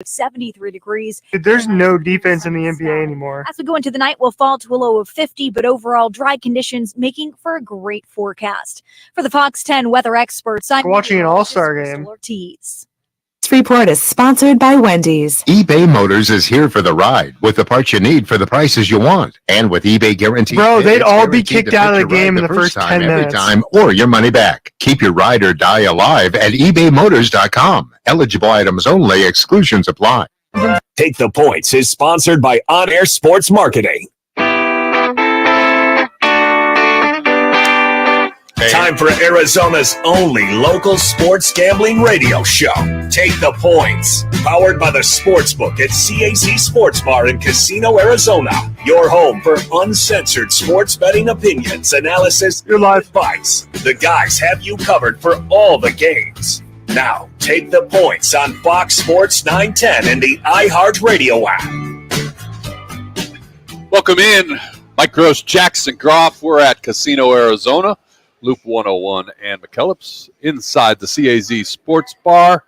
of 73 degrees. There's no defense in the NBA anymore. As we go into the night, we'll fall to a low of 50, but overall dry conditions making for a great forecast. For the Fox 10 weather experts, I'm watching an all-star game. Ortiz. This report is sponsored by Wendy's. eBay Motors is here for the ride with the parts you need for the prices you want. And with eBay Guaranteed, bro, they'd all be guaranteed kicked to out of fit the your game ride in the first 10 every minutes. time, or your money back. Keep your ride or die alive at ebaymotors.com. Eligible items only. Exclusions apply. Take the Points is sponsored by On Air Sports Marketing. Time for Arizona's only local sports gambling radio show. Take the Points. Powered by the Sportsbook at CAZ Sports Bar and Casino, Arizona. Your home for uncensored sports betting opinions, analysis, and advice. The guys have you covered for all the games. Now, Take the Points on Fox Sports 910 and the iHeartRadio app. Welcome in. Mike Gross, Jackson Groff. We're at Casino, Arizona. Loop 101 and McKellips inside the CAZ Sports Bar.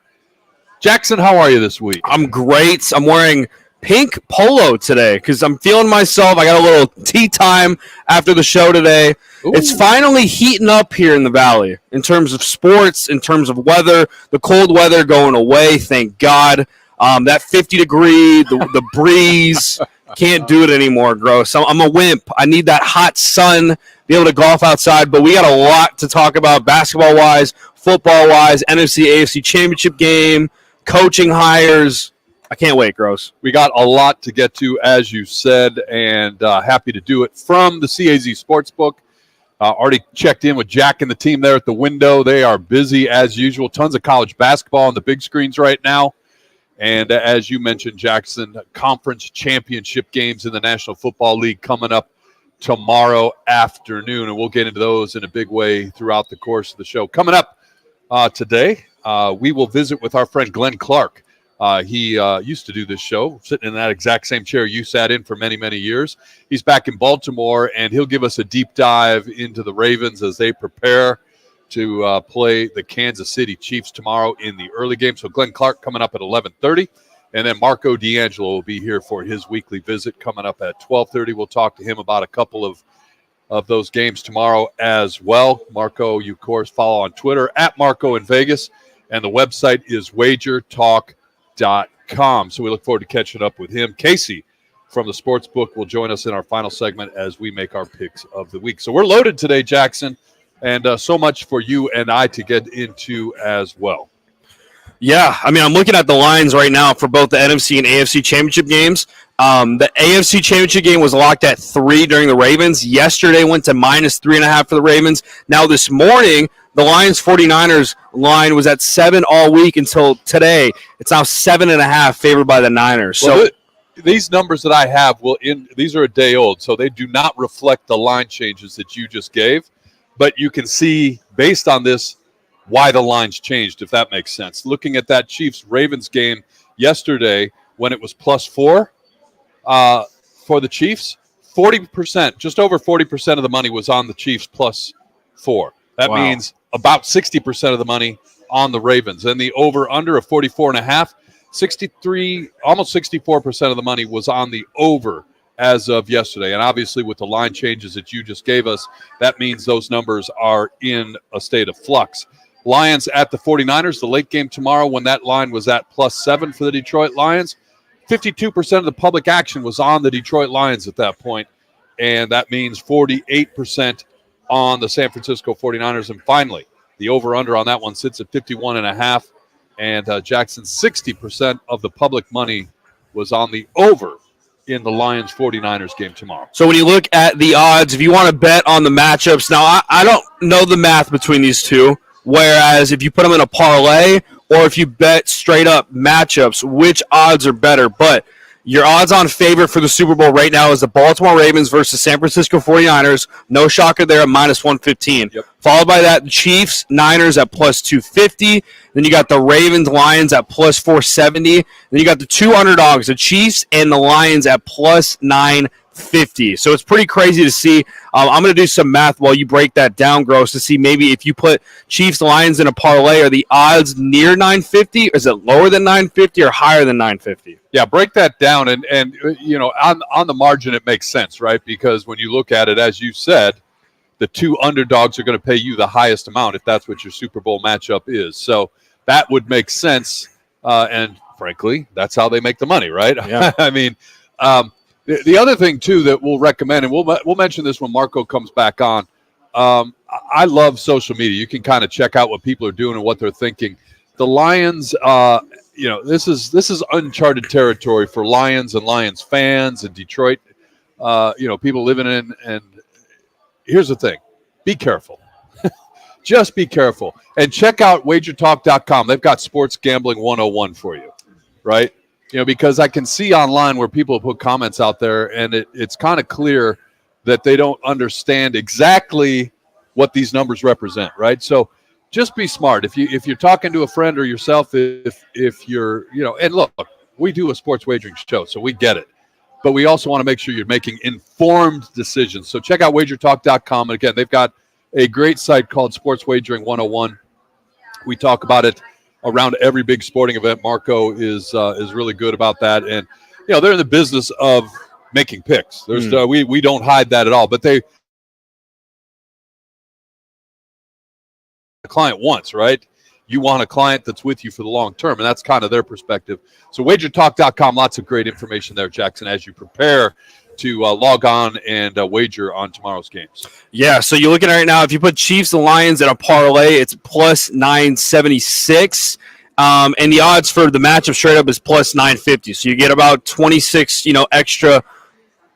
Jackson, how are you this week? I'm great. I'm wearing pink polo today because I'm feeling myself. I got a little tea time after the show today. Ooh. It's finally heating up here in the Valley in terms of sports, in terms of weather. The cold weather going away, thank God. That 50-degree, the breeze, can't do it anymore, Gross. I'm a wimp. I need that hot sun, be able to golf outside, but we got a lot to talk about basketball-wise, football-wise, NFC, AFC championship game, coaching hires. I can't wait, Gross. We got a lot to get to, as you said, and happy to do it from the CAZ Sportsbook. Already checked in with Jack and the team there at the window. They are busy as usual. Tons of college basketball on the big screens right now. And as you mentioned, Jackson, conference championship games in the National Football League coming up tomorrow afternoon. And we'll get into those in a big way throughout the course of the show. Coming up today, we will visit with our friend Glenn Clark. He used to do this show, sitting in that exact same chair you sat in for many, many years. He's back in Baltimore, and he'll give us a deep dive into the Ravens as they prepare to play the Kansas City Chiefs tomorrow in the early game. So Glenn Clark coming up at 11:30, and then Marco D'Angelo will be here for his weekly visit coming up at 12:30. We'll talk to him about a couple of those games tomorrow as well. Marco, you, of course, follow on Twitter at Marco in Vegas, and the website is wagertalk.com. So we look forward to catching up with him. Casey from the Sportsbook will join us in our final segment as we make our picks of the week. So we're loaded today, Jackson, and so much for you and I to get into as well. Yeah, I mean, I'm looking at the lines right now for both the NFC and AFC championship games. The AFC championship game was locked at 3 during the Ravens. Yesterday went to -3.5 for the Ravens. Now this morning, the Lions 49ers line was at 7 all week until today. It's now 7.5 favored by the Niners. Well, so these numbers that I have these are a day old, so they do not reflect the line changes that you just gave. But you can see, based on this, why the lines changed, if that makes sense. Looking at that Chiefs-Ravens game yesterday when it was +4 for the Chiefs, 40%, just over 40% of the money was on the Chiefs +4. That means about 60% of the money on the Ravens. And the over-under of 44.5, 63, almost 64% of the money was on the over as of yesterday. And obviously with the line changes that you just gave us, that means those numbers are in a state of flux. Lions at the 49ers, the late game tomorrow when that line was at +7 for the Detroit Lions. 52% of the public action was on the Detroit Lions at that point, and that means 48% on the San Francisco 49ers. And finally, the over-under on that one sits at 51.5, and Jackson, 60% of the public money was on the over in the Lions-49ers game tomorrow. So when you look at the odds, if you want to bet on the matchups, now I don't know the math between these two, whereas if you put them in a parlay or if you bet straight up matchups, which odds are better? But your odds on favorite for the Super Bowl right now is the Baltimore Ravens versus San Francisco 49ers. No shocker there at -115. Yep. Followed by that, the Chiefs, Niners at +250. Then you got the Ravens, Lions at +470. Then you got the two underdogs, the Chiefs and the Lions at +9 50. So it's pretty crazy to see. I'm going to do some math while you break that down, Gross, to see maybe if you put Chiefs Lions in a parlay, are the odds near 950? Is it lower than 950 or higher than 950? Yeah, break that down. And on the margin, it makes sense, right? Because when you look at it, as you said, the two underdogs are going to pay you the highest amount if that's what your Super Bowl matchup is. So that would make sense. And frankly, that's how they make the money, right? Yeah. I mean, the other thing, too, that we'll recommend, and we'll mention this when Marco comes back on, I love social media. You can kind of check out what people are doing and what they're thinking. The Lions, this is uncharted territory for Lions and Lions fans and Detroit, people living in. And here's the thing. Be careful. Just be careful. And check out wagertalk.com. They've got Sports Gambling 101 for you, right? Because I can see online where people put comments out there, and it's kind of clear that they don't understand exactly what these numbers represent, right? So just be smart. If you're talking to a friend or yourself, if you're, and look, we do a sports wagering show, so we get it. But we also want to make sure you're making informed decisions. So check out wagertalk.com. And again, they've got a great site called Sports Wagering 101. We talk about it around every big sporting event. Marco is really good about that. And, they're in the business of making picks. There's we don't hide that at all. But the client wants, right? You want a client that's with you for the long term, and that's kind of their perspective. So wagertalk.com, lots of great information there, Jackson, as you prepare to log on and wager on tomorrow's games. Yeah, so you're looking at it right now. If you put Chiefs and Lions in a parlay, it's plus 976. And the odds for the matchup straight up is plus 950. So you get about 26, extra,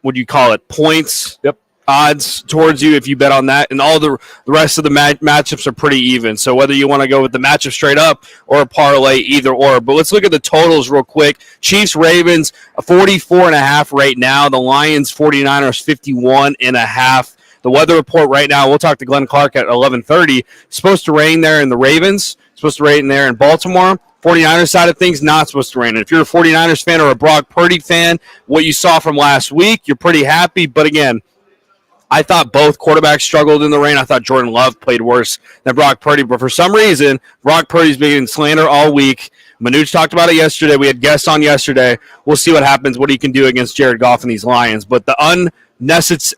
what do you call it, points. Yep. Odds towards you if you bet on that, and all the rest of the matchups are pretty even. So whether you want to go with the matchup straight up or a parlay, either or. But let's look at the totals real quick. Chiefs Ravens 44.5 right now. The Lions 49ers 51.5. The weather report right now. We'll talk to Glenn Clark at 11:30. Supposed to rain there in the Ravens. Supposed to rain there in Baltimore. 49ers side of things, not supposed to rain. And if you're a 49ers fan or a Brock Purdy fan, what you saw from last week, you're pretty happy. But again, I thought both quarterbacks struggled in the rain. I thought Jordan Love played worse than Brock Purdy. But for some reason, Brock Purdy's been getting slander all week. Manoj talked about it yesterday. We had guests on yesterday. We'll see what happens, what he can do against Jared Goff and these Lions. But the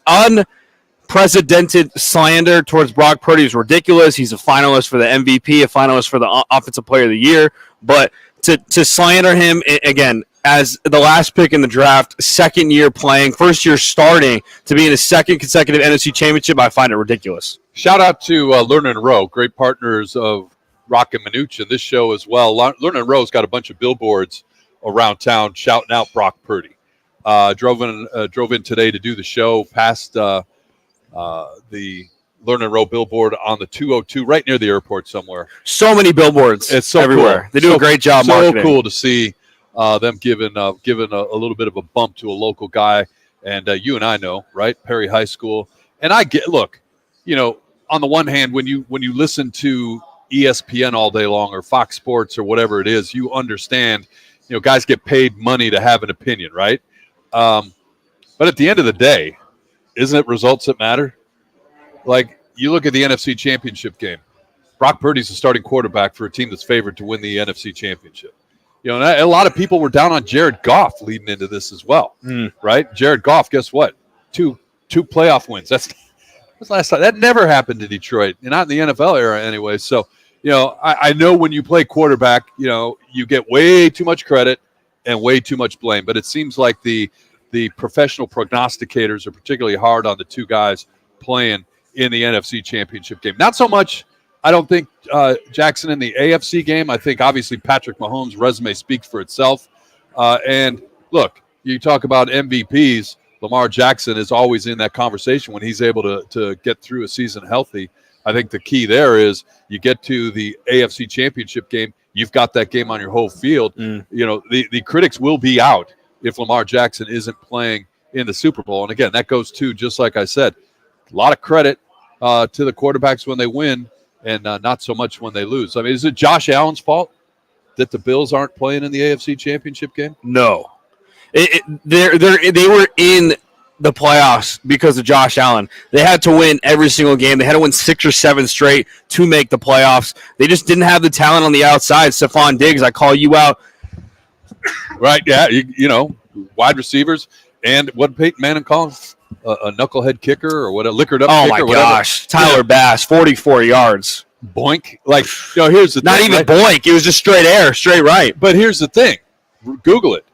unprecedented slander towards Brock Purdy is ridiculous. He's a finalist for the MVP, a finalist for the Offensive Player of the Year. But to slander him, again, as the last pick in the draft, second year playing, first year starting, to be in his second consecutive NFC Championship, I find it ridiculous. Shout out to Lerner and Rowe, great partners of Rock and Minuch and this show as well. Lerner and Rowe's got a bunch of billboards around town shouting out Brock Purdy. Drove in today to do the show past the Lerner and Rowe billboard on the 202 right near the airport somewhere. So many billboards. It's so everywhere. Cool. They do a great job marketing. So cool to see them giving a little bit of a bump to a local guy. And you and I know, right? Perry High School. And I get, look, on the one hand, when you listen to ESPN all day long or Fox Sports or whatever it is, you understand, guys get paid money to have an opinion, right? But at the end of the day, isn't it results that matter? Like, you look at the NFC Championship game. Brock Purdy's the starting quarterback for a team that's favored to win the NFC Championship. And a lot of people were down on Jared Goff leading into this as well, right? Jared Goff, guess what? Two playoff wins. That's last time. That never happened to Detroit, not in the NFL era anyway. So, I know when you play quarterback, you get way too much credit and way too much blame. But it seems like the professional prognosticators are particularly hard on the two guys playing in the NFC Championship game. Not so much, I don't think, Jackson, in the AFC game. I think, obviously, Patrick Mahomes' resume speaks for itself. And, look, you talk about MVPs. Lamar Jackson is always in that conversation when he's able to get through a season healthy. I think the key there is you get to the AFC Championship game, you've got that game on your whole field. The critics will be out if Lamar Jackson isn't playing in the Super Bowl. And, again, that goes to, just like I said, a lot of credit to the quarterbacks when they win and not so much when they lose. I mean, is it Josh Allen's fault that the Bills aren't playing in the AFC Championship game? No. They were in the playoffs because of Josh Allen. They had to win every single game. They had to win 6 or 7 straight to make the playoffs. They just didn't have the talent on the outside. Stephon Diggs, I call you out. Right, yeah, you know, wide receivers. And what did Peyton Manning call him? A knucklehead kicker or what? A liquored up kicker? Oh, my gosh. Tyler Bass, 44 yards. Boink. Like, you know, here's the Not thing. even boink. It was just straight air, straight right. But here's the thing. Google it.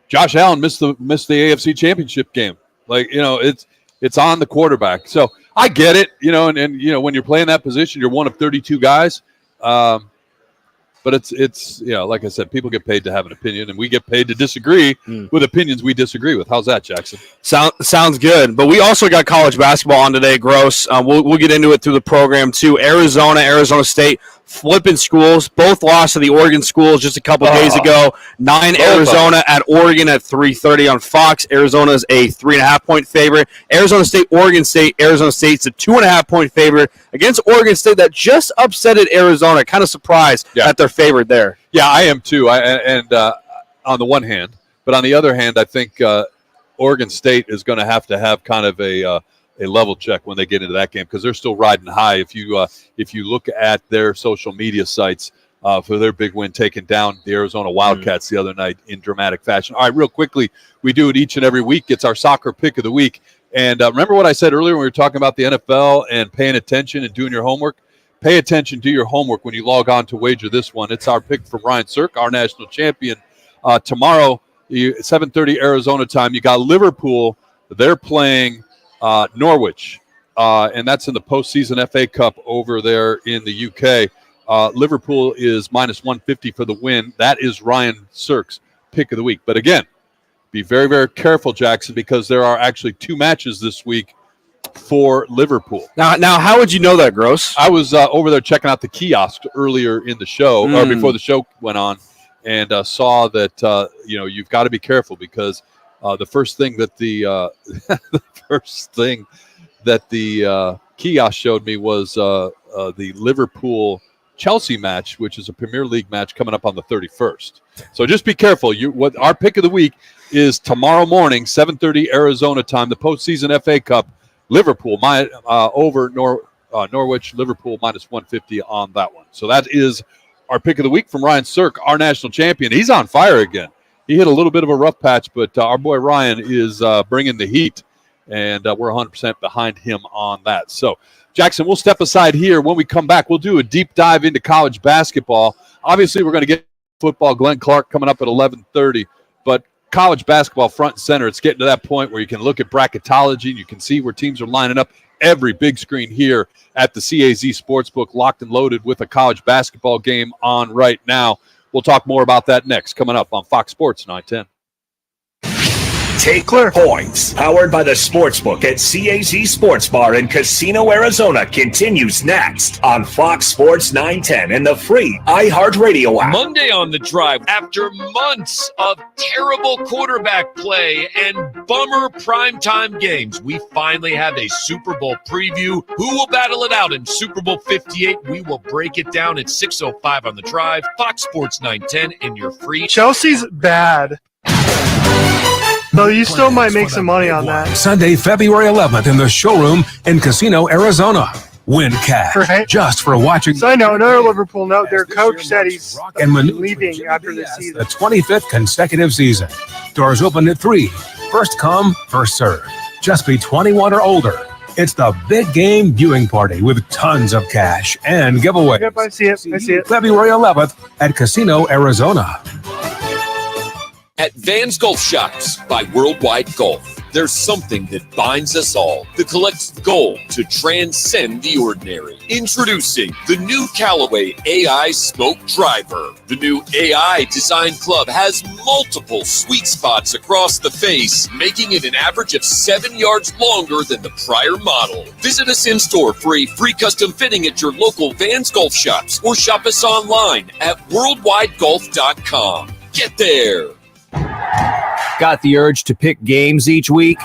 Josh Allen missed the AFC Championship game. Like, you know, it's on the quarterback. So I get it, you know, and you know, when you're playing that position, you're one of 32 guys. But it's you know, like I said, people get paid to have an opinion, and we get paid to disagree with opinions we disagree with. How's that, Jackson? Sounds good. But we also got college basketball on today, Gross. We'll get into it through the program, too. Arizona State, flipping schools. Both lost to the Oregon schools just a couple days ago. 9 Arizona at Oregon at 3:30 on Fox. Arizona's a 3.5-point favorite. Arizona State, Oregon State. Arizona State's a 2.5-point favorite against Oregon State that just upsetted Arizona. Kind of surprised that they're favored there. Yeah, I am too. And on the one hand, but on the other hand, I think Oregon State is going to have kind of a level check when they get into that game because they're still riding high. If you look at their social media sites for their big win, taking down the Arizona Wildcats the other night in dramatic fashion. All right, real quickly, we do it each and every week. It's our soccer pick of the week. And remember what I said earlier when we were talking about the NFL and paying attention and doing your homework? Pay attention, do your homework when you log on to wager this one. It's our pick from Ryan Cirk, our national champion. Tomorrow, 7:30 Arizona time, you got Liverpool. They're playing Norwich, and that's in the postseason FA Cup over there in the UK. Liverpool is minus 150 for the win. That is Ryan Cirk's pick of the week. But again, be very, very careful, Jackson, because there are actually 2 matches this week for Liverpool. Now, how would you know that, Gross? I was over there checking out the kiosk earlier in the show, or before the show went on, and saw that you've got to be careful because the first thing that the kiosk showed me was the Liverpool Chelsea match, which is a Premier League match coming up on the 31st. So just be careful. What our pick of the week is tomorrow morning, 7:30 Arizona time, the postseason FA Cup. Liverpool over Norwich. Liverpool minus 150 on that one. So that is our pick of the week from Ryan Cirk, our national champion. He's on fire again. He hit a little bit of a rough patch, but our boy Ryan is bringing the heat, and we're 100% behind him on that. So, Jackson, we'll step aside here. When we come back, we'll do a deep dive into college basketball. Obviously, we're going to get football. Glenn Clark coming up at 11:30, but college basketball front and center. It's getting to that point where you can look at bracketology and you can see where teams are lining up. Every big screen here at the CAZ Sportsbook, locked and loaded with a college basketball game on right now. We'll talk more about that next, coming up on Fox Sports 910. Take points. Powered by the Sportsbook at CAZ Sports Bar in Casino, Arizona continues next on Fox Sports 910 and the free iHeartRadio app. Monday on the drive, after months of terrible quarterback play and bummer primetime games, we finally have a Super Bowl preview. Who will battle it out in Super Bowl 58? We will break it down at 6:05 on the drive. Fox Sports 910 and your free. Chelsea's bad. Though you still might make some money on that. Sunday, February 11th in the showroom in Casino, Arizona. Win cash just for watching. So I know another Liverpool note. Their coach said he's leaving after the season. The 25th consecutive season. Doors open at 3. First come, first serve. Just be 21 or older. It's the big game viewing party with tons of cash and giveaways. Yep, I see it. February 11th at Casino, Arizona. At Van's Golf Shops by Worldwide Golf, there's something that binds us all, that collects gold to transcend the ordinary. Introducing the new Callaway AI Smoke Driver. The new AI Design Club has multiple sweet spots across the face, making it an average of 7 yards longer than the prior model. Visit us in-store for a free custom fitting at your local Van's Golf Shops or shop us online at worldwidegolf.com. Get there. Got the urge to pick games each week?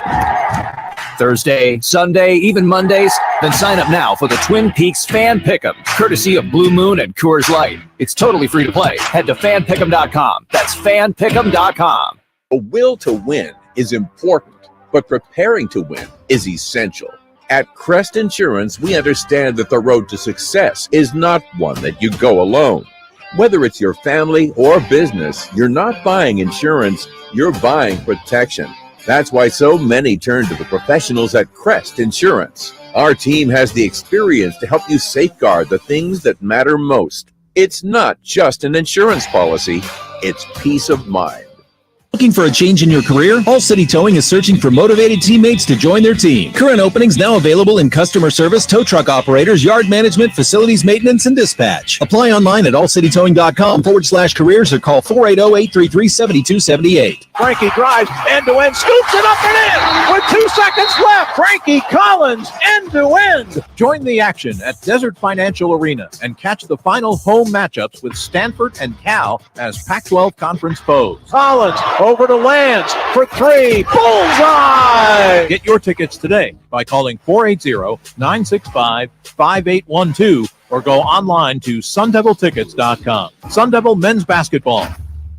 Thursday, Sunday, even Mondays? Then sign up now for the Twin Peaks Fan Pick'em, courtesy of Blue Moon and Coors Light. It's totally free to play. Head to fanpick'em.com. That's fanpick'em.com. A will to win is important, but preparing to win is essential. At Crest Insurance, we understand that the road to success is not one that you go alone. Whether it's your family or business, you're not buying insurance, you're buying protection. That's why so many turn to the professionals at Crest Insurance. Our team has the experience to help you safeguard the things that matter most. It's not just an insurance policy, it's peace of mind. Looking for a change in your career? All City Towing is searching for motivated teammates to join their team. Current openings now available in customer service, tow truck operators, yard management, facilities maintenance, and dispatch. Apply online at allcitytowing.com/careers or call 480-833-7278. Frankie drives end-to-end, scoops it up and in with 2 seconds left. Frankie Collins end-to-end. Join the action at Desert Financial Arena and catch the final home matchups with Stanford and Cal as Pac-12 conference foes. Collins over to Lance for 3. Bullseye! Get your tickets today by calling 480-965-5812 or go online to sundeviltickets.com. Sun Devil men's basketball.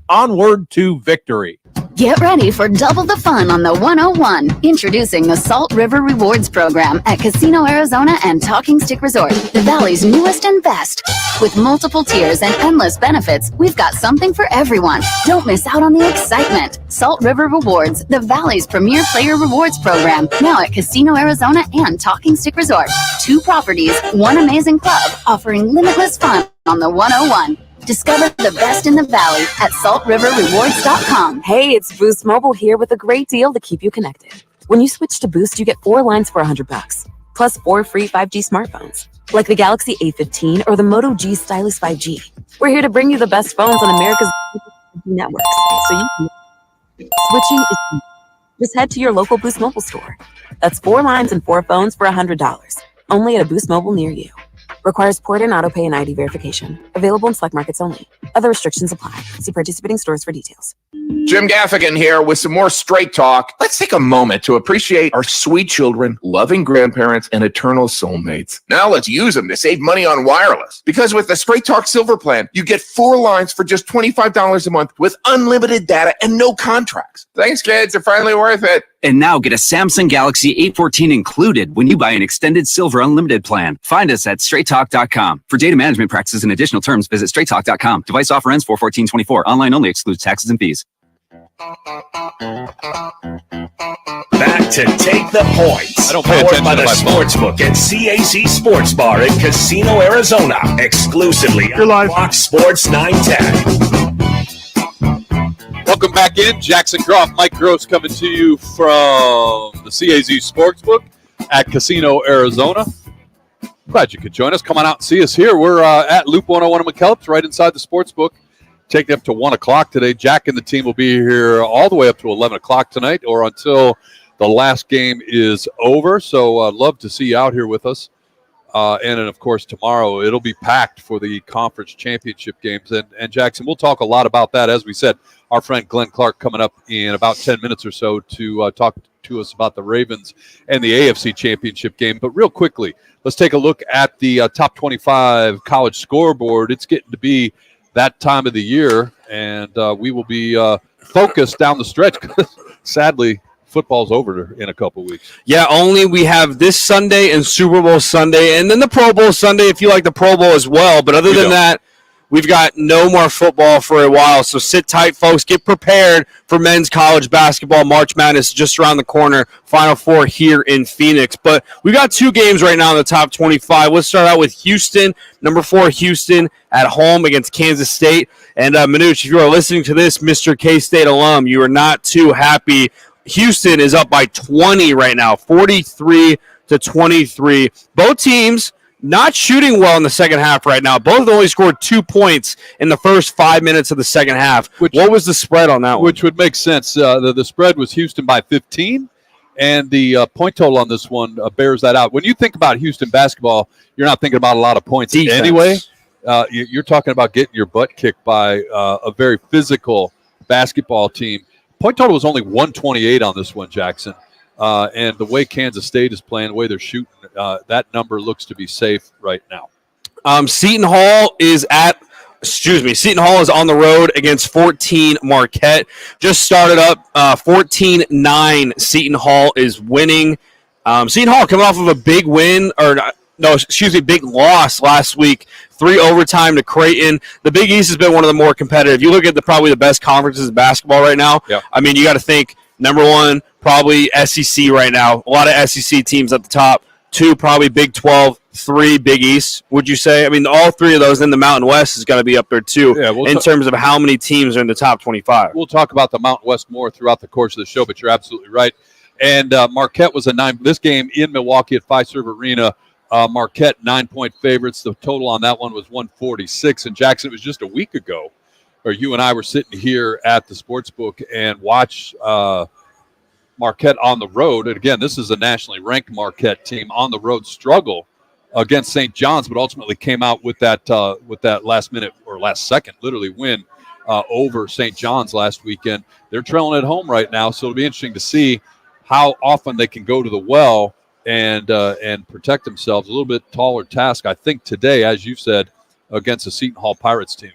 Onward to victory. Get ready for double the fun on the 101. Introducing the Salt River Rewards Program at Casino Arizona and Talking Stick Resort, the Valley's newest and best. With multiple tiers and endless benefits, we've got something for everyone. Don't miss out on the excitement. Salt River Rewards, the Valley's premier player rewards program, now at Casino Arizona and Talking Stick Resort. 2 properties, 1 amazing club, offering limitless fun on the 101. Discover the best in the Valley at saltriverrewards.com. Hey, it's Boost Mobile here with a great deal to keep you connected. When you switch to Boost, you get 4 lines for $100, plus 4 free 5G smartphones, like the Galaxy A15 or the Moto G Stylus 5G. We're here to bring you the best phones on America's networks, so you can switching is easy. Just head to your local Boost Mobile store. That's 4 lines and 4 phones for $100, only at a Boost Mobile near you. Requires port and auto pay and ID verification. Available in select markets only. Other restrictions apply. See participating stores for details. Jim Gaffigan here with some more Straight Talk. Let's take a moment to appreciate our sweet children, loving grandparents, and eternal soulmates. Now let's use them to save money on wireless. Because with the Straight Talk Silver Plan, you get 4 lines for just $25 a month with unlimited data and no contracts. Thanks, kids. They're finally worth it. And now get a Samsung Galaxy A14 included when you buy an extended Silver Unlimited plan. Find us at straighttalk.com. For data management practices and additional terms, visit straighttalk.com. Device offer ends 4/14/24. Online only, excludes taxes and fees. Back to Take the Points. I don't pay Powered attention by to the my phone. Sportsbook at CAZ Sports Bar in Casino, Arizona. Exclusively on Fox Sports 910. Welcome back in. Jackson Croft, Mike Gross coming to you from the CAZ Sportsbook at Casino, Arizona. Glad you could join us. Come on out and see us here. We're at Loop 101 in McKellips, right inside the Sportsbook. Taking up to 1 o'clock today. Jack and the team will be here all the way up to 11 o'clock tonight or until the last game is over. So I'd love to see you out here with us. And then, of course, tomorrow it'll be packed for the conference championship games. And Jackson, we'll talk a lot about that. As we said, our friend Glenn Clark coming up in about 10 minutes or so to talk to us about the Ravens and the AFC championship game. But real quickly, let's take a look at the top 25 college scoreboard. It's getting to be that time of the year, and we will be focused down the stretch because, sadly, football's over in a couple weeks. Yeah, only we have this Sunday and Super Bowl Sunday, and then the Pro Bowl Sunday if you like the Pro Bowl as well. But other than that, we've got no more football for a while. So sit tight, folks. Get prepared for men's college basketball. March Madness just around the corner. Final Four here in Phoenix. But we got 2 games right now in the top 25. Let's start out with Houston. Number 4, Houston at home against Kansas State. And Manouch, if you are listening to this, Mr. K-State alum, you are not too happy. Houston is up by 20 right now, 43-23. Both teams not shooting well in the second half right now. Both only scored 2 points in the first 5 minutes of the second half. What was the spread on that one? Which would make sense. The spread was Houston by 15, and the point total on this one bears that out. When you think about Houston basketball, you're not thinking about a lot of points anyway. You're talking about getting your butt kicked by a very physical basketball team. Point total was only 128 on this one, Jackson. And the way Kansas State is playing, the way they're shooting, that number looks to be safe right now. Seton Hall is at Seton Hall is on the road against 14 Marquette. Just started up 14-9. Seton Hall is winning. Seton Hall coming off of a big win, big loss last week. 3 overtime to Creighton. The Big East has been one of the more competitive. You look at probably the best conferences in basketball right now. Yep. I mean, you got to think number 1, probably SEC right now. A lot of SEC teams at the top. 2, probably Big 12. 3, Big East, would you say? I mean, all 3 of those in the Mountain West is going to be up there, too, in terms of how many teams are in the top 25. We'll talk about the Mountain West more throughout the course of the show, but you're absolutely right. And Marquette was this game in Milwaukee at Fiserv Arena. Marquette 9-point favorites. The total on that one was 146. And Jackson, it was just a week ago, or you and I were sitting here at the Sportsbook and watch Marquette on the road. And again, this is a nationally ranked Marquette team on the road struggle against St. John's, but ultimately came out with that last minute or last second, literally win over St. John's last weekend. They're trailing at home right now, so it'll be interesting to see how often they can go to the well and protect themselves. A little bit taller task, I think, today, as you said, against the Seton Hall Pirates team.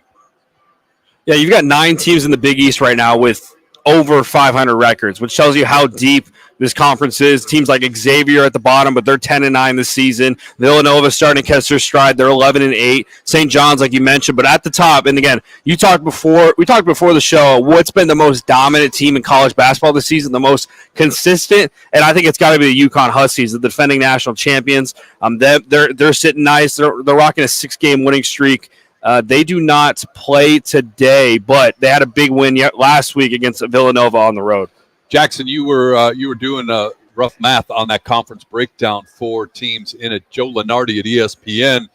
Yeah, you've got 9 teams in the Big East right now with over 500 records, which tells you how deep this conference is. Teams like Xavier at the bottom, but they're 10-9 this season. Villanova starting to catch their stride. They're 11-8. St. John's, like you mentioned, but at the top. And again, we talked before the show. What's been the most dominant team in college basketball this season? The most consistent, and I think it's got to be the UConn Huskies, the defending national champions. They're sitting nice. They're rocking a 6-game winning streak. They do not play today, but they had a big win last week against Villanova on the road. Jackson, you were doing rough math on that conference breakdown for teams in it. Joe Lenardi at ESPN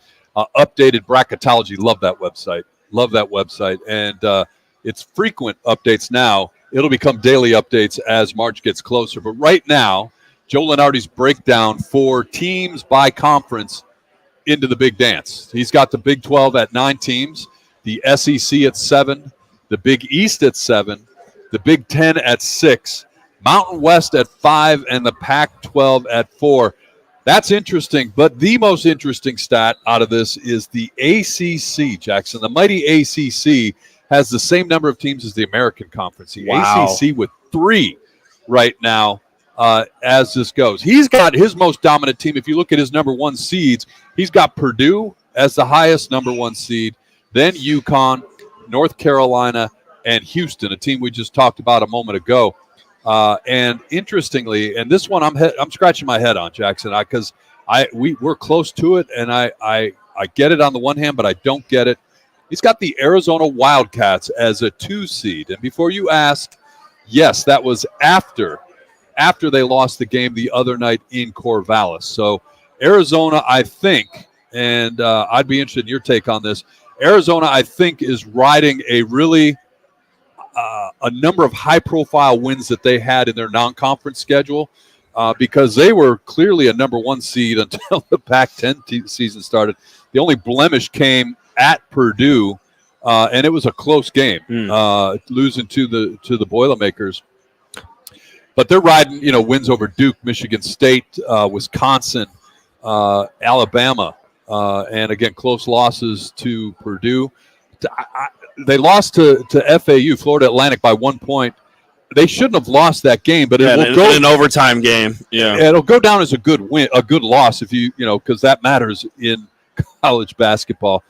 updated bracketology. Love that website. And it's frequent updates now. It'll become daily updates as March gets closer. But right now, Joe Lenardi's breakdown for teams by conference into the big dance. He's got the Big 12 at 9 teams, the SEC at 7, the Big East at 7, the Big 10 at 6, Mountain West at 5, and the Pac-12 at 4. That's interesting, but the most interesting stat out of this is the ACC, Jackson. The mighty ACC has the same number of teams as the American Conference. The ACC with 3 right now as this goes. He's got his most dominant team. If you look at his number 1 seeds, he's got Purdue as the highest number 1 seed, then UConn, North Carolina, and Houston, a team we just talked about a moment ago. And interestingly, and this one I'm scratching my head on, Jackson, because we're close to it, and I get it on the one hand, but I don't get it. He's got the Arizona Wildcats as a 2 seed. And before you ask, yes, that was after they lost the game the other night in Corvallis. So Arizona, I think, and I'd be interested in your take on this, Arizona, I think, is riding a really a number of high-profile wins that they had in their non-conference schedule because they were clearly a number 1 seed until the Pac-10 season started. The only blemish came at Purdue, and it was a close game, losing to the Boilermakers. But they're riding, wins over Duke, Michigan State, Wisconsin, Alabama, and again, close losses to Purdue. They lost to FAU, Florida Atlantic, by 1 point. They shouldn't have lost that game, but it will go an overtime game. Yeah, it'll go down as a good win, a good loss if because that matters in college basketball.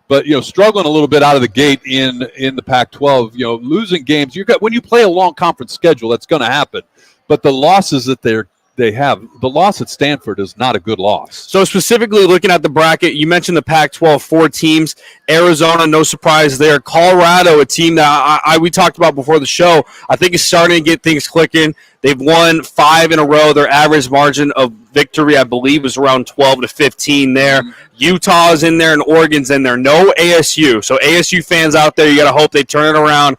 But struggling a little bit out of the gate in the Pac-12. Losing games. When you play a long conference schedule, that's going to happen. But the losses that they have, the loss at Stanford is not a good loss. So specifically looking at the bracket, you mentioned the Pac-12, 4 teams. Arizona, no surprise there. Colorado, a team that we talked about before the show, I think is starting to get things clicking. They've won 5 in a row. Their average margin of victory, I believe, is around 12 to 15 there. Utah is in there and Oregon's in there. No ASU. So ASU fans out there, you got to hope they turn it around.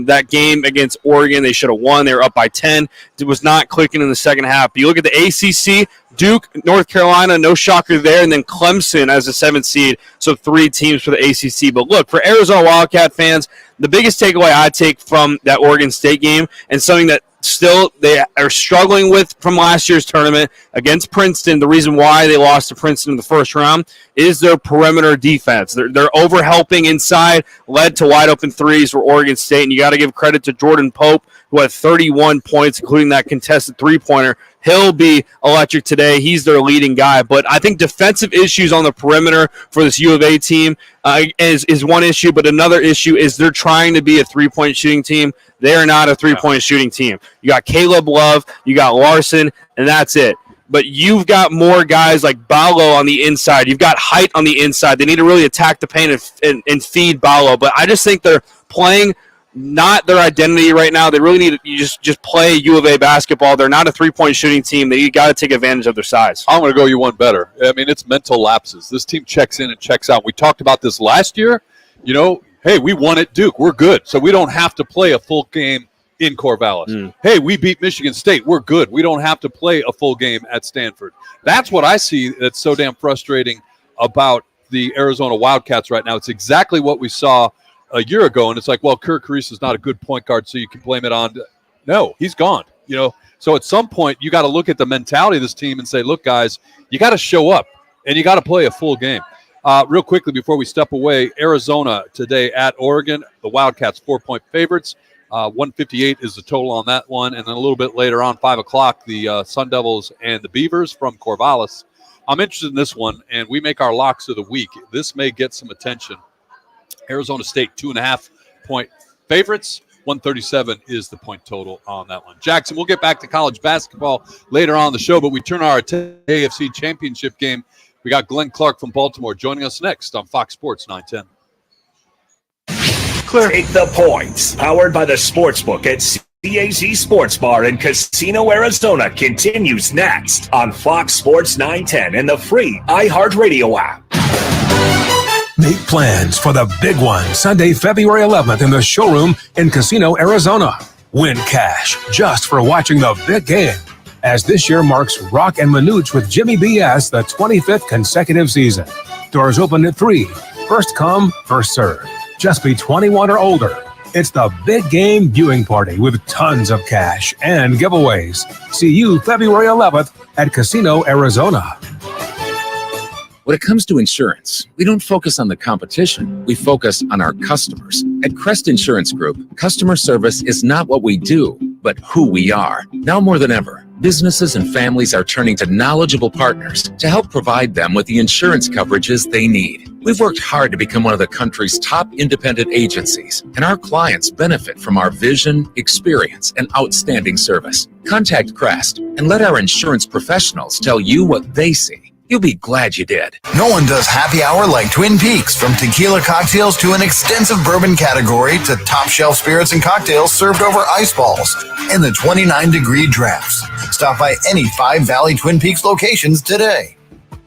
That game against Oregon, they should have won. They were up by 10. It was not clicking in the second half. But you look at the ACC, Duke, North Carolina, no shocker there, and then Clemson as a 7th seed. So 3 teams for the ACC. But look, for Arizona Wildcat fans, the biggest takeaway I take from that Oregon State game, and something that still they are struggling with from last year's tournament against Princeton, the reason why they lost to Princeton in the first round is their perimeter defense. They're overhelping inside, led to wide open threes for Oregon State, and you got to give credit to Jordan Pope, who had 31 points, including that contested three-pointer. He'll be electric today. He's their leading guy. But I think defensive issues on the perimeter for this U of A team is one issue, but another issue is they're trying to be a three-point shooting team. They are not a three-point shooting team. You got Caleb Love, you got Larson, and that's it. But you've got more guys like Ballo on the inside. You've got height on the inside. They need to really attack the paint and feed Ballo. But I just think they're playing not their identity right now. They really need to just play U of A basketball. They're not a three-point shooting team. You got to take advantage of their size. I'm going to go you one better. I mean, it's mental lapses. This team checks in and checks out. We talked about this last year. You know, hey, we won at Duke. We're good. So we don't have to play a full game in Corvallis. Hey, we beat Michigan State. We're good. We don't have to play a full game at Stanford. That's what I see that's so damn frustrating about the Arizona Wildcats right now. It's exactly what we saw a year ago, and it's like, well, Kirk Karius is not a good point guard, so you can blame it on. No, he's gone. You know, so at some point you got to look at the mentality of this team and say, look, guys, you got to show up and you got to play a full game. Real quickly before we step away, Arizona today at Oregon, the Wildcats 4-point favorites. 158 is the total on that one, and then a little bit later on, 5 o'clock, the Sun Devils and the Beavers from Corvallis. I'm interested in this one, and we make our locks of the week. This may get some attention. Arizona State 2.5-point favorites. 137 is the point total on that one. Jackson, we'll get back to college basketball later on the show, but we turn our AFC Championship game. We got Glenn Clark from Baltimore joining us next on Fox Sports 910. Take the points. Powered by the Sportsbook at CAZ Sports Bar in Casino, Arizona continues next on Fox Sports 910 and the free iHeartRadio app. Make plans for the big one Sunday, February 11th in the showroom in Casino, Arizona. Win cash just for watching the big game, as this year marks Rock and Manooch with Jimmy B.S. the 25th consecutive season. Doors open at 3. First come, first serve. Just be 21 or older. It's the big game viewing party with tons of cash and giveaways. See you February 11th at Casino, Arizona. When it comes to insurance, we don't focus on the competition. We focus on our customers. At Crest Insurance Group, customer service is not what we do, but who we are. Now more than ever, businesses and families are turning to knowledgeable partners to help provide them with the insurance coverages they need. We've worked hard to become one of the country's top independent agencies, and our clients benefit from our vision, experience, and outstanding service. Contact Crest and let our insurance professionals tell you what they see. You'll be glad you did. No one does happy hour like Twin Peaks. From tequila cocktails to an extensive bourbon category to top shelf spirits and cocktails served over ice balls in the 29-degree drafts. Stop by any 5 Valley Twin Peaks locations today.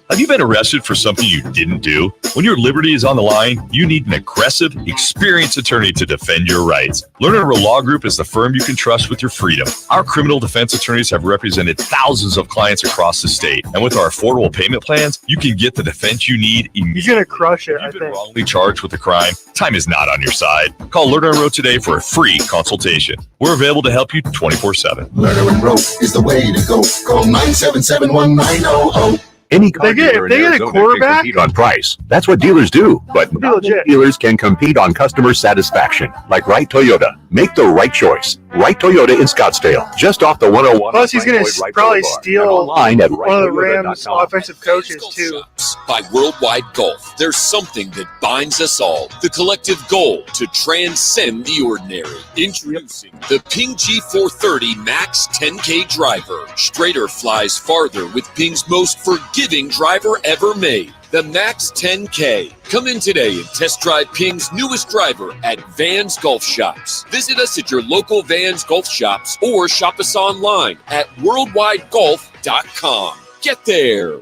Have you been arrested for something you didn't do? When your liberty is on the line, you need an aggressive, experienced attorney to defend your rights. Lerner Law Group is the firm you can trust with your freedom. Our criminal defense attorneys have represented thousands of clients across the state. And with our affordable payment plans, you can get the defense you need immediately. He's going to crush it, I think. If you've been wrongly charged with a crime, time is not on your side. Call Lerner Rowe today for a free consultation. We're available to help you 24/7. Lerner Rowe is the way to go. Call 977-1900. Any car dealer in Arizona can compete on price. That's what dealers do. But not many dealers can compete on customer satisfaction. Like Wright Toyota. Make the right choice. Wright Toyota in Scottsdale, just off the 101. Plus, he's going to probably steal one of the Rams' offensive coaches, too. By Worldwide Golf, there's something that binds us all. The collective goal to transcend the ordinary. Introducing the Ping G430 Max 10K driver. Straighter flies farther with Ping's most forgiving driver ever made. The Max 10K. Come in today and test drive Ping's newest driver at Vans Golf Shops. Visit us at your local Vans Golf Shops or shop us online at worldwidegolf.com. Get there.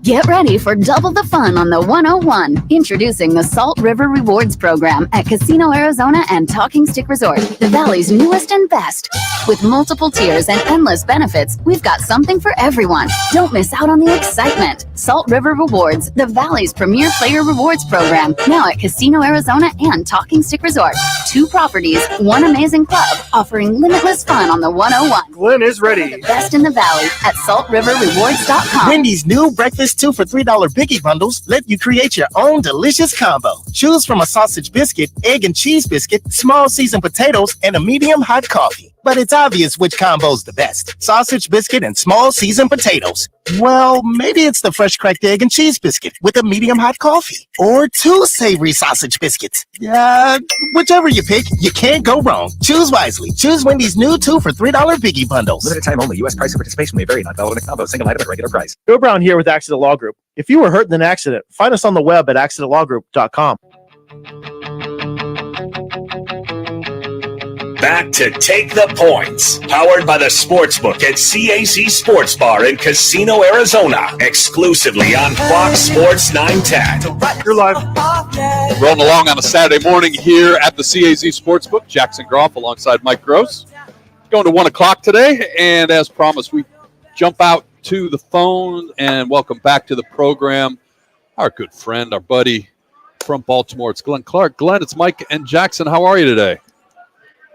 Get ready for double the fun on the 101. Introducing the Salt River Rewards Program at Casino Arizona and Talking Stick Resort, the Valley's newest and best. With multiple tiers and endless benefits, we've got something for everyone. Don't miss out on the excitement. Salt River Rewards, the Valley's premier player rewards program, now at Casino Arizona and Talking Stick Resort. 2 properties, 1 amazing club, offering limitless fun on the 101. Glenn is ready. The best in the Valley at saltriverrewards.com. Wendy's new breakfast 2 for $3 Biggie Bundles let you create your own delicious combo. Choose from a sausage biscuit, egg and cheese biscuit, small seasoned potatoes, and a medium hot coffee. But it's obvious which combo's the best. Sausage biscuit and small seasoned potatoes. Well, maybe it's the fresh cracked egg and cheese biscuit with a medium hot coffee. Or 2 savory sausage biscuits. Whichever you pick, you can't go wrong. Choose wisely. Choose Wendy's new 2 for $3 Biggie Bundles. Limited time only. U.S. price and participation may vary. Not valid in a combo. Single item at regular price. Joe Brown here with Accident Law Group. If you were hurt in an accident, find us on the web at accidentlawgroup.com. Back to Take the Points, powered by the Sportsbook at CAZ Sports Bar in Casino, Arizona, exclusively on Fox Sports 910. You're live. Rolling along on a Saturday morning here at the CAZ Sportsbook. Jackson Groff alongside Mike Gross. Going to 1 o'clock today, and as promised, we jump out to the phone and welcome back to the program our good friend, our buddy from Baltimore. It's Glenn Clark. Glenn, it's Mike and Jackson. How are you today?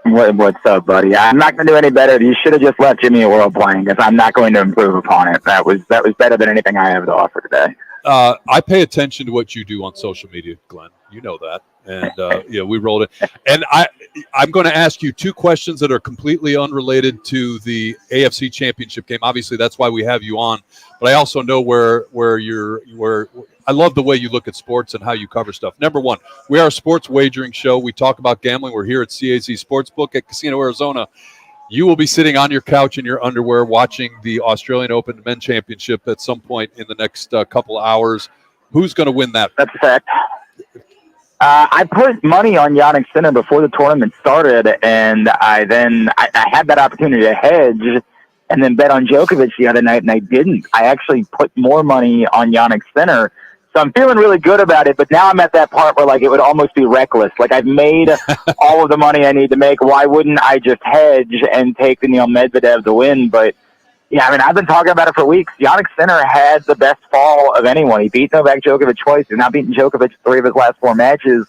What's up, buddy? I'm not going to do any better. You should have just left Jimmy World playing because I'm not going to improve upon it. That was better than anything I have to offer today. I pay attention to what you do on social media, Glenn. You know that. And, yeah, we rolled it. And I'm going to ask you 2 questions that are completely unrelated to the AFC Championship game. Obviously, that's why we have you on. But I also know where I love the way you look at sports and how you cover stuff. Number 1, we are a sports wagering show. We talk about gambling. We're here at CAZ Sportsbook at Casino Arizona. You will be sitting on your couch in your underwear watching the Australian Open Men's Championship at some point in the next couple hours. Who's going to win that? That's a fact. I put money on Yannick Sinner before the tournament started, and I had that opportunity to hedge and then bet on Djokovic the other night, and I didn't. I actually put more money on Yannick Sinner. So I'm feeling really good about it, but now I'm at that part where, like, it would almost be reckless. Like, I've made all of the money I need to make. Why wouldn't I just hedge and take Daniil Medvedev to win? But, yeah, I mean, I've been talking about it for weeks. Yannick Sinner had the best fall of anyone. He beat Novak Djokovic twice. He's not beaten Djokovic 3 of his last 4 matches.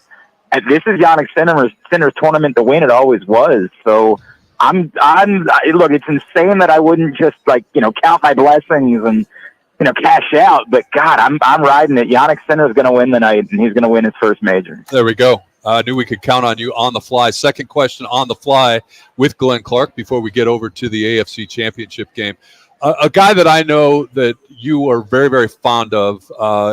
And this is Yannick Sinner's tournament to win. It always was. So look, it's insane that I wouldn't just, like, count my blessings and, cash out. But, God, I'm riding it. Yannick Sinner is going to win the night, and he's going to win his first major. There we go. I knew we could count on you on the fly. Second question on the fly with Glenn Clark before we get over to the AFC Championship game. A guy that I know that you are very, very fond of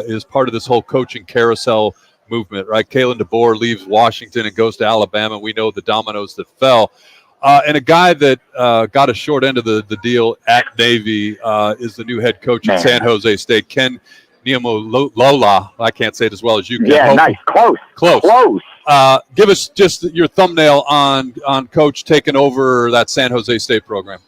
is part of this whole coaching carousel movement, right? Kalen DeBoer leaves Washington and goes to Alabama. We know the dominoes that fell. And a guy that got a short end of the deal at Navy is the new head coach at San Jose State, Ken Niemalola. I can't say it as well as you can. Yeah, nice. Close. Give us just your thumbnail on Coach taking over that San Jose State program.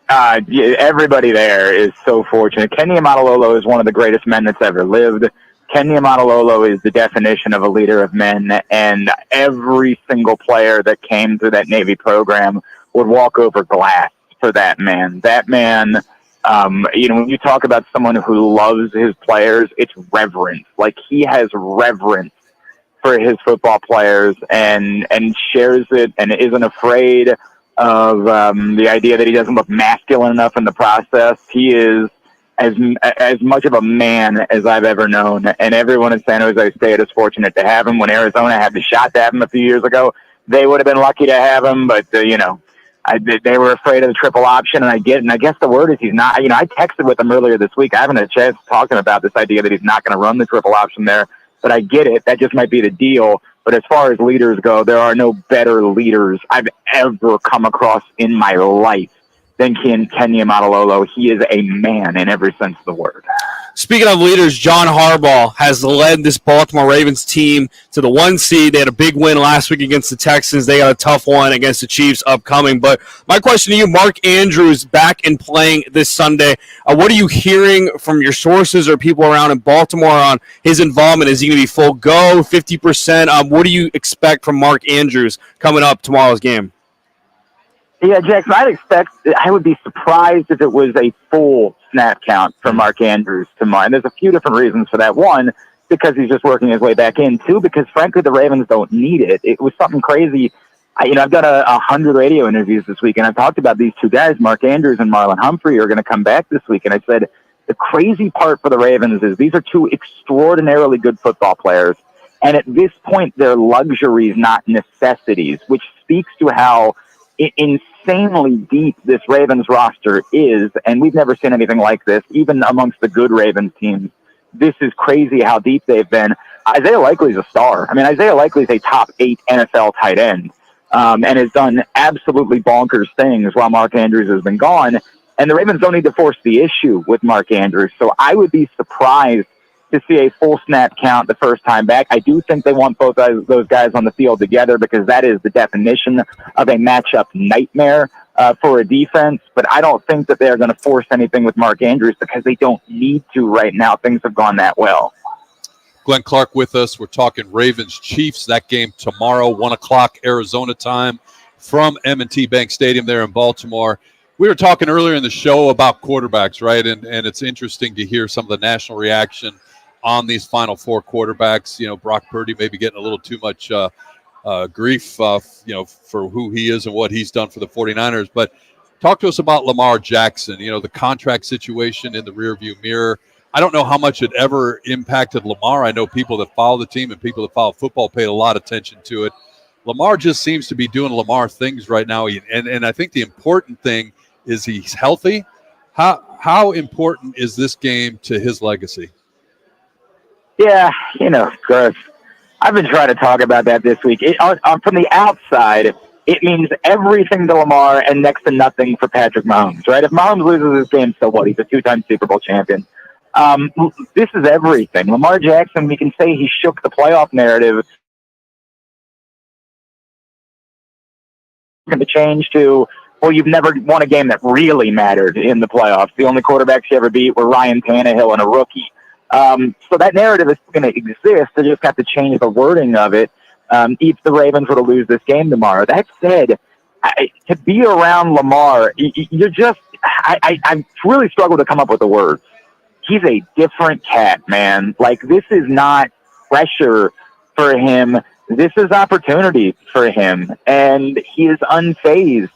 Everybody there is so fortunate. Ken Niemalola is one of the greatest men that's ever lived. Ken Niemalola is the definition of a leader of men, and every single player that came through that Navy program would walk over glass for that man. That man, when you talk about someone who loves his players, it's reverence. Like, he has reverence for his football players and shares it and isn't afraid of the idea that he doesn't look masculine enough in the process. He is as much of a man as I've ever known, and everyone in San Jose State is fortunate to have him. When Arizona had the shot to have him a few years ago, they would have been lucky to have him, but they were afraid of the triple option, and I get it. And I guess the word is he's not. I texted with him earlier this week. I haven't had a chance to talk to him about this idea that he's not going to run the triple option there, but I get it. That just might be the deal. But as far as leaders go, there are no better leaders I've ever come across in my life than Kenya Matalolo. He is a man in every sense of the word. Speaking of leaders, John Harbaugh has led this Baltimore Ravens team to the 1 seed. They had a big win last week against the Texans. They got a tough one against the Chiefs upcoming. But my question to you, Mark Andrews back and playing this Sunday. What are you hearing from your sources or people around in Baltimore on his involvement? Is he going to be full go, 50%? What do you expect from Mark Andrews coming up tomorrow's game? Yeah, Jackson, I would be surprised if it was a full snap count for Mark Andrews tomorrow. And there's a few different reasons for that. One, because he's just working his way back in. Two, because frankly, the Ravens don't need it. It was something crazy. I've done 100 radio interviews this week, and I've talked about these two guys, Mark Andrews and Marlon Humphrey, are going to come back this week. And I said, the crazy part for the Ravens is these are two extraordinarily good football players. And at this point, they're luxuries, not necessities, which speaks to how insanely deep this Ravens roster is, and we've never seen anything like this, even amongst the good Ravens teams. This is crazy how deep they've been. Isaiah Likely's a star. I mean, Isaiah Likely's a top 8 NFL tight end, and has done absolutely bonkers things while Mark Andrews has been gone, and the Ravens don't need to force the issue with Mark Andrews, so I would be surprised to see a full snap count the first time back. I do think they want both those guys on the field together because that is the definition of a matchup nightmare for a defense. But I don't think that they're going to force anything with Mark Andrews because they don't need to right now. Things have gone that well. Glenn Clark with us. We're talking Ravens-Chiefs. That game tomorrow, 1 o'clock Arizona time from M&T Bank Stadium there in Baltimore. We were talking earlier in the show about quarterbacks, right? And it's interesting to hear some of the national reaction on these Final Four quarterbacks. Brock Purdy maybe getting a little too much grief, for who he is and what he's done for the 49ers. But talk to us about Lamar Jackson, the contract situation in the rearview mirror. I don't know how much it ever impacted Lamar. I know people that follow the team and people that follow football paid a lot of attention to it. Lamar just seems to be doing Lamar things right now. And I think the important thing is he's healthy. How important is this game to his legacy? Yeah, Chris, I've been trying to talk about that this week. From the outside, it means everything to Lamar and next to nothing for Patrick Mahomes, right? If Mahomes loses this game, so what? He's a 2-time Super Bowl champion. This is everything. Lamar Jackson, we can say he shook the playoff narrative. Going to change to, well, you've never won a game that really mattered in the playoffs. The only quarterbacks you ever beat were Ryan Tannehill and a rookie. So that narrative is going to exist. They just have to change the wording of it if the Ravens were to lose this game tomorrow. That said, to be around Lamar, you're just – I really struggle to come up with the words. He's a different cat, man. Like, this is not pressure for him. This is opportunity for him. And he is unfazed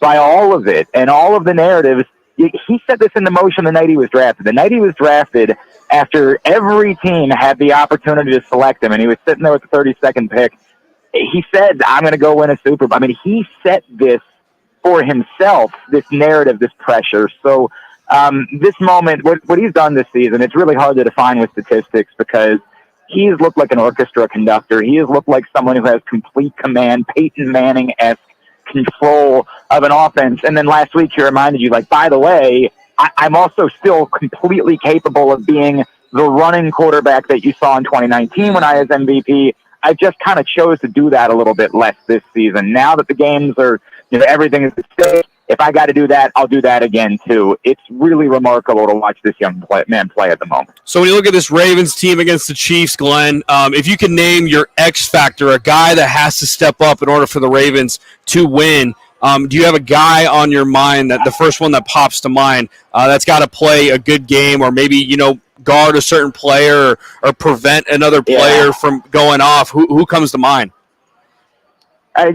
by all of it and all of the narratives. He set this into motion the night he was drafted. The night he was drafted, after every team had the opportunity to select him, and he was sitting there with the 32nd pick, he said, I'm going to go win a Super Bowl. I mean, he set this for himself, this narrative, this pressure. So this moment, what he's done this season, it's really hard to define with statistics because he's looked like an orchestra conductor. He has looked like someone who has complete command, Peyton Manning-esque control of an offense. And then last week he reminded you, like, by the way, I'm also still completely capable of being the running quarterback that you saw in 2019 when I was MVP. I just kind of chose to do that a little bit less this season. Now that the games are, everything is at stake, if I got to do that, I'll do that again too. It's really remarkable to watch this young man play at the moment. So when you look at this Ravens team against the Chiefs, Glenn, if you can name your X factor, a guy that has to step up in order for the Ravens to win, do you have a guy on your mind, that the first one that pops to mind, that's got to play a good game or maybe, guard a certain player or prevent another player from going off? Who comes to mind? I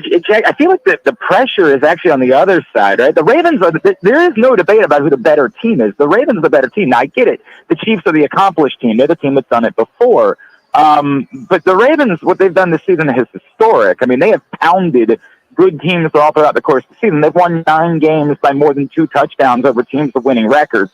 feel like the pressure is actually on the other side, right? The Ravens there is no debate about who the better team is. The Ravens are the better team. Now, I get it. The Chiefs are the accomplished team. They're the team that's done it before. But the Ravens, what they've done this season is historic. I mean, they have pounded good teams all throughout the course of the season. They've won 9 games by more than 2 touchdowns over teams with winning records.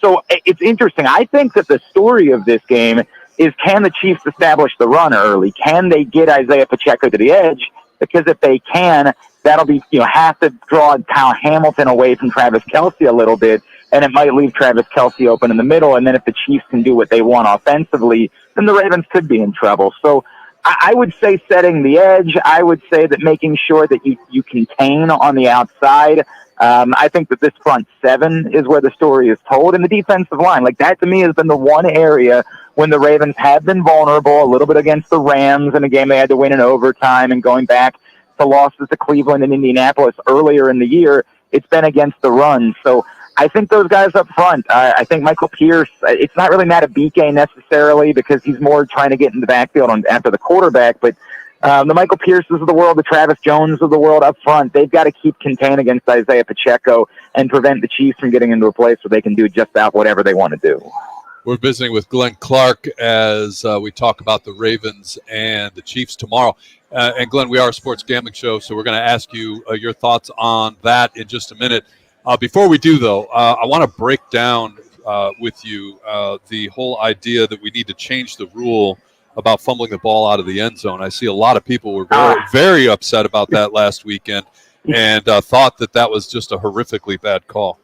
So it's interesting. I think that the story of this game is, can the Chiefs establish the run early? Can they get Isaiah Pacheco to the edge? Because if they can, that'll be, have to draw Kyle Hamilton away from Travis Kelce a little bit, and it might leave Travis Kelce open in the middle. And then if the Chiefs can do what they want offensively, then the Ravens could be in trouble. So I would say setting the edge. I would say that making sure that you contain on the outside. I think that this front seven is where the story is told, and the defensive line. Like, that to me has been the one area when the Ravens have been vulnerable, a little bit against the Rams in a game they had to win in overtime, and going back to losses to Cleveland and Indianapolis earlier in the year, it's been against the run. So I think those guys up front, I think Michael Pierce, it's not really Matabike necessarily because he's more trying to get in the backfield after the quarterback, but the Michael Pierces of the world, the Travis Jones of the world up front, they've got to keep contained against Isaiah Pacheco and prevent the Chiefs from getting into a place where they can do just about whatever they want to do. We're visiting with Glenn Clark as we talk about the Ravens and the Chiefs tomorrow. And Glenn, we are a sports gambling show, so we're going to ask you your thoughts on that in just a minute. Before we do, though, I want to break down with you the whole idea that we need to change the rule about fumbling the ball out of the end zone. I see a lot of people were very, very upset about that last weekend and thought that was just a horrifically bad call.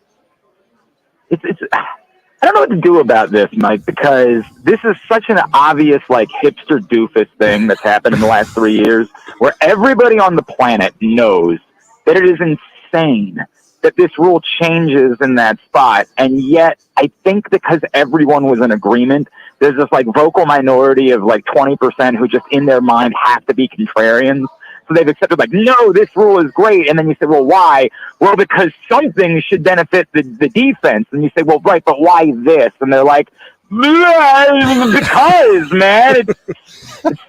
I don't know what to do about this, Mike, because this is such an obvious, hipster doofus thing that's happened in the last 3 years where everybody on the planet knows that it is insane that this rule changes in that spot. And yet, I think because everyone was in agreement, there's this vocal minority of 20% who just in their mind have to be contrarians. So they've accepted no, this rule is great. And then you say, well, why? Well, because something should benefit the defense. And you say, well, right, but why this? And they're like, because, man, it's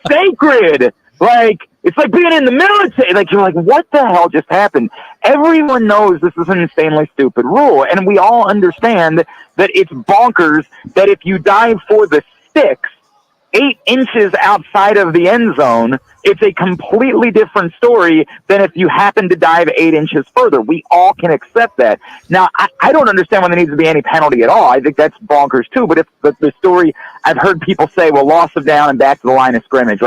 sacred. It's like being in the military. You're like, what the hell just happened? Everyone knows this is an insanely stupid rule. And we all understand that it's bonkers that if you dive for the sticks 8 inches outside of the end zone, it's a completely different story than if you happen to dive 8 inches further. We all can accept that. Now, I don't understand when there needs to be any penalty at all. I think that's bonkers too. But if the story, I've heard people say, well, loss of down and back to the line of scrimmage.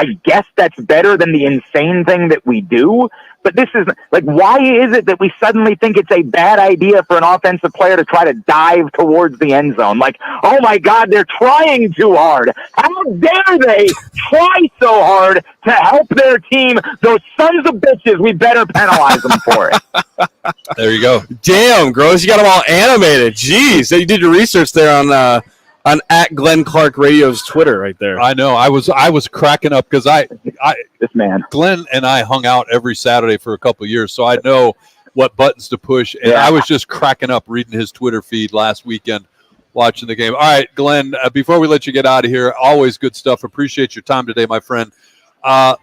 I guess that's better than the insane thing that we do. But this is why is it that we suddenly think it's a bad idea for an offensive player to try to dive towards the end zone? Oh my God, they're trying too hard. How dare they try so hard to help their team? Those sons of bitches, we better penalize them for it. There you go. Damn, Gross, you got them all animated. Jeez, you did your research there on at Glenn Clark Radio's Twitter right there. I know. I was cracking up because this man Glenn and I hung out every Saturday for a couple of years, so I know what buttons to push. And I was just cracking up reading his Twitter feed last weekend, watching the game. All right, Glenn. Before we let you get out of here, always good stuff. Appreciate your time today, my friend.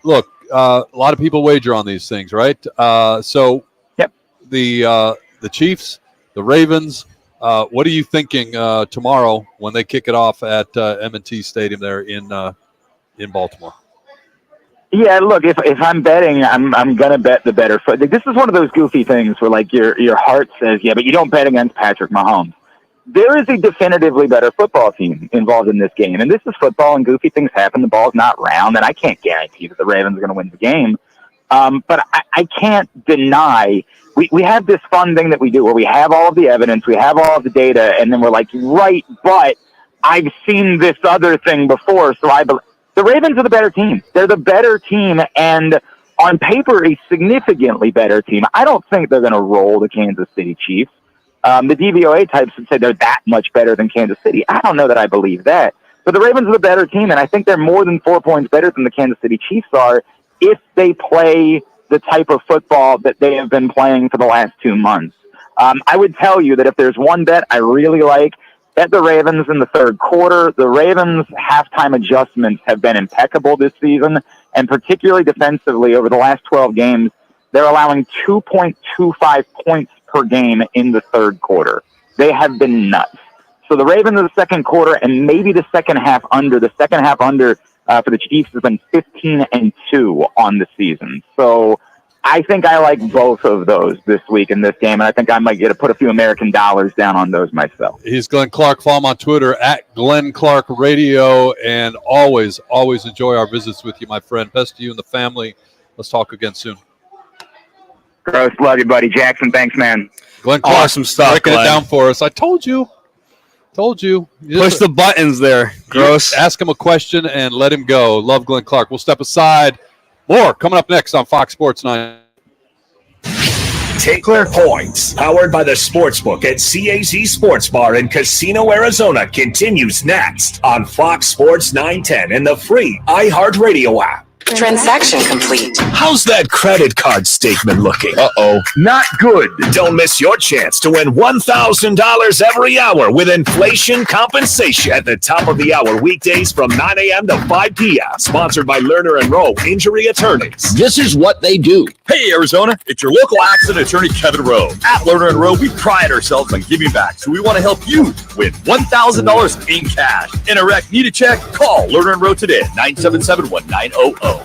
Look, a lot of people wager on these things, right? So, yep. The Chiefs, the Ravens. What are you thinking tomorrow when they kick it off at M&T Stadium there in Baltimore? Yeah, look, if I'm betting, I'm gonna bet the better foot. This is one of those goofy things where your heart says, yeah, but you don't bet against Patrick Mahomes. There is a definitively better football team involved in this game, and this is football, and goofy things happen. The ball's not round, and I can't guarantee that the Ravens are going to win the game. But I can't deny we have this fun thing that we do where we have all of the evidence, we have all of the data, and then we're like, right, but I've seen this other thing before, so I believe. The Ravens are the better team. They're the better team, and on paper, a significantly better team. I don't think they're going to roll the Kansas City Chiefs. The DVOA types would say they're that much better than Kansas City. I don't know that I believe that. But the Ravens are the better team, and I think they're more than 4 points better than the Kansas City Chiefs are if they play the type of football that they have been playing for the last 2 months. I would tell you that if there's one bet I really like, bet the Ravens in the third quarter. The Ravens' halftime adjustments have been impeccable this season, and particularly defensively over the last 12 games, they're allowing 2.25 points per game in the third quarter. They have been nuts. So the Ravens in the second quarter and maybe the second half under. The second half under for the Chiefs has been 15-2 on the season. So I think I like both of those this week in this game, and I think I might get to put a few American dollars down on those myself. He's Glenn Clark. Follow him on Twitter at Glenn Clark Radio, and always enjoy our visits with you, my friend. Best to you and the family. Let's talk again soon. Gross, love you, buddy. Jackson, thanks, man. Glenn Clark, awesome stuff, breaking Glenn. it down for us. I told you. You Push the buttons there. Gross. Ask him a question and let him go. Love Glenn Clark. We'll step aside. More coming up next on Fox Sports 9. Take their points. Powered by the Sportsbook at CAZ Sports Bar in Casino, Arizona continues next on Fox Sports 910 and the free iHeartRadio app. Transaction complete. How's that credit card statement looking? Uh-oh. Not good. Don't miss your chance to win $1,000 every hour with inflation compensation at the top of the hour weekdays from 9 a.m. to 5 p.m. Sponsored by Lerner and Rowe Injury Attorneys. This is what they do. Hey, Arizona, it's your local accident attorney, Kevin Rowe. At Lerner and Rowe, we pride ourselves on giving back, so we want to help you win $1,000 in cash. In a wreck, need a check? Call Lerner and Rowe today at 977-1900.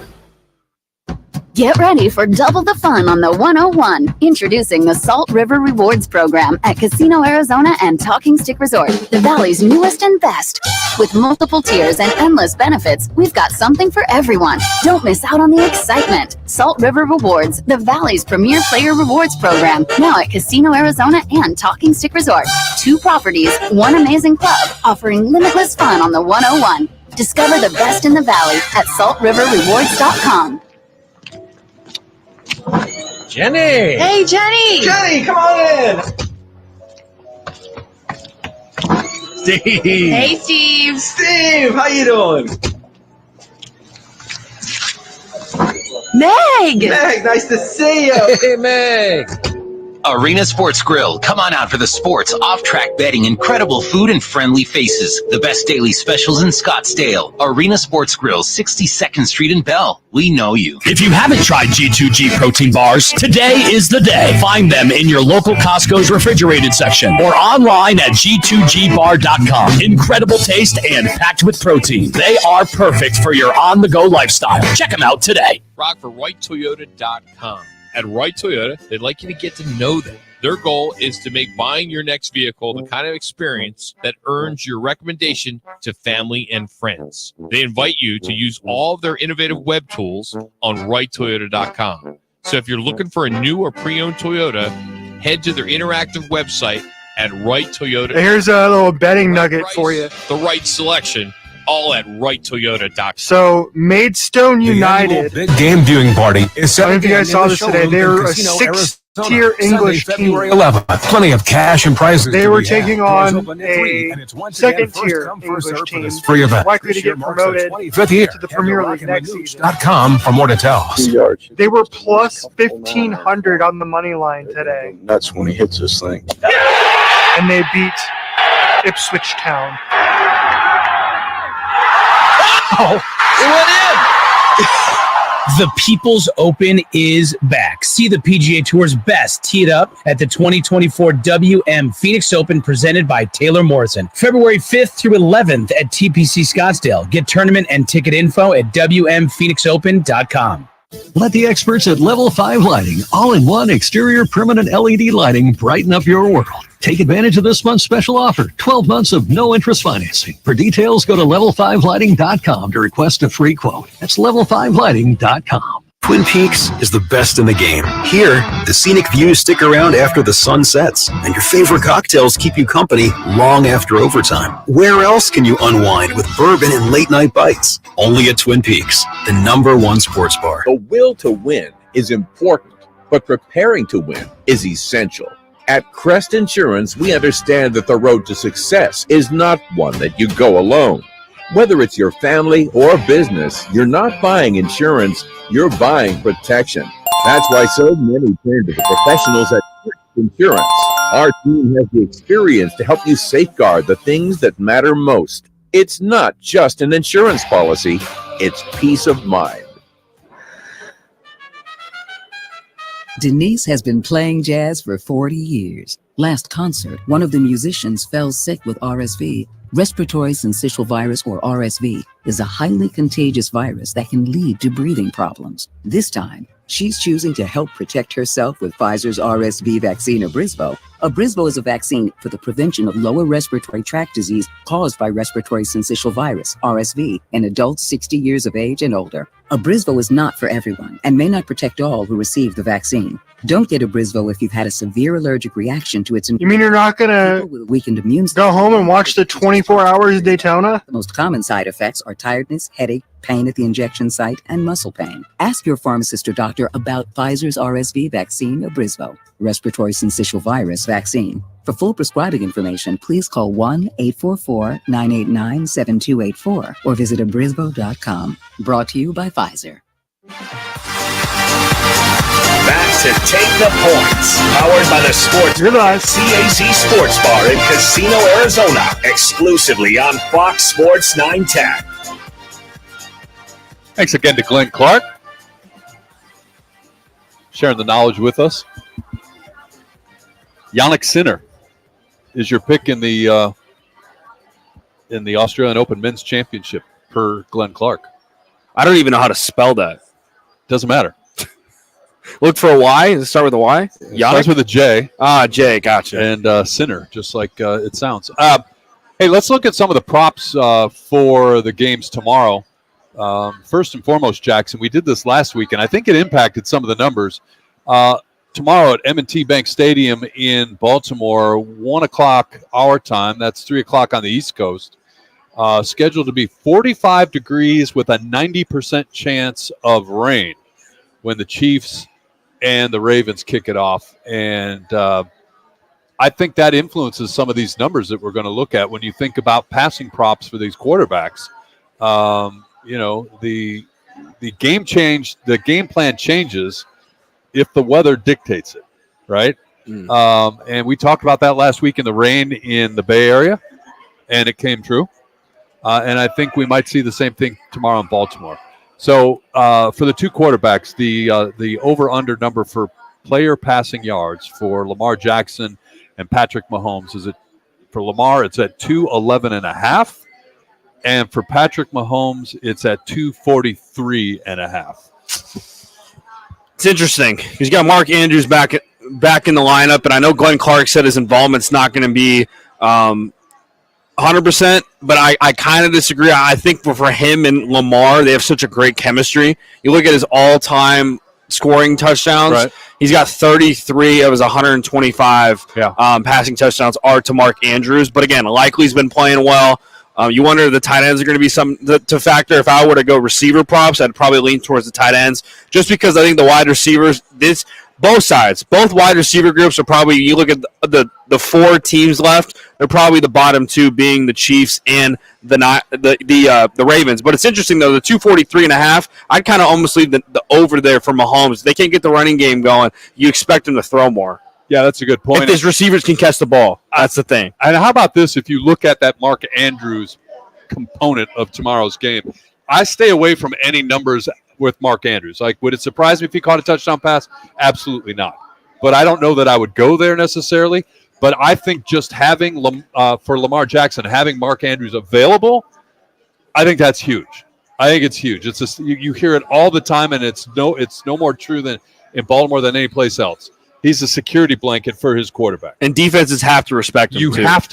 Get ready for double the fun on the 101. Introducing the Salt River Rewards Program at Casino Arizona and Talking Stick Resort, the Valley's newest and best. With multiple tiers and endless benefits, we've got something for everyone. Don't miss out on the excitement. Salt River Rewards, the Valley's premier player rewards program, now at Casino Arizona and Talking Stick Resort. 2 properties, 1 amazing club, offering limitless fun on the 101. Discover the best in the Valley at saltriverrewards.com. Jenny! Hey, Jenny! Jenny, come on in! Steve! Hey, Steve! Steve, how you doing? Meg! Meg, nice to see you! Hey, Meg! Arena Sports Grill. Come on out for the sports, off-track betting, incredible food, and friendly faces. The best daily specials in Scottsdale. Arena Sports Grill, 62nd Street in Bell. We know you. If you haven't tried G2G protein bars, today is the day. Find them in your local Costco's refrigerated section or online at g2gbar.com. Incredible taste and packed with protein. They are perfect for your on-the-go lifestyle. Check them out today. Rock for WhiteToyota.com. At Wright Toyota, they'd like you to get to know them. Their goal is to make buying your next vehicle the kind of experience that earns your recommendation to family and friends. They invite you to use all of their innovative web tools on WrightToyota.com. So if you're looking for a new or pre-owned Toyota, head to their interactive website at WrightToyota. Here's a little betting nugget for you. The right selection, all at WrightToyota.com. So, Maidstone United. Big game viewing party is I don't know if you guys saw this today. They're a 6-tier English team. February 11th. Plenty of cash and prizes. They were taking on a second-tier English team, free event. likely to get promoted to the Premier League next season. .com for more details. They were plus 1,500 on the money line today, Nuts when he hits this thing. and they beat Ipswich Town. Oh, it went in! The People's Open is back. See the PGA Tour's best teed up at the 2024 WM Phoenix Open presented by Taylor Morrison. February 5th through 11th at TPC Scottsdale. Get tournament and ticket info at WMPhoenixOpen.com. Let the experts at Level 5 Lighting, all-in-one exterior permanent LED lighting, brighten up your world. Take advantage of this month's special offer, 12 months of no-interest financing. For details, go to level5lighting.com to request a free quote. That's level5lighting.com. Twin Peaks is the best in the game. Here, the scenic views stick around after the sun sets, and your favorite cocktails keep you company long after overtime. Where else can you unwind with bourbon and late-night bites? Only at Twin Peaks, the #1 sports bar. The will to win is important, but preparing to win is essential. At Crest Insurance, we understand that the road to success is not one that you go alone. Whether it's your family or business, you're not buying insurance, you're buying protection. That's why so many turn to the professionals at Crest Insurance. Our team has the experience to help you safeguard the things that matter most. It's not just an insurance policy, it's peace of mind. Denise has been playing jazz for 40 years. Last concert, one of the musicians fell sick with RSV. Respiratory syncytial virus, or RSV, is a highly contagious virus that can lead to breathing problems. This time, she's choosing to help protect herself with Pfizer's RSV vaccine, Abrysvo. Abrysvo is a vaccine for the prevention of lower respiratory tract disease caused by respiratory syncytial virus, RSV, in adults 60 years of age and older. Abrysvo is not for everyone and may not protect all who receive the vaccine. Don't get Abrysvo if you've had a severe allergic reaction to its. You mean you're not gonna weakened immune go home and watch the 24 Hours of Daytona? The most common side effects are tiredness, headache, pain at the injection site, and muscle pain. Ask your pharmacist or doctor about Pfizer's RSV vaccine, Abrysvo, respiratory syncytial virus vaccine. For full prescribing information, please call 1-844-989-7284 or visit abrysvo.com. Brought to you by Pfizer. Back to Take the Points, powered by the CAZ Sports Bar in Casino, Arizona, exclusively on Fox Sports 910. Thanks again to Glenn Clark, sharing the knowledge with us. Yannick Sinner is your pick in the Australian Open Men's Championship per Glenn Clark. I don't even know how to spell that. Doesn't matter. Look for a Y. Does it start with a Y? It starts with a J. J. Gotcha. And Sinner, just like it sounds. Hey, let's look at some of the props for the games tomorrow. First and foremost, Jackson, we did this last week, and I think it impacted some of the numbers. Tomorrow at M&T Bank Stadium in Baltimore, 1 o'clock our time. That's 3 o'clock on the East Coast. Scheduled to be 45 degrees with a 90% chance of rain when the Chiefs and the Ravens kick it off. And I think that influences some of these numbers that we're going to look at when you think about passing props for these quarterbacks. The game plan changes if the weather dictates it, right? And we talked about that last week in the rain in the Bay Area, and it came true. And I think we might see the same thing tomorrow in Baltimore. So for the two quarterbacks, the over-under number for player passing yards for Lamar Jackson and Patrick Mahomes is for Lamar, it's at 211.5. And for Patrick Mahomes, it's at 243.5. It's interesting. He's got Mark Andrews back in the lineup, and I know Glenn Clark said his involvement's not going to be 100%, but I kind of disagree. I think for him and Lamar, they have such a great chemistry. You look at his all-time scoring touchdowns. Right. He's got 33 of his 125 passing touchdowns are to Mark Andrews. But again, likely's been playing well. You wonder if the tight ends are going to be something to factor. If I were to go receiver props, I'd probably lean towards the tight ends just because I think the wide receivers, both sides, both wide receiver groups are probably, you look at the four teams left, they're probably the bottom two being the Chiefs and the Ravens. But it's interesting, though, the 243.5, I'd kind of almost leave the over there for Mahomes. They can't get the running game going. You expect them to throw more. Yeah, that's a good point. If his receivers can catch the ball, that's the thing. And how about this? If you look at that Mark Andrews component of tomorrow's game, I stay away from any numbers with Mark Andrews. Like, would it surprise me if he caught a touchdown pass? Absolutely not. But I don't know that I would go there necessarily. But I think just having for Lamar Jackson, having Mark Andrews available, I think that's huge. I think it's huge. It's just you hear it all the time, and it's no more true than in Baltimore than any place else. He's a security blanket for his quarterback. And defenses have to respect him. You have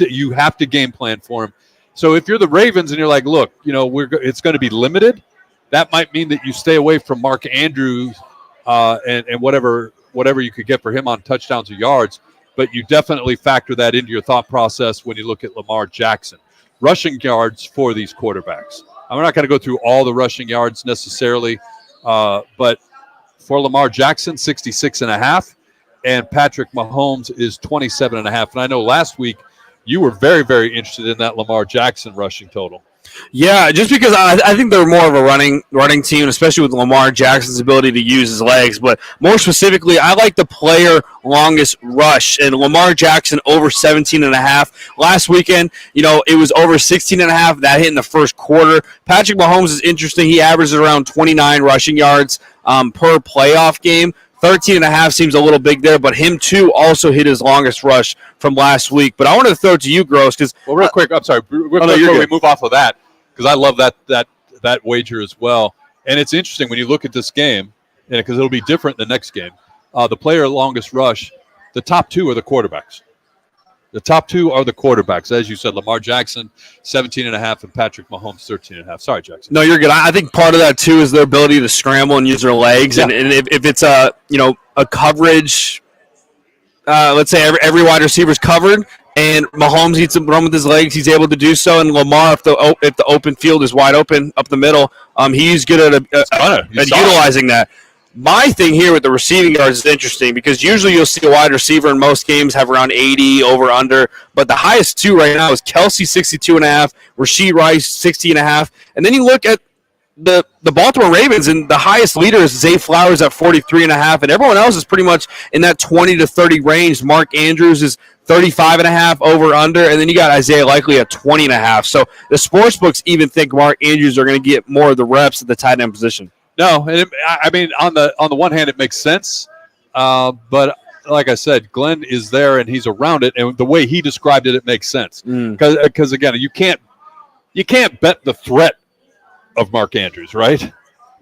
to game plan for him. So if you're the Ravens and you're like, look, it's going to be limited, that might mean that you stay away from Mark Andrews and whatever you could get for him on touchdowns or yards. But you definitely factor that into your thought process when you look at Lamar Jackson. Rushing yards for these quarterbacks. I'm not going to go through all the rushing yards necessarily, but for Lamar Jackson, 66.5. And Patrick Mahomes is 27.5. And I know last week you were very, very interested in that Lamar Jackson rushing total. Yeah, just because I think they're more of a running team, especially with Lamar Jackson's ability to use his legs. But more specifically, I like the player longest rush. And Lamar Jackson over 17.5. Last weekend, it was over 16.5. That hit in the first quarter. Patrick Mahomes is interesting. He averages around 29 rushing yards per playoff game. 13.5 seems a little big there, but him too also hit his longest rush from last week. But I wanted to throw it to you, Gross, because real quick, I'm sorry, before we move off of that, because I love that wager as well. And it's interesting when you look at this game, because it'll be different the next game. The player longest rush, the top two are the quarterbacks. The top two are the quarterbacks. As you said, Lamar Jackson, 17.5, and Patrick Mahomes, 13.5. Sorry, Jackson. No, you're good. I think part of that, too, is their ability to scramble and use their legs. Yeah. And if it's a coverage, let's say every wide receiver is covered, and Mahomes needs to run with his legs, he's able to do so. And Lamar, if the open field is wide open up the middle, he's good at utilizing that. My thing here with the receiving yards is interesting because usually you'll see a wide receiver in most games have around 80 over under, but the highest two right now is Kelsey 62.5, Rashee Rice 60.5, and then you look at the Baltimore Ravens and the highest leader is Zay Flowers at 43.5, and everyone else is pretty much in that 20 to 30 range. Mark Andrews is 35.5 over under, and then you got Isaiah Likely at 20.5. So the sportsbooks even think Mark Andrews are going to get more of the reps at the tight end position. No, and I mean on the one hand it makes sense, but like I said, Glenn is there and he's around it, and the way he described it, it makes sense. Because again, you can't bet the threat of Mark Andrews, right?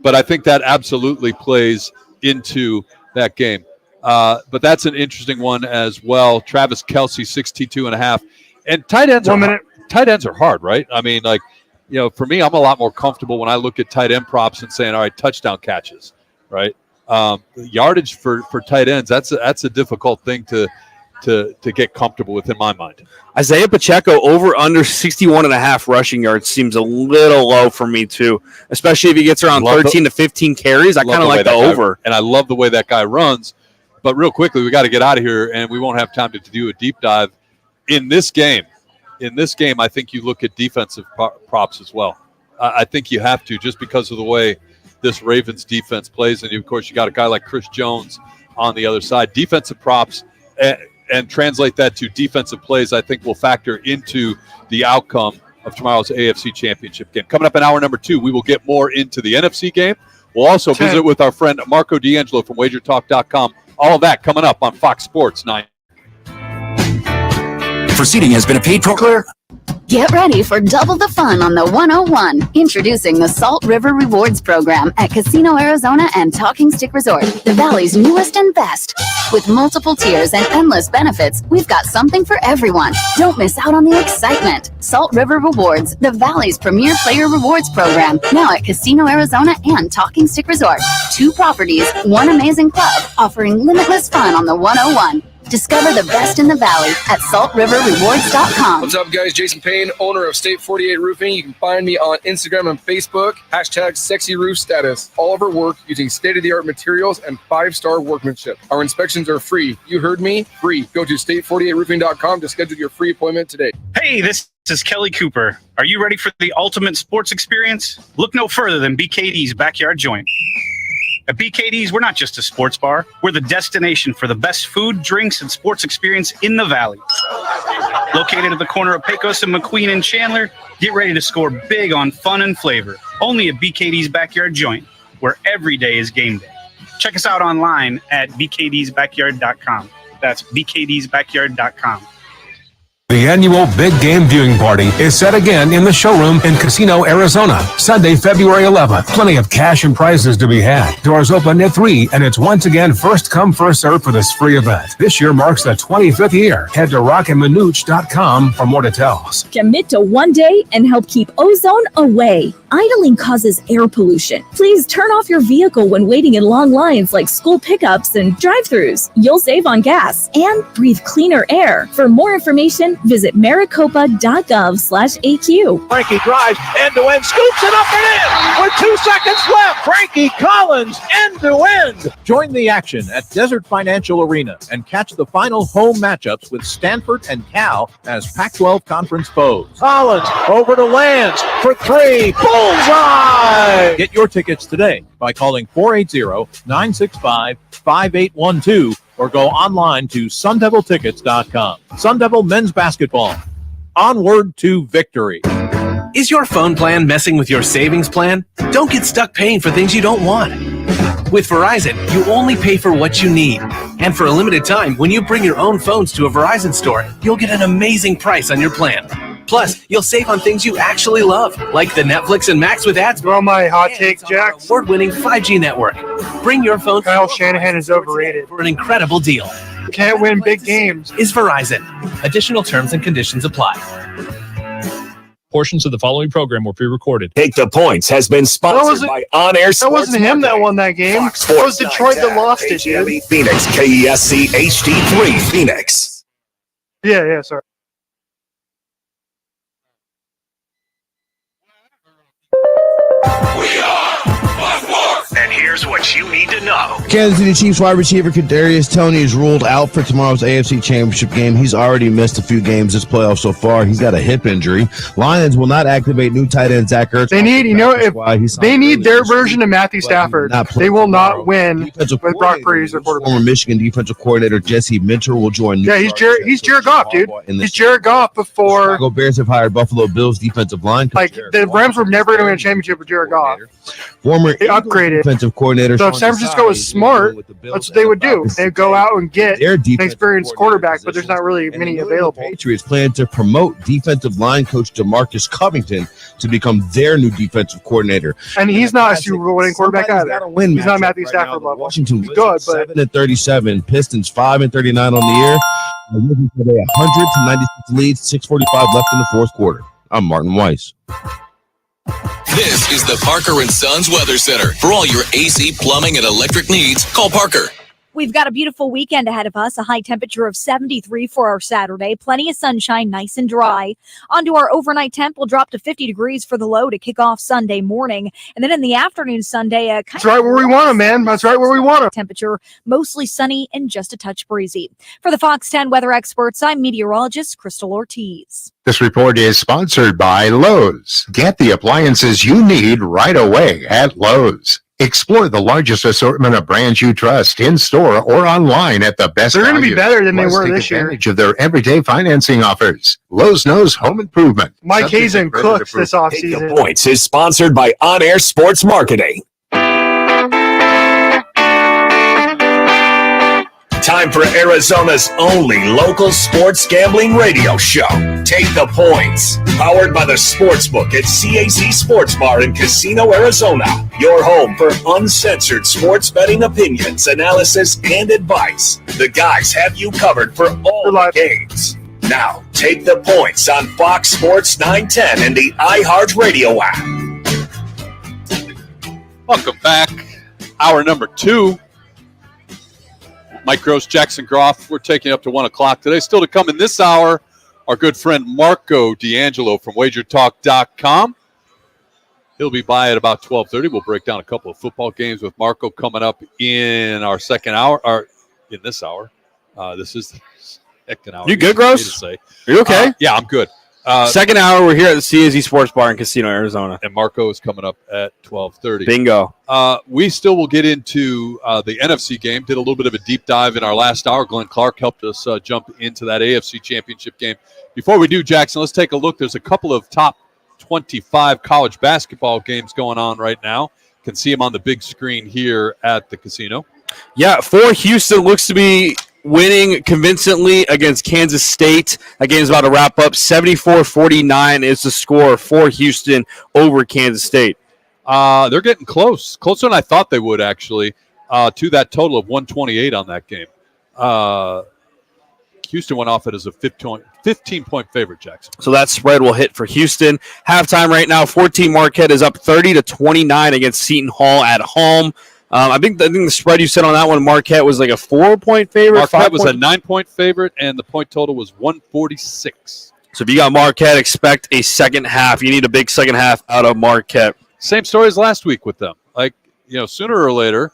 But I think that absolutely plays into that game. But that's an interesting one as well. Travis Kelce, 62.5, and tight ends are hard, right? I mean, like. For me, I'm a lot more comfortable when I look at tight end props and saying, all right, touchdown catches, right? Yardage for tight ends, that's a difficult thing to get comfortable with in my mind. Isaiah Pacheco over under 61.5 rushing yards seems a little low for me too, especially if he gets around 13 to 15 carries. I kind of like the over. And I love the way that guy runs. But real quickly, we got to get out of here, and we won't have time to do a deep dive in this game. In this game, I think you look at defensive props as well. I think you have to, just because of the way this Ravens defense plays. And, of course, you got a guy like Chris Jones on the other side. Defensive props and translate that to defensive plays, I think will factor into the outcome of tomorrow's AFC Championship game. Coming up in hour number 2, we will get more into the NFC game. We'll also visit with our friend Marco D'Angelo from WagerTalk.com. All of that coming up on Fox Sports 9. Proceeding has been a paid program. Get ready for double the fun on the 101. Introducing the Salt River Rewards Program at Casino Arizona and Talking Stick Resort, the Valley's newest and best. With multiple tiers and endless benefits, we've got something for everyone. Don't miss out on the excitement. Salt River Rewards, the Valley's premier player rewards program, now at Casino Arizona and Talking Stick Resort. 2 properties, 1 amazing club, offering limitless fun on the 101. Discover the best in the Valley at saltriverrewards.com. What's up, guys? Jason Payne, owner of State 48 Roofing. You can find me on Instagram and Facebook, #SexyRoofStatus. All of our work using state-of-the-art materials and 5-star workmanship. Our inspections are free. You heard me, free. Go to state48roofing.com to schedule your free appointment today. Hey, this is Kelly Cooper. Are you ready for the ultimate sports experience? Look no further than BKD's Backyard Joint. At BKD's, we're not just a sports bar. We're the destination for the best food, drinks, and sports experience in the Valley. Located at the corner of Pecos and McQueen and Chandler, get ready to score big on fun and flavor. Only at BKD's Backyard Joint, where every day is game day. Check us out online at bkdsbackyard.com. That's bkdsbackyard.com. The annual Big Game Viewing Party is set again in the showroom in Casino, Arizona, Sunday, February 11th. Plenty of cash and prizes to be had. Doors open at 3, and it's once again first come, first serve for this free event. This year marks the 25th year. Head to rockandmanooch.com for more details. Commit to one day and help keep ozone away. Idling causes air pollution. Please turn off your vehicle when waiting in long lines like school pickups and drive-thrus. You'll save on gas and breathe cleaner air. For more information, visit maricopa.gov/AQ. Frankie drives end-to-end, scoops it up and in with 2 seconds left. Frankie Collins end-to-end. Join the action at Desert Financial Arena and catch the final home matchups with Stanford and Cal as Pac-12 conference foes. Collins over to Lance for 3. Bullseye! Get your tickets today by calling 480-965-5812 or go online to sundeviltickets.com. Sun Devil men's basketball. Onward to victory. Is your phone plan messing with your savings plan? Don't get stuck paying for things you don't want. With Verizon, you only pay for what you need. And for a limited time, when you bring your own phones to a Verizon store, you'll get an amazing price on your plan. Plus, you'll save on things you actually love, like the Netflix and Max with ads. Throw my hot take, Jack. Award-winning 5G network. Bring your phone. Kyle Shanahan is overrated. For an incredible deal. Can't win big games. is Verizon. Additional terms and conditions apply. Portions of the following program were pre-recorded. Take the Points has been sponsored by On Air Sports. That wasn't him that won that game. It was Detroit that lost it, dude. Phoenix, KESC HD3 Phoenix. Yeah, sorry. And here's what you need to know. Kansas City Chiefs wide receiver Kadarius Toney is ruled out for tomorrow's AFC Championship game. He's already missed a few games this playoff so far. He's got a hip injury. Lions will not activate new tight end Zach Ertz. They need, if they need their version of Matthew Stafford, they will not win with Brock Purdy as their quarterback. Former Michigan defensive coordinator Jesse Minter will join. Yeah, he's Jared Goff, dude. He's Jared Goff before. Chicago Bears have hired Buffalo Bills defensive line coach. Like the Rams were never going to win a championship with Jared Goff. Former they upgraded defensive coordinator. So if San Francisco was smart, that's what they would do. They'd go out and get an experienced quarterback, but there's not really many available. Patriots plan to promote defensive line coach DeMarcus Covington to become their new defensive coordinator. And he's not a Super Bowl winning quarterback either. He's not Matthew Stafford level. Washington he's good, but 7-37, Pistons 5-39 on the year. 100-96 lead, 6:45 left in the fourth quarter. I'm Martin Weiss. This is the Parker & Sons Weather Center. For all your AC, plumbing, and electric needs, call Parker. We've got a beautiful weekend ahead of us, a high temperature of 73 for our Saturday, plenty of sunshine, nice and dry. Onto our overnight temp, will drop to 50 degrees for the low to kick off Sunday morning. And then in the afternoon Sunday, that's right where we want them, man. That's right where we want them. Temperature, mostly sunny and just a touch breezy. For the Fox 10 weather experts, I'm meteorologist Crystal Ortiz. This report is sponsored by Lowe's. Get the appliances you need right away at Lowe's. Explore the largest assortment of brands you trust in-store or online at the best value. They're going to be better than they were this year. Take advantage of their everyday financing offers. Lowe's knows home improvement. Mike Hazen cooks this offseason. Take the Points is sponsored by On Air Sports Marketing. Time for Arizona's only local sports gambling radio show. Take the Points. Powered by the Sportsbook at CAZ Sports Bar in Casino, Arizona. Your home for uncensored sports betting opinions, analysis, and advice. The guys have you covered for all the games. Now, take the Points on Fox Sports 910 and the iHeartRadio app. Welcome back. Hour number 2. Mike Gross, Jackson Groff. We're taking up to 1 o'clock today. Still to come in this hour, our good friend Marco D'Angelo from WagerTalk.com. He'll be by at about 12:30. We'll break down a couple of football games with Marco coming up in our second hour, or in this hour. This is the second hour. You good, Gross? Are you okay? Yeah, I'm good. Second hour, we're here at the CAZ Sports Bar in Casino, Arizona. And Marco is coming up at 12:30. Bingo. We still will get into the NFC game. Did a little bit of a deep dive in our last hour. Glenn Clark helped us jump into that AFC Championship game. Before we do, Jackson, let's take a look. There's a couple of top 25 college basketball games going on right now. Can see them on the big screen here at the casino. Yeah, for Houston, looks to be winning convincingly against Kansas State. That game's about to wrap up. 74-49 is the score for Houston over Kansas State. They're getting closer than I thought they would, actually, to that total of 128 on that game. Houston went off it as a 15-point favorite, Jackson. So that spread will hit for Houston. Halftime right now, 14 Marquette is up 30-29 against Seton Hall at home. I think the spread you said on that one, Marquette, was like a 4-point favorite. Marquette was a 9-point favorite, and the point total was 146. So if you got Marquette, expect a second half. You need a big second half out of Marquette. Same story as last week with them. Like, sooner or later,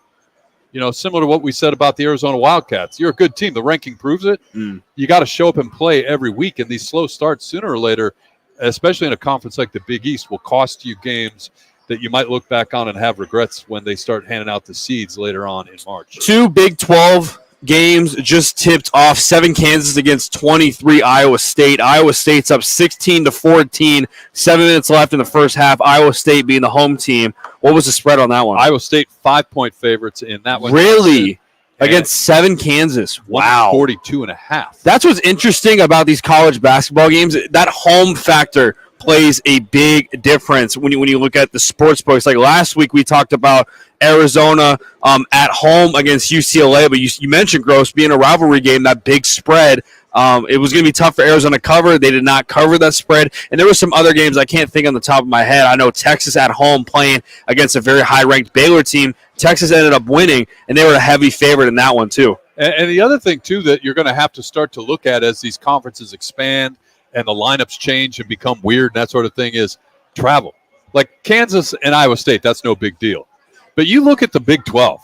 similar to what we said about the Arizona Wildcats. You're a good team. The ranking proves it. You got to show up and play every week, and these slow starts sooner or later, especially in a conference like the Big East, will cost you games that you might look back on and have regrets when they start handing out the seeds later on in March. 2 Big 12 games just tipped off. 7 Kansas against 23 Iowa State. Iowa State's up 16-14. 7 minutes left in the first half. Iowa State being the home team. What was the spread on that one? Iowa State 5-point favorites in that one. Really? Against 7 Kansas. Wow. 42.5. That's what's interesting about these college basketball games. That home factor plays a big difference when you look at the sports books. Like last week, we talked about Arizona at home against UCLA, but you mentioned, Gross, being a rivalry game, that big spread. It was going to be tough for Arizona to cover. They did not cover that spread. And there were some other games I can't think on the top of my head. I know Texas at home playing against a very high-ranked Baylor team. Texas ended up winning, and they were a heavy favorite in that one too. And the other thing, too, that you're going to have to start to look at as these conferences expand and the lineups change and become weird and that sort of thing is travel. Like Kansas and Iowa State, that's no big deal. But you look at the Big 12.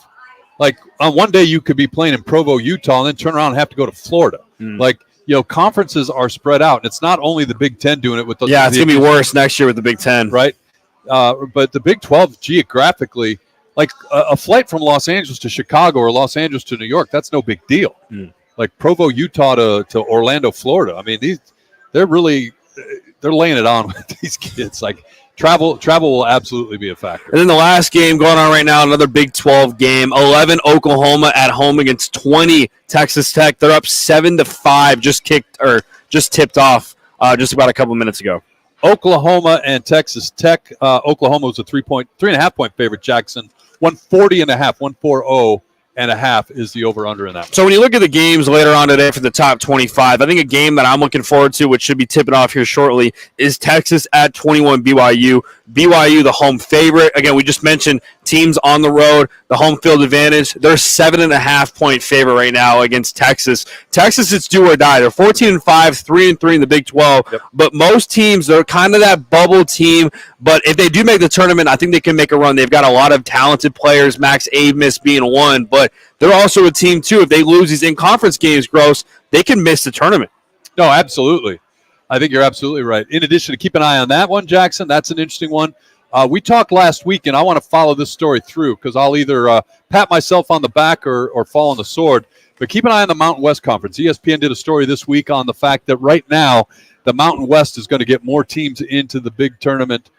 Like on one day you could be playing in Provo, Utah, and then turn around and have to go to Florida. Like, conferences are spread out. And it's not only the Big 10 doing it with those. Yeah, it's going to be worse next year with the Big 10. Right? But the Big 12 geographically, like a flight from Los Angeles to Chicago or Los Angeles to New York, that's no big deal. Like Provo, Utah to Orlando, Florida. I mean, they're laying it on with these kids. Like travel will absolutely be a factor. And then the last game going on right now, another Big 12 game. 11 Oklahoma at home against 20 Texas Tech. They're up 7-5. Just tipped off just about a couple minutes ago. Oklahoma and Texas Tech. Oklahoma was a 3.5 point favorite. Jackson 140.5, 140.5 is the over-under in that one. So when you look at the games later on today for the top 25, I think a game that I'm looking forward to, which should be tipping off here shortly, is Texas at 21 BYU. BYU, the home favorite. Again, we just mentioned teams on the road, the home field advantage. They're 7.5 point favorite right now against Texas. Texas, it's do or die. They're 14-5, 3-3 in the Big 12. Yep. But most teams, they're kind of that bubble team. But if they do make the tournament, I think they can make a run. They've got a lot of talented players, Max Avis being one. But they're also a team, too. If they lose these in-conference games, Gross, they can miss the tournament. No, absolutely. I think you're absolutely right. In addition to keep an eye on that one, Jackson, that's an interesting one. We talked last week, and I want to follow this story through because I'll either pat myself on the back or fall on the sword. But keep an eye on the Mountain West Conference. ESPN did a story this week on the fact that right now the Mountain West is going to get more teams into the big tournament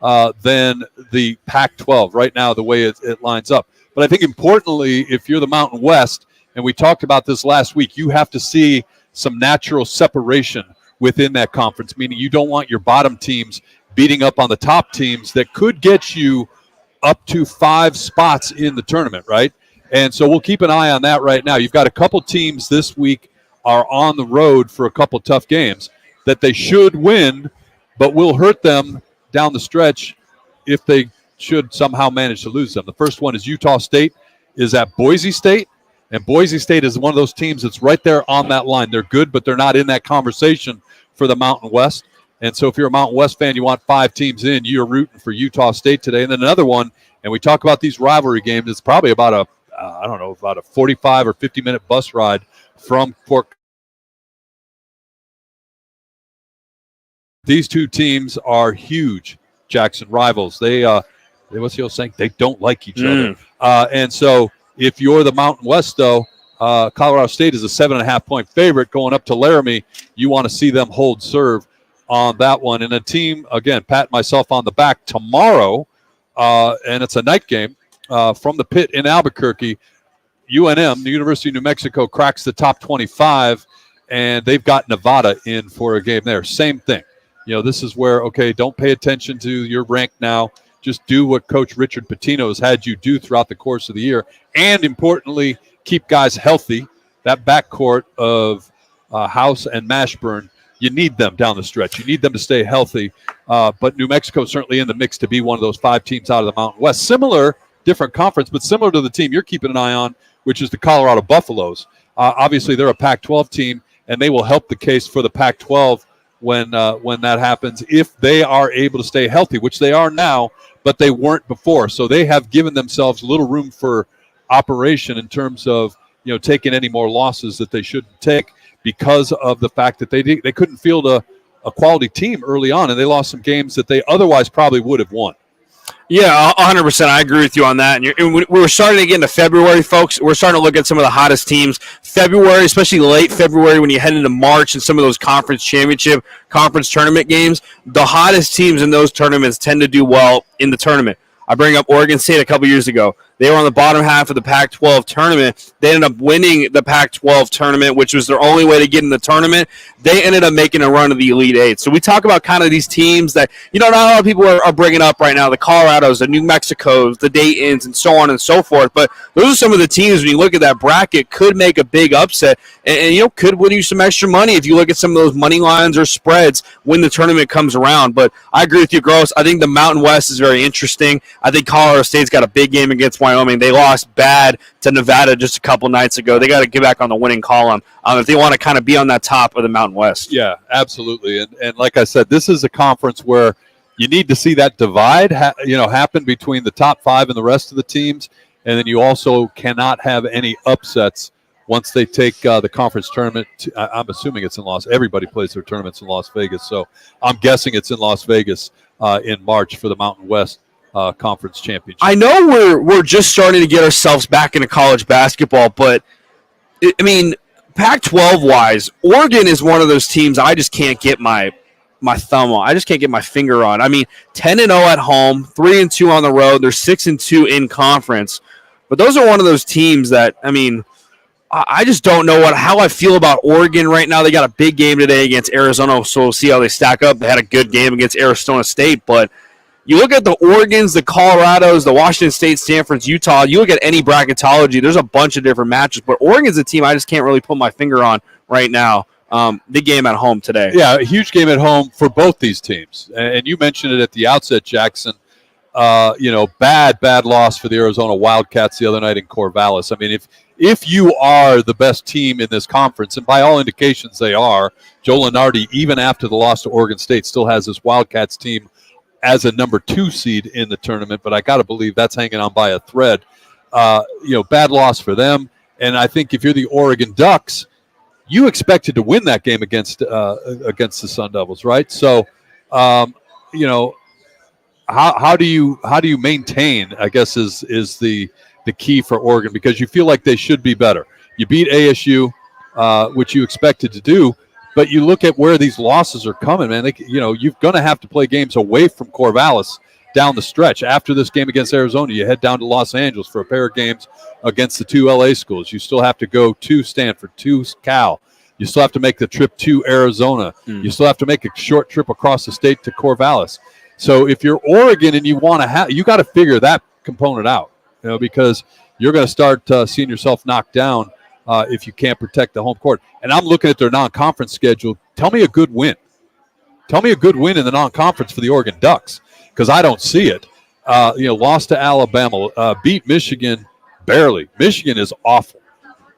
than the Pac-12 right now, the way it lines up. But I think importantly, if you're the Mountain West, and we talked about this last week, you have to see some natural separation within that conference, meaning you don't want your bottom teams beating up on the top teams that could get you up to 5 spots in the tournament, right? And so we'll keep an eye on that right now. You've got a couple teams this week are on the road for a couple tough games that they should win, but will hurt them down the stretch if they should somehow manage to lose them. The first one is Utah State is at Boise State, and Boise State is one of those teams that's right there on that line. They're good, but they're not in that conversation for the Mountain West. And so if you're a Mountain West fan, you want 5 teams in, you're rooting for Utah State today. And then another one, and we talk about these rivalry games, it's probably about a 45 or 50-minute bus ride from Fort. These two teams are huge, Jackson, rivals. They what's the old saying? They don't like each other. And so if you're the Mountain West, though, Colorado State is a 7.5 point favorite going up to Laramie. You want to see them hold serve on that one. And a team, again, pat myself on the back tomorrow, and it's a night game from the pit in Albuquerque. UNM, the University of New Mexico, cracks the top 25, and they've got Nevada in for a game there. Same thing. This is where, okay, don't pay attention to your rank now. Just do what Coach Richard Pitino has had you do throughout the course of the year. And importantly, keep guys healthy. That backcourt of House and Mashburn, you need them down the stretch. You need them to stay healthy. But New Mexico is certainly in the mix to be one of those 5 teams out of the Mountain West. Similar, different conference, but similar to the team you're keeping an eye on, which is the Colorado Buffaloes. Obviously, they're a Pac-12 team, and they will help the case for the Pac-12 when that happens, if they are able to stay healthy, which they are now, but they weren't before. So they have given themselves a little room for operation in terms of taking any more losses that they shouldn't take because of the fact that they couldn't field a quality team early on, and they lost some games that they otherwise probably would have won. Yeah, 100%. I agree with you on that. And we're starting to get into February, folks. We're starting to look at some of the hottest teams. February, especially late February when you head into March and some of those conference championship, conference tournament games, the hottest teams in those tournaments tend to do well in the tournament. I bring up Oregon State a couple years ago. They were on the bottom half of the Pac-12 tournament. They ended up winning the Pac-12 tournament, which was their only way to get in the tournament. They ended up making a run to the Elite Eight. So we talk about kind of these teams that, not a lot of people are bringing up right now, the Colorados, the New Mexicos, the Daytons, and so on and so forth. But those are some of the teams, when you look at that bracket, could make a big upset and could win you some extra money if you look at some of those money lines or spreads when the tournament comes around. But I agree with you, Gross. I think the Mountain West is very interesting. I think Colorado State's got a big game against Wyoming. They lost bad to Nevada just a couple nights ago. They got to get back on the winning column if they want to kind of be on that top of the Mountain West. Yeah, absolutely. And like I said, this is a conference where you need to see that divide happen between the top 5 and the rest of the teams. And then you also cannot have any upsets once they take the conference tournament. I'm assuming it's in everybody plays their tournaments in Las Vegas. So I'm guessing it's in Las Vegas in March for the Mountain West Conference Championship. I know we're just starting to get ourselves back into college basketball, but Pac-12 wise, Oregon is one of those teams I just can't get my thumb on. I just can't get my finger on. 10-0 at home, 3-2 on the road. They're 6-2 in conference. But those are one of those teams that, I just don't know how I feel about Oregon right now. They got a big game today against Arizona, so we'll see how they stack up. They had a good game against Arizona State, but you look at the Oregons, the Colorados, the Washington State, Stanfords, Utah, you look at any bracketology, there's a bunch of different matches, but Oregon's a team I just can't really put my finger on right now. Big game at home today. Yeah, a huge game at home for both these teams. And you mentioned it at the outset, Jackson. Bad loss for the Arizona Wildcats the other night in Corvallis. If you are the best team in this conference, and by all indications they are, Joe Lunardi, even after the loss to Oregon State, still has this Wildcats team as a number 2 seed in the tournament, but I got to believe that's hanging on by a thread. Bad loss for them. And I think if you're the Oregon Ducks, you expected to win that game against the Sun Devils, right? So, how do you maintain, I guess, is the key for Oregon, because you feel like they should be better. You beat ASU, which you expected to do, but you look at where these losses are coming, man. You're going to have to play games away from Corvallis down the stretch. After this game against Arizona, you head down to Los Angeles for a pair of games against the 2 LA schools. You still have to go to Stanford, to Cal. You still have to make the trip to Arizona. You still have to make a short trip across the state to Corvallis. So if you're Oregon and you want to you got to figure that component out, because you're going to start seeing yourself knocked down if you can't protect the home court. And I'm looking at their non-conference schedule. Tell me a good win. Tell me a good win in the non-conference for the Oregon Ducks, because I don't see it. Lost to Alabama, beat Michigan barely. Michigan is awful.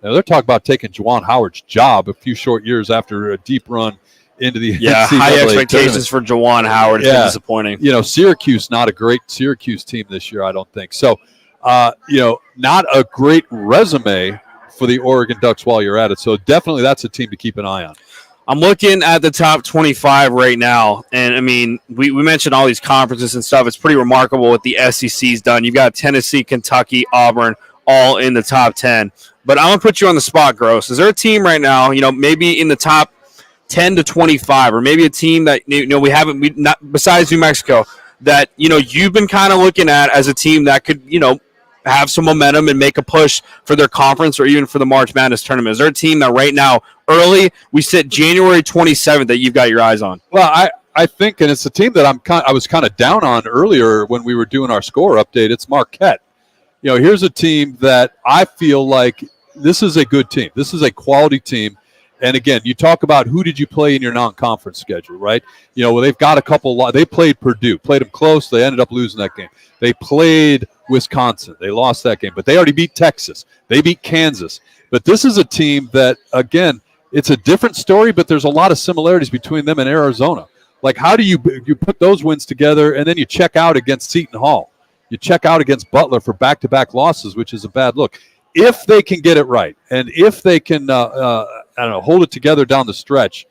Now, they're talking about taking Juwan Howard's job a few short years after a deep run into the NCAA high expectations tournament for Juwan Howard. It's been disappointing. Syracuse, not a great Syracuse team this year, I don't think. So, not a great resume for the Oregon Ducks while you're at it. So definitely that's a team to keep an eye on. I'm looking at the top 25 right now, and we mentioned all these conferences and stuff. It's pretty remarkable what the SEC's done. You've got Tennessee, Kentucky, Auburn, all in the top 10. But I'm going to put you on the spot, Gross. Is there a team right now, maybe in the top 10 to 25, or maybe a team that, we haven't, besides New Mexico, that, you've been kind of looking at as a team that could, have some momentum and make a push for their conference or even for the March Madness tournament? Is there a team that right now, early, we sit January 27th, that you've got your eyes on? Well, I think, and it's a team that I was kind of down on earlier when we were doing our score update. It's Marquette. Here's a team that I feel like this is a good team. This is a quality team. And again, you talk about who did you play in your non-conference schedule, right? They've got a couple. They played Purdue, played them close. They ended up losing that game. They played Wisconsin. They lost that game, but they already beat Texas. They beat Kansas. But this is a team that, again, it's a different story, but there's a lot of similarities between them and Arizona. Like, how do you put those wins together, and then you check out against Seton Hall? You check out against Butler for back-to-back losses, which is a bad look. If they can get it right, and if they can, hold it together down the stretch,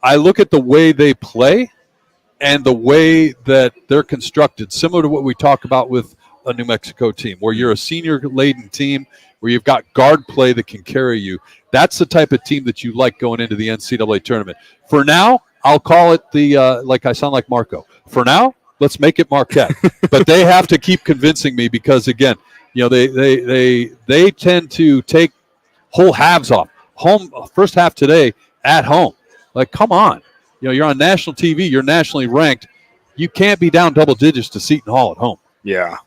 I look at the way they play and the way that they're constructed, similar to what we talk about with a New Mexico team, where you're a senior-laden team, where you've got guard play that can carry you. That's the type of team that you like going into the NCAA tournament. For now, I'll call it like I sound like Marco. For now, let's make it Marquette. But they have to keep convincing me because, again, They tend to take whole halves off. Home first half today at home. Like, come on. You're on national TV. You're nationally ranked. You can't be down double digits to Seton Hall at home. Yeah,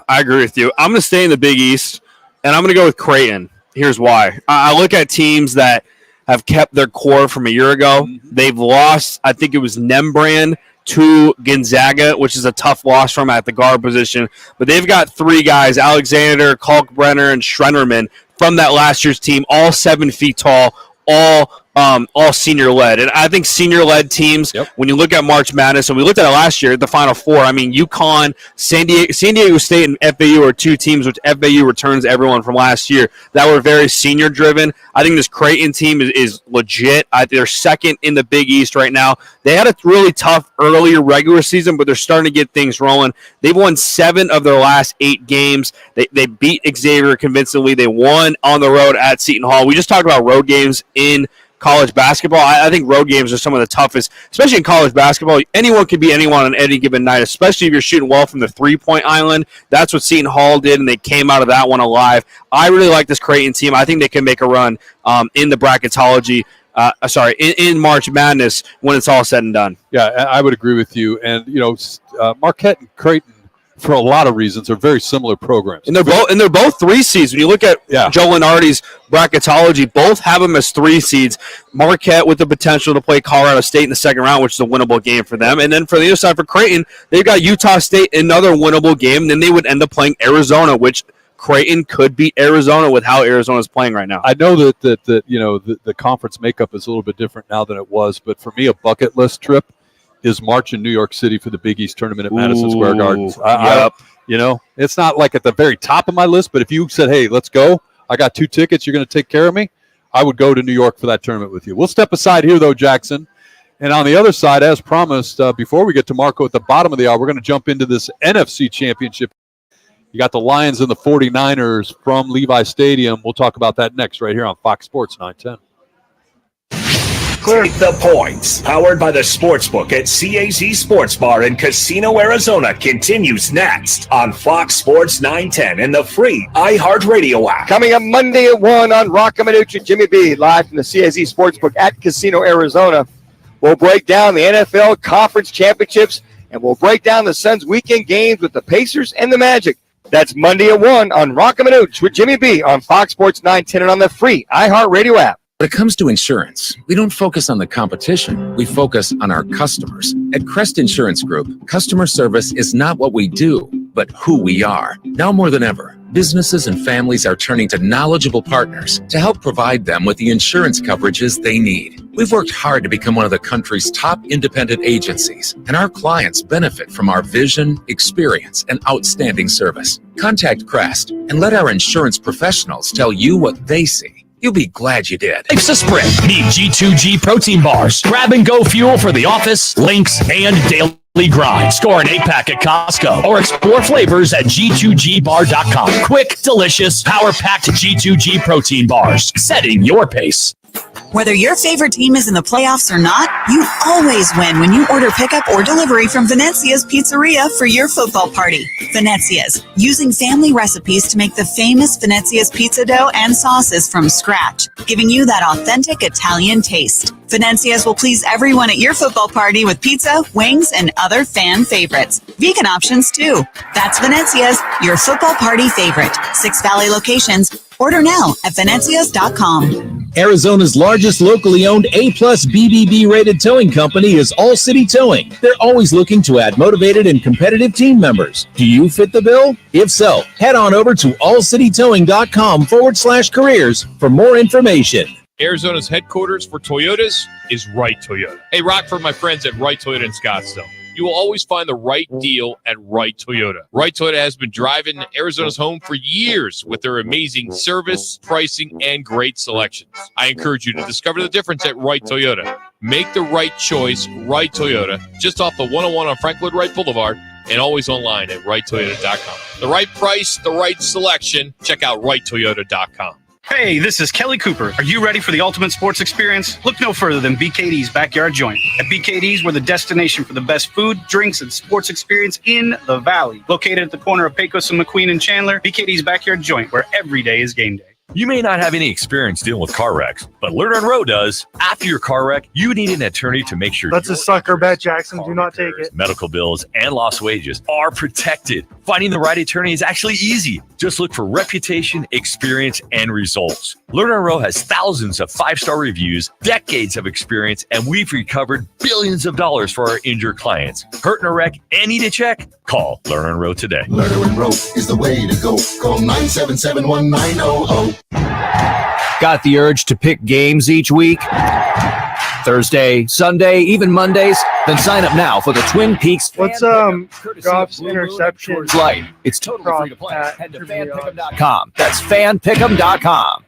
I agree with you. I'm going to stay in the Big East, and I'm going to go with Creighton. Here's why. I look at teams that have kept their core from a year ago. They've lost, I think it was Nembrand to Gonzaga, which is a tough loss from at the guard position. But they've got three guys, Alexander, Kalkbrenner, and Schrenerman, from that last year's team, all 7 feet tall, all senior-led. And I think senior-led teams, when you look at March Madness, and we looked at it last year, the Final Four, I mean, UConn, San Diego State, and FAU are two teams which FAU returns everyone from last year that were very senior-driven. I think this Creighton team is legit. They're second in the Big East right now. They had a really tough earlier regular season, but they're starting to get things rolling. They've won 7 of their last 8 games. They beat Xavier convincingly. They won on the road at Seton Hall. We just talked about road games in college basketball. I think road games are some of the toughest, especially in college basketball. Anyone can be anyone on any given night, especially if you're shooting well from the three-point island. That's what Seton Hall did, and they came out of that one alive. I really like this Creighton team. I think they can make a run in the bracketology. In March Madness when it's all said and done. Yeah, I would agree with you. And Marquette and Creighton, for a lot of reasons, are very similar programs. And they're both 3 seeds. When you look at Joe Lenardi's bracketology, both have them as 3 seeds. Marquette with the potential to play Colorado State in the second round, which is a winnable game for them. And then for the other side, for Creighton, they've got Utah State, another winnable game. And then they would end up playing Arizona, which Creighton could beat Arizona with how Arizona is playing right now. I know that the conference makeup is a little bit different now than it was, but for me, a bucket list trip is March in New York City for the Big East tournament at Madison Square Garden. It's not like at the very top of my list, but if you said, hey, let's go, I got 2 tickets, you're going to take care of me, I would go to New York for that tournament with you. We'll step aside here, though, Jackson. And on the other side, as promised, before we get to Marco at the bottom of the hour, we're going to jump into this NFC Championship. You got the Lions and the 49ers from Levi Stadium. We'll talk about that next right here on Fox Sports 910. Take the points. Powered by the Sportsbook at CAZ Sports Bar in Casino, Arizona continues next on Fox Sports 910 and the free iHeartRadio app. Coming up Monday at 1 on Rocco Minucci, Jimmy B, live from the CAZ Sportsbook at Casino, Arizona. We'll break down the NFL Conference Championships, and we'll break down the Suns' weekend games with the Pacers and the Magic. That's Monday at 1 on Rocco Minucci with Jimmy B on Fox Sports 910 and on the free iHeartRadio app. When it comes to insurance, we don't focus on the competition. We focus on our customers. At Crest Insurance Group, customer service is not what we do, but who we are. Now more than ever, businesses and families are turning to knowledgeable partners to help provide them with the insurance coverages they need. We've worked hard to become one of the country's top independent agencies, and our clients benefit from our vision, experience, and outstanding service. Contact Crest and let our insurance professionals tell you what they see. You'll be glad you did. Life's a sprint. Need G2G protein bars. Grab and go fuel for the office, links, and daily grind. Score an 8-pack at Costco or explore flavors at G2GBar.com. Quick, delicious, power-packed G2G protein bars. Setting your pace. Whether your favorite team is in the playoffs or not, you always win when you order pickup or delivery from Venezia's Pizzeria for your football party. Venezia's, using family recipes to make the famous Venezia's pizza dough and sauces from scratch, giving you that authentic Italian taste. Venezia's will please everyone at your football party with pizza, wings, and other fan favorites. Vegan options, too. That's Venezia's, your football party favorite. 6 Valley locations. Order now at Venezias.com. Arizona's largest locally owned A-plus BBB rated towing company is All City Towing. They're always looking to add motivated and competitive team members. Do you fit the bill? If so, head on over to allcitytowing.com/careers for more information. Arizona's headquarters for Toyotas is Wright Toyota. Hey, rock for my friends at Wright Toyota in Scottsdale. You will always find the right deal at Wright Toyota. Wright Toyota has been driving Arizona's home for years with their amazing service, pricing, and great selections. I encourage you to discover the difference at Wright Toyota. Make the right choice, Wright Toyota, just off the 101 on Franklin Wright Boulevard, and always online at WrightToyota.com. The right price, the right selection. Check out WrightToyota.com. Hey, this is Kelly Cooper. Are you ready for the ultimate sports experience? Look no further than BKD's Backyard Joint. At BKD's, we're the destination for the best food, drinks, and sports experience in the Valley. Located at the corner of Pecos and McQueen and Chandler, BKD's Backyard Joint, where every day is game day. You may not have any experience dealing with car wrecks, but Lerner & Rowe does. After your car wreck, you need an attorney to make sure That's a sucker bet, Jackson. Do not take it. medical bills and lost wages are protected. Finding the right attorney is actually easy. Just look for reputation, experience, and results. Lerner & Rowe has thousands of 5-star reviews, decades of experience, and we've recovered billions of dollars for our injured clients. Hurt in a wreck and need a check? Call Lerner & Rowe today. Lerner & Rowe is the way to go. Call 977-1900. Got the urge to pick games each week? Thursday, Sunday, even Mondays? Then sign up now for the Twin Peaks. What's Goff's interception? Light. It's totally free to play. Head to fanpick'em.com. That's fanpick'em.com.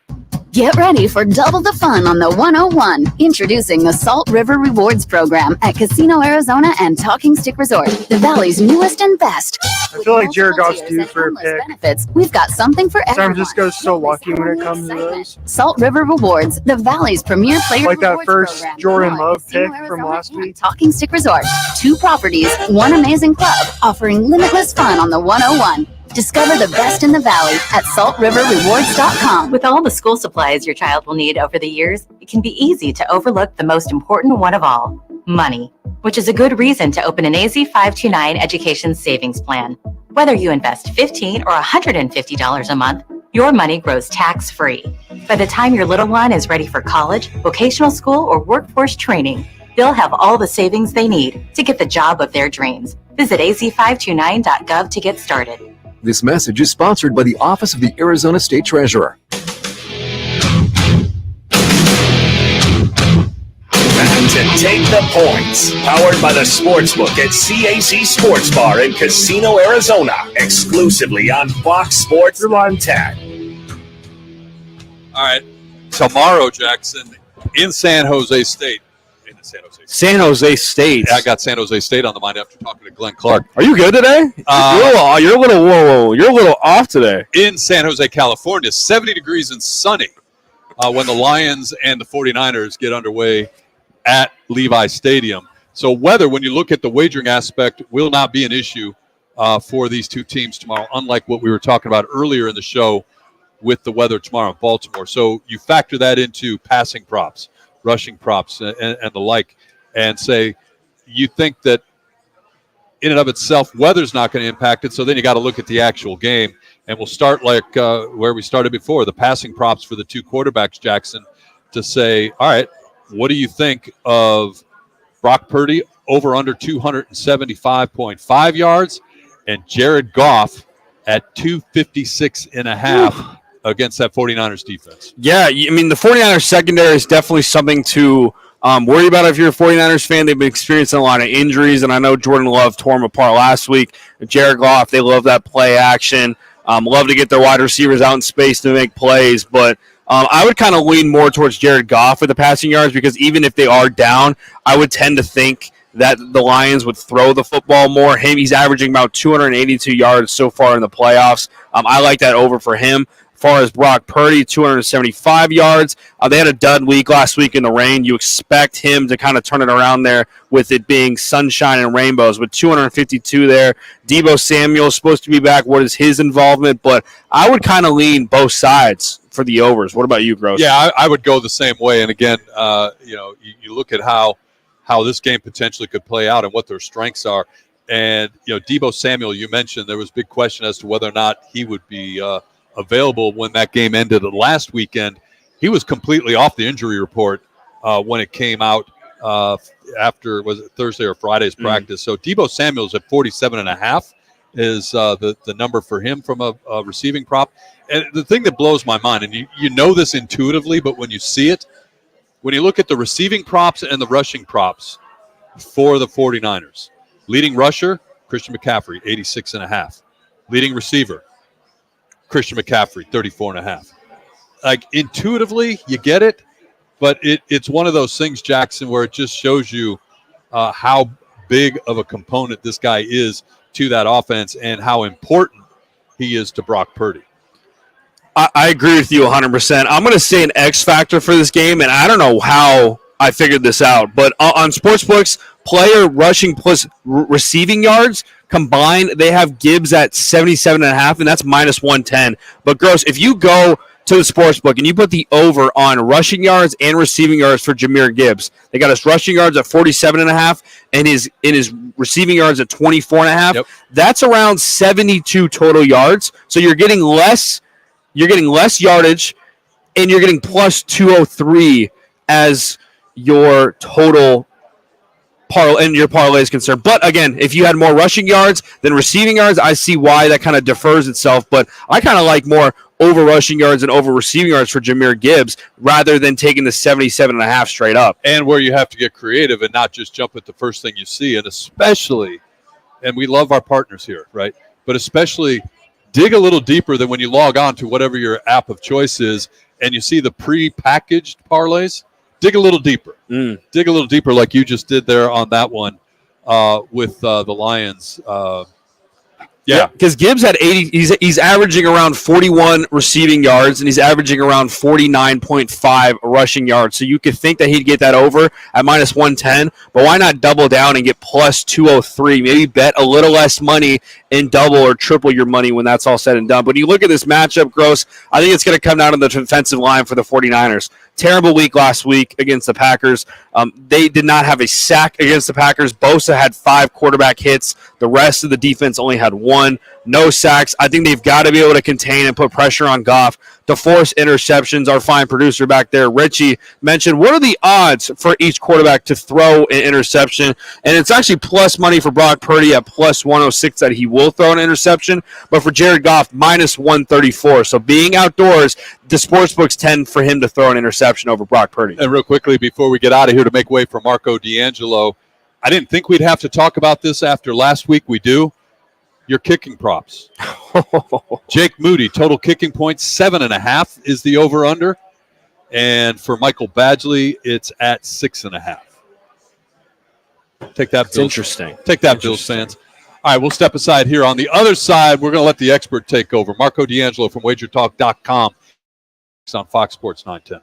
Get ready for double the fun on the 101. Introducing the Salt River Rewards Program at Casino Arizona and Talking Stick Resort, the Valley's newest and best. I feel like Jared Goff's due for a pick. Benefits. We've got something for San everyone. Francisco's so lucky when it comes to those. Salt River Rewards, the Valley's premier player Like that rewards first program. Jordan Now at Love Casino pick from Arizona last and week. Talking Stick Resort. 2 properties, 1 amazing club, offering limitless fun on the 101. Discover the best in the Valley at saltriverrewards.com. With all the school supplies your child will need over the years, it can be easy to overlook the most important one of all, money, which is a good reason to open an AZ 529 education savings plan. Whether you invest $15 or $150 a month, your money grows tax-free. By the time your little one is ready for college, vocational school, or workforce training, they'll have all the savings they need to get the job of their dreams. Visit az529.gov to get started. This message is sponsored by the Office of the Arizona State Treasurer. And to take the points, powered by the Sportsbook at CAZ Sports Bar in Casino, Arizona, exclusively on Fox Sports 10. All right. Tomorrow, Jackson, in San Jose State. San Jose State. Yeah, I got San Jose State on the mind after talking to Glenn Clark. Are you good today? You're a little off today. In San Jose, California, 70 degrees and sunny when the Lions and the 49ers get underway at Levi Stadium. So weather, when you look at the wagering aspect, will not be an issue for these two teams tomorrow, unlike what we were talking about earlier in the show with the weather tomorrow in Baltimore. So you factor that into passing props, rushing props, and the like, and say you think that in and of itself, weather's not going to impact it. So then you got to look at the actual game. And we'll start like where we started before, the passing props for the two quarterbacks, Jackson, to say, all right, what do you think of Brock Purdy over under 275.5 yards and Jared Goff at 256.5 against that 49ers defense? Yeah, I mean, the 49ers secondary is definitely something to worry about if you're a 49ers fan. They've been experiencing a lot of injuries, and I know Jordan Love tore them apart last week. Jared Goff, they love that play action. Love to get their wide receivers out in space to make plays, but I would kind of lean more towards Jared Goff with the passing yards, because even if they are down, I would tend to think that the Lions would throw the football more. He's averaging about 282 yards so far in the playoffs. I like that over for him. As far as Brock Purdy, 275 yards. They had a dud week last week in the rain. You expect him to kind of turn it around there with it being sunshine and rainbows, with 252 there. Deebo Samuel's supposed to be back. What is his involvement? But I would kind of lean both sides for the overs. What about you, Gross? Yeah, I would go the same way. And again, you look at how this game potentially could play out and what their strengths are. And, Deebo Samuel, you mentioned there was a big question as to whether or not he would be available when that game ended last weekend. He was completely off the injury report when it came out after, was it Thursday or Friday's practice. So Deebo Samuel's at 47.5 is the number for him from a receiving prop. And the thing that blows my mind, and you know this intuitively, but when you see it, when you look at the receiving props and the rushing props for the 49ers, leading rusher, Christian McCaffrey, 86.5. Leading receiver, Christian McCaffrey, 34.5. Like, intuitively, you get it, but it's one of those things, Jackson, where it just shows you how big of a component this guy is to that offense and how important he is to Brock Purdy. I agree with you 100%. I'm going to say an X factor for this game, and I don't know how I figured this out, but on Sportsbooks, player rushing plus receiving yards combined, they have Gibbs at 77.5, and that's minus 110. But, Gross, if you go to the Sportsbook and you put the over on rushing yards and receiving yards for Jahmyr Gibbs, they got his rushing yards at 47.5 and his receiving yards at 24.5. Yep. That's around 72 total yards. So you're getting less yardage, and you're getting plus 203 as your total and your parlay is concerned. But again, if you had more rushing yards than receiving yards, I see why that kind of defers itself. But I kind of like more over rushing yards and over receiving yards for Jahmyr Gibbs rather than taking the 77.5 straight up. And where you have to get creative and not just jump at the first thing you see, and especially, and we love our partners here, right? But especially dig a little deeper than when you log on to whatever your app of choice is and you see the pre-packaged parlays. Dig a little deeper. Dig a little deeper like you just did there on that one with the Lions. Yeah, because Gibbs had 80. He's averaging around 41 receiving yards, and he's averaging around 49.5 rushing yards. So you could think that he'd get that over at minus 110, but why not double down and get plus 203? Maybe bet a little less money and double or triple your money when that's all said and done. But when you look at this matchup, Gross, I think it's going to come down to the defensive line for the 49ers. Terrible week last week against the Packers. They did not have a sack against the Packers. Bosa had 5 quarterback hits. The rest of the defense only had 1. No sacks. I think they've got to be able to contain and put pressure on Goff to force interceptions. Our fine producer back there, Richie, mentioned what are the odds for each quarterback to throw an interception? And it's actually plus money for Brock Purdy at plus 106 that he will throw an interception. But for Jared Goff, minus 134. So being outdoors, the sportsbooks tend for him to throw an interception over Brock Purdy. And real quickly, before we get out of here to make way for Marco D'Angelo, I didn't think we'd have to talk about this after last week. We do. Your kicking props. Jake Moody, total kicking points, 7.5 is the over-under. And for Michael Badgley, it's at 6.5. Take that, Bill. Interesting. Take that, Bill Sands. All right, we'll step aside here. On the other side, we're going to let the expert take over. Marco D'Angelo from WagerTalk.com. It's on Fox Sports 910.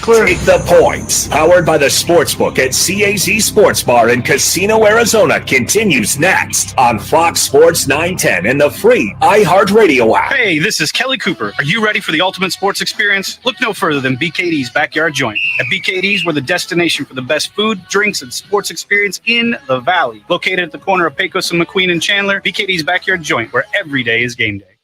Take the points. Powered by the Sportsbook at CAZ Sports Bar in Casino, Arizona continues next on Fox Sports 910 and the free iHeartRadio app. Hey, this is Kelly Cooper. Are you ready for the ultimate sports experience? Look no further than BKD's Backyard Joint. At BKD's, we're the destination for the best food, drinks, and sports experience in the Valley. Located at the corner of Pecos and McQueen and Chandler, BKD's Backyard Joint, where every day is game day.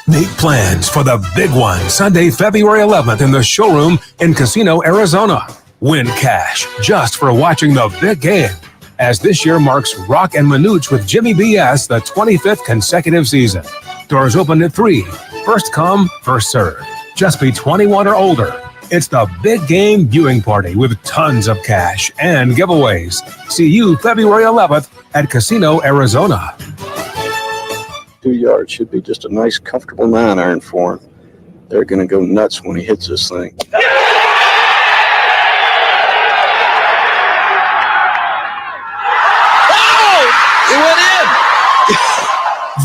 Make plans for the big one Sunday, February 11th in the showroom in Casino, Arizona. Win cash just for watching the big game, as this year marks Rock and Manooch with Jimmy BS, the 25th consecutive season. Doors open at 3. First come, first serve. Just be 21 or older. It's the big game viewing party with tons of cash and giveaways. See you February 11th at Casino, Arizona. 2 yards should be just a nice, comfortable 9-iron for him. They're going to go nuts when he hits this thing.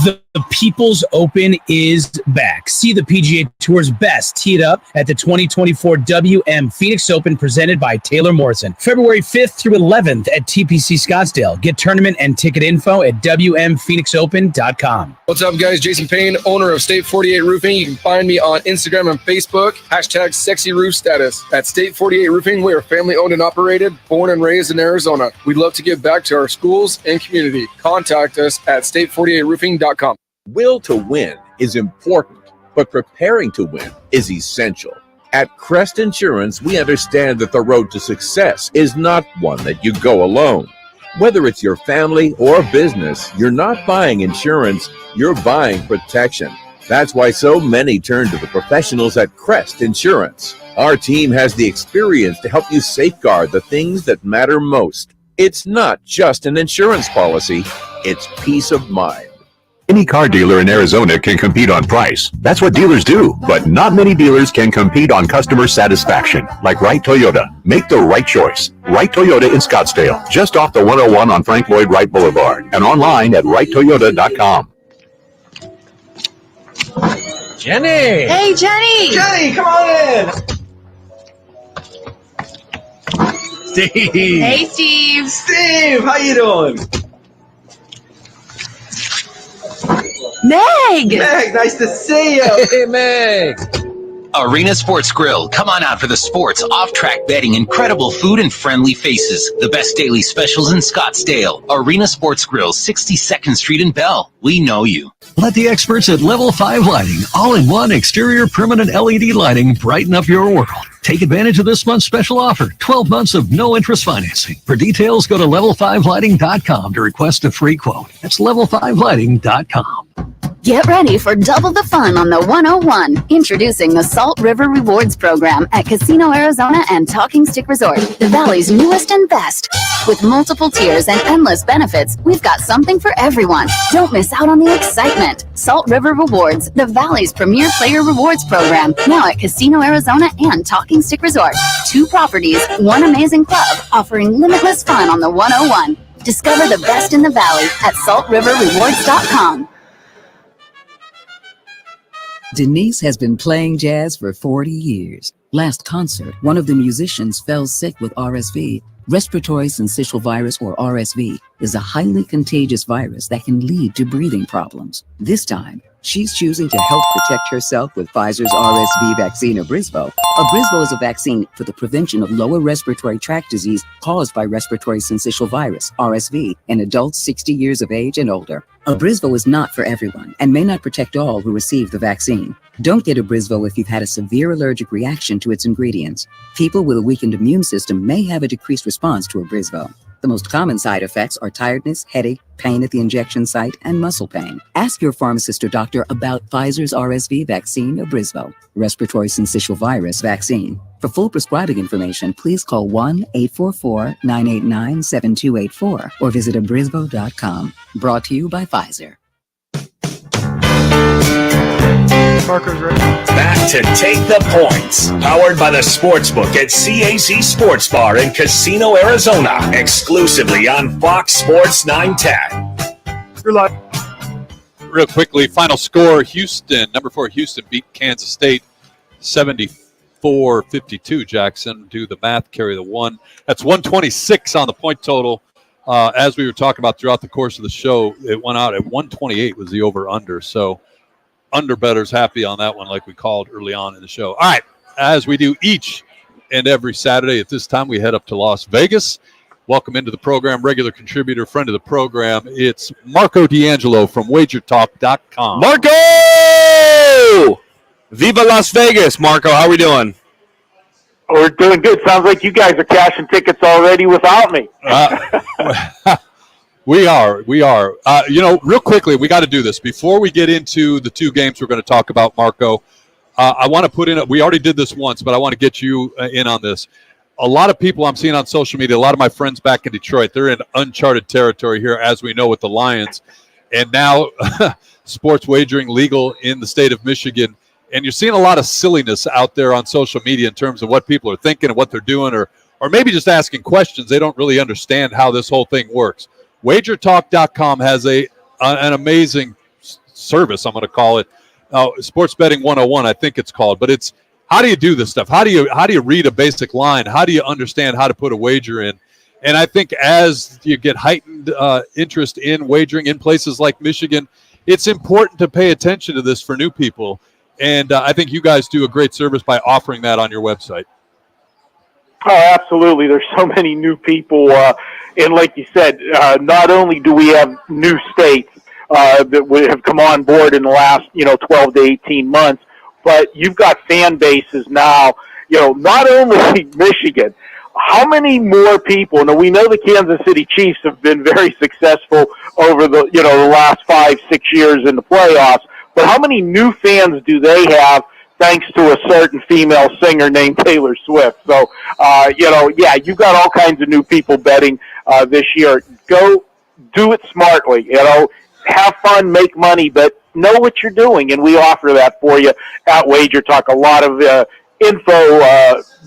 The People's Open is back. See the PGA Tour's best teed up at the 2024 WM Phoenix Open presented by Taylor Morrison. February 5th through 11th at TPC Scottsdale. Get tournament and ticket info at WMPhoenixOpen.com. What's up, guys? Jason Payne, owner of State 48 Roofing. You can find me on Instagram and Facebook. # Sexy Roof Status. At State 48 Roofing, we are family owned and operated, born and raised in Arizona. We'd love to give back to our schools and community. Contact us at state48roofing.com. Will to win is important, but preparing to win is essential. At Crest Insurance, we understand that the road to success is not one that you go alone. Whether it's your family or business, you're not buying insurance, you're buying protection. That's why so many turn to the professionals at Crest Insurance. Our team has the experience to help you safeguard the things that matter most. It's not just an insurance policy, it's peace of mind. Any car dealer in Arizona can compete on price. That's what dealers do. But not many dealers can compete on customer satisfaction. Like Wright Toyota. Make the right choice. Wright Toyota in Scottsdale. Just off the 101 on Frank Lloyd Wright Boulevard. And online at WrightToyota.com. Jenny. Hey, Jenny. Jenny, come on in. Steve. Hey, Steve. Steve, how you doing? Meg. Meg, nice to see you. Hey, Meg. Arena Sports Grill. Come on out for the sports, off-track betting, incredible food, and friendly faces. The best daily specials in Scottsdale. Arena Sports Grill, 62nd Street in Bell. We know you. Let the experts at Level 5 Lighting, all-in-one exterior permanent LED lighting, brighten up your world. Take advantage of this month's special offer, 12 months of no-interest financing. For details, go to level5lighting.com to request a free quote. That's level5lighting.com. Get ready for double the fun on the 101. Introducing the Salt River Rewards Program at Casino Arizona and Talking Stick Resort, the Valley's newest and best. With multiple tiers and endless benefits, we've got something for everyone. Don't miss out on the excitement. Salt River Rewards, the Valley's premier player rewards program, now at Casino Arizona and Talking Stick Resort. 2 properties, 1 amazing club, offering limitless fun on the 101. Discover the best in the Valley at saltriverrewards.com. Denise has been playing jazz for 40 years. Last concert, one of the musicians fell sick with RSV. Respiratory syncytial virus, or RSV, is a highly contagious virus that can lead to breathing problems. This time, she's choosing to help protect herself with Pfizer's RSV vaccine, Abrysvo. Abrysvo is a vaccine for the prevention of lower respiratory tract disease caused by respiratory syncytial virus, RSV, in adults 60 years of age and older. Abrysvo is not for everyone and may not protect all who receive the vaccine. Don't get Abrysvo if you've had a severe allergic reaction to its ingredients. People with a weakened immune system may have a decreased response to Abrysvo. The most common side effects are tiredness, headache, pain at the injection site, and muscle pain. Ask your pharmacist or doctor about Pfizer's RSV vaccine, Abrysvo, respiratory syncytial virus vaccine. For full prescribing information, please call 1-844-989-7284 or visit abrysvo.com. Brought to you by Pfizer. Marco's ready. Back to Take the Points. Powered by the Sportsbook at CAZ Sports Bar in Casino, Arizona. Exclusively on Fox Sports 910. You're live. Real quickly, final score, Houston, number 4 Houston beat Kansas State 74-52. Jackson, do the math, carry the 1. That's 126 on the point total. As we were talking about throughout the course of the show, it went out at 128 was the over-under. So underbettors happy on that one, like we called early on in the show. All right, as we do each and every Saturday at this time, we head up to Las Vegas. Welcome into the program, regular contributor, friend of the program. It's Marco D'Angelo from WagerTalk.com. Marco! Viva Las Vegas, Marco. How are we doing? We're doing good. Sounds like you guys are cashing tickets already without me. We are. Real quickly, we got to do this. Before we get into the 2 games we're going to talk about, Marco, I want to put in, we already did this once, but I want to get you in on this. A lot of people I'm seeing on social media, a lot of my friends back in Detroit, they're in uncharted territory here, as we know, with the Lions. And now sports wagering legal in the state of Michigan. And you're seeing a lot of silliness out there on social media in terms of what people are thinking and what they're doing, or maybe just asking questions. They don't really understand how this whole thing works. WagerTalk.com has an amazing service, I'm going to call it. Sports Betting 101, I think it's called. But it's, how do you do this stuff? How do you read a basic line? How do you understand how to put a wager in? And I think as you get heightened interest in wagering in places like Michigan, it's important to pay attention to this for new people. And I think you guys do a great service by offering that on your website. Oh, absolutely. There's so many new people. And like you said, not only do we have new states that have come on board in the last, 12 to 18 months, but you've got fan bases now, not only Michigan. How many more people? Now, we know the Kansas City Chiefs have been very successful over the, the last 5-6 years in the playoffs, but how many new fans do they have thanks to a certain female singer named Taylor Swift? So, you've got all kinds of new people betting this year. Go do it smartly, have fun, make money, but know what you're doing, and we offer that for you at Wager Talk. A lot of info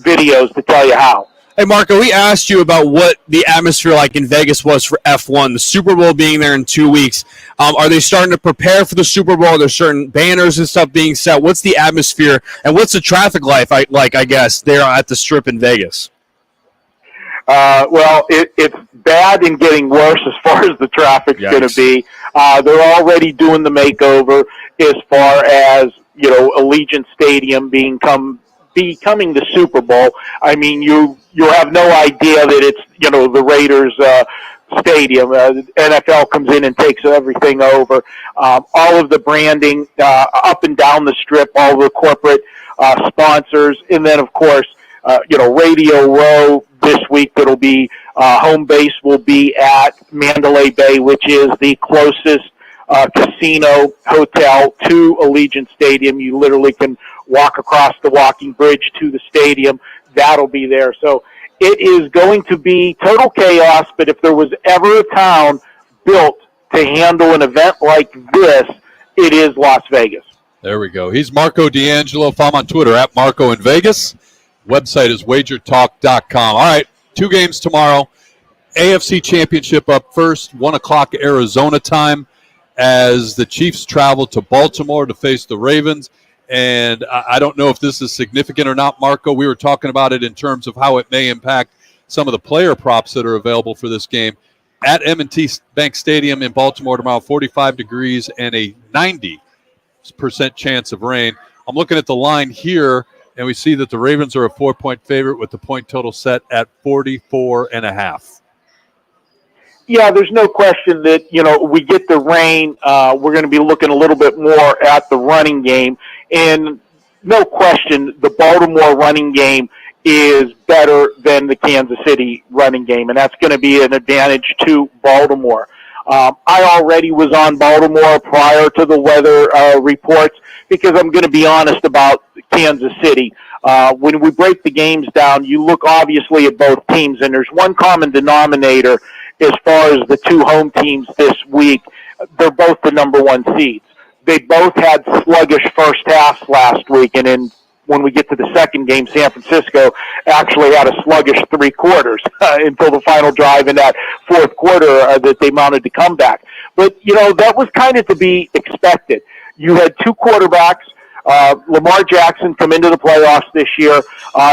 videos to tell you how. Hey, Marco, we asked you about what the atmosphere like in Vegas was for F1, the Super Bowl being there in 2 weeks. Are they starting to prepare for the Super Bowl? Are there certain banners and stuff being set? What's the atmosphere, and what's the traffic life like, I guess, there at the Strip in Vegas? Well, it's bad and getting worse as far as the traffic's going to be. They're already doing the makeover as far as, Allegiant Stadium becoming the Super Bowl. I mean, you have no idea that it's, the Raiders stadium. NFL comes in and takes everything over. All of the branding up and down the Strip, all the corporate sponsors, and then, of course, Radio Row this week. It'll be home base will be at Mandalay Bay, which is the closest casino hotel to Allegiant Stadium. You literally can walk across the walking bridge to the stadium. That'll be there. So it is going to be total chaos, but if there was ever a town built to handle an event like this, it is Las Vegas. There we go. He's Marco D'Angelo. Follow him on Twitter at Marco in Vegas. Website is wagertalk.com. All right, 2 games tomorrow. AFC Championship up first, 1 o'clock Arizona time, as the Chiefs travel to Baltimore to face the Ravens. And I don't know if this is significant or not, Marco. We were talking about it in terms of how it may impact some of the player props that are available for this game. At M&T Bank Stadium in Baltimore tomorrow, 45 degrees and a 90% chance of rain. I'm looking at the line here, and we see that the Ravens are a 4-point favorite with the point total set at 44.5. Yeah, there's no question that, we get the rain. We're going to be looking a little bit more at the running game. And no question, the Baltimore running game is better than the Kansas City running game. And that's going to be an advantage to Baltimore. I already was on Baltimore prior to the weather reports because I'm going to be honest about Kansas City. When we break the games down, you look obviously at both teams, and there's one common denominator as far as the 2 home teams this week. They're both the number 1 seeds. They both had sluggish first halves last week, and then when we get to the second game, San Francisco actually had a sluggish 3 quarters until the final drive in that fourth quarter that they mounted to come back. But, that was kind of to be expected. You had 2 quarterbacks. Lamar Jackson come into the playoffs this year.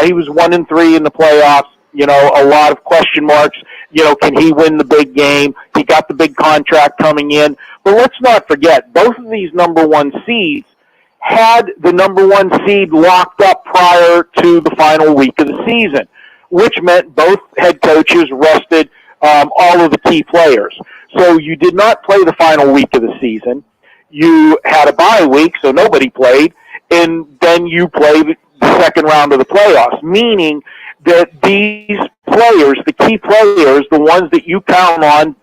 He was 1-3 in the playoffs. A lot of question marks. Can he win the big game? He got the big contract coming in. But let's not forget, both of these number 1 seeds had the number 1 seed locked up prior to the final week of the season, which meant both head coaches rested all of the key players. So you did not play the final week of the season. You had a bye week, so nobody played, and then you played the second round of the playoffs, meaning that these players, the key players, the ones that you count on,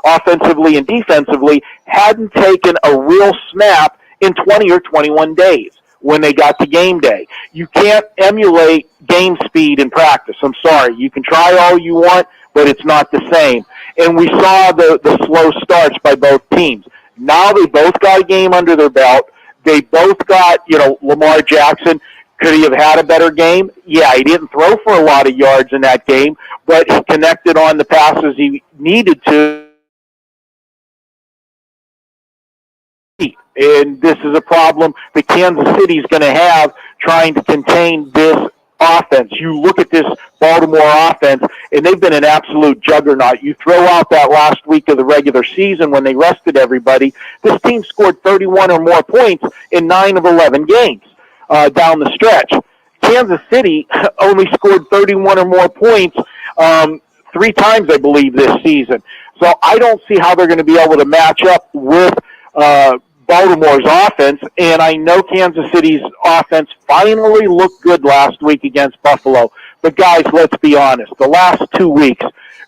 offensively and defensively, hadn't taken a real snap in 20 or 21 days when they got to game day. You can't emulate game speed in practice. I'm sorry. You can try all you want, but it's not the same. And we saw the slow starts by both teams. Now they both got a game under their belt. They both got, Lamar Jackson. Could he have had a better game? Yeah, he didn't throw for a lot of yards in that game, but he connected on the passes he needed to. And this is a problem that Kansas City is going to have trying to contain this offense. You look at this Baltimore offense, and they've been an absolute juggernaut. You throw out that last week of the regular season when they rested everybody, this team scored 31 or more points in 9 of 11 games. Down the stretch. Kansas City only scored 31 or more points 3 times, I believe, this season. So I don't see how they're going to be able to match up with Baltimore's offense, and I know Kansas City's offense finally looked good last week against Buffalo. But, guys, let's be honest. The last 2 weeks,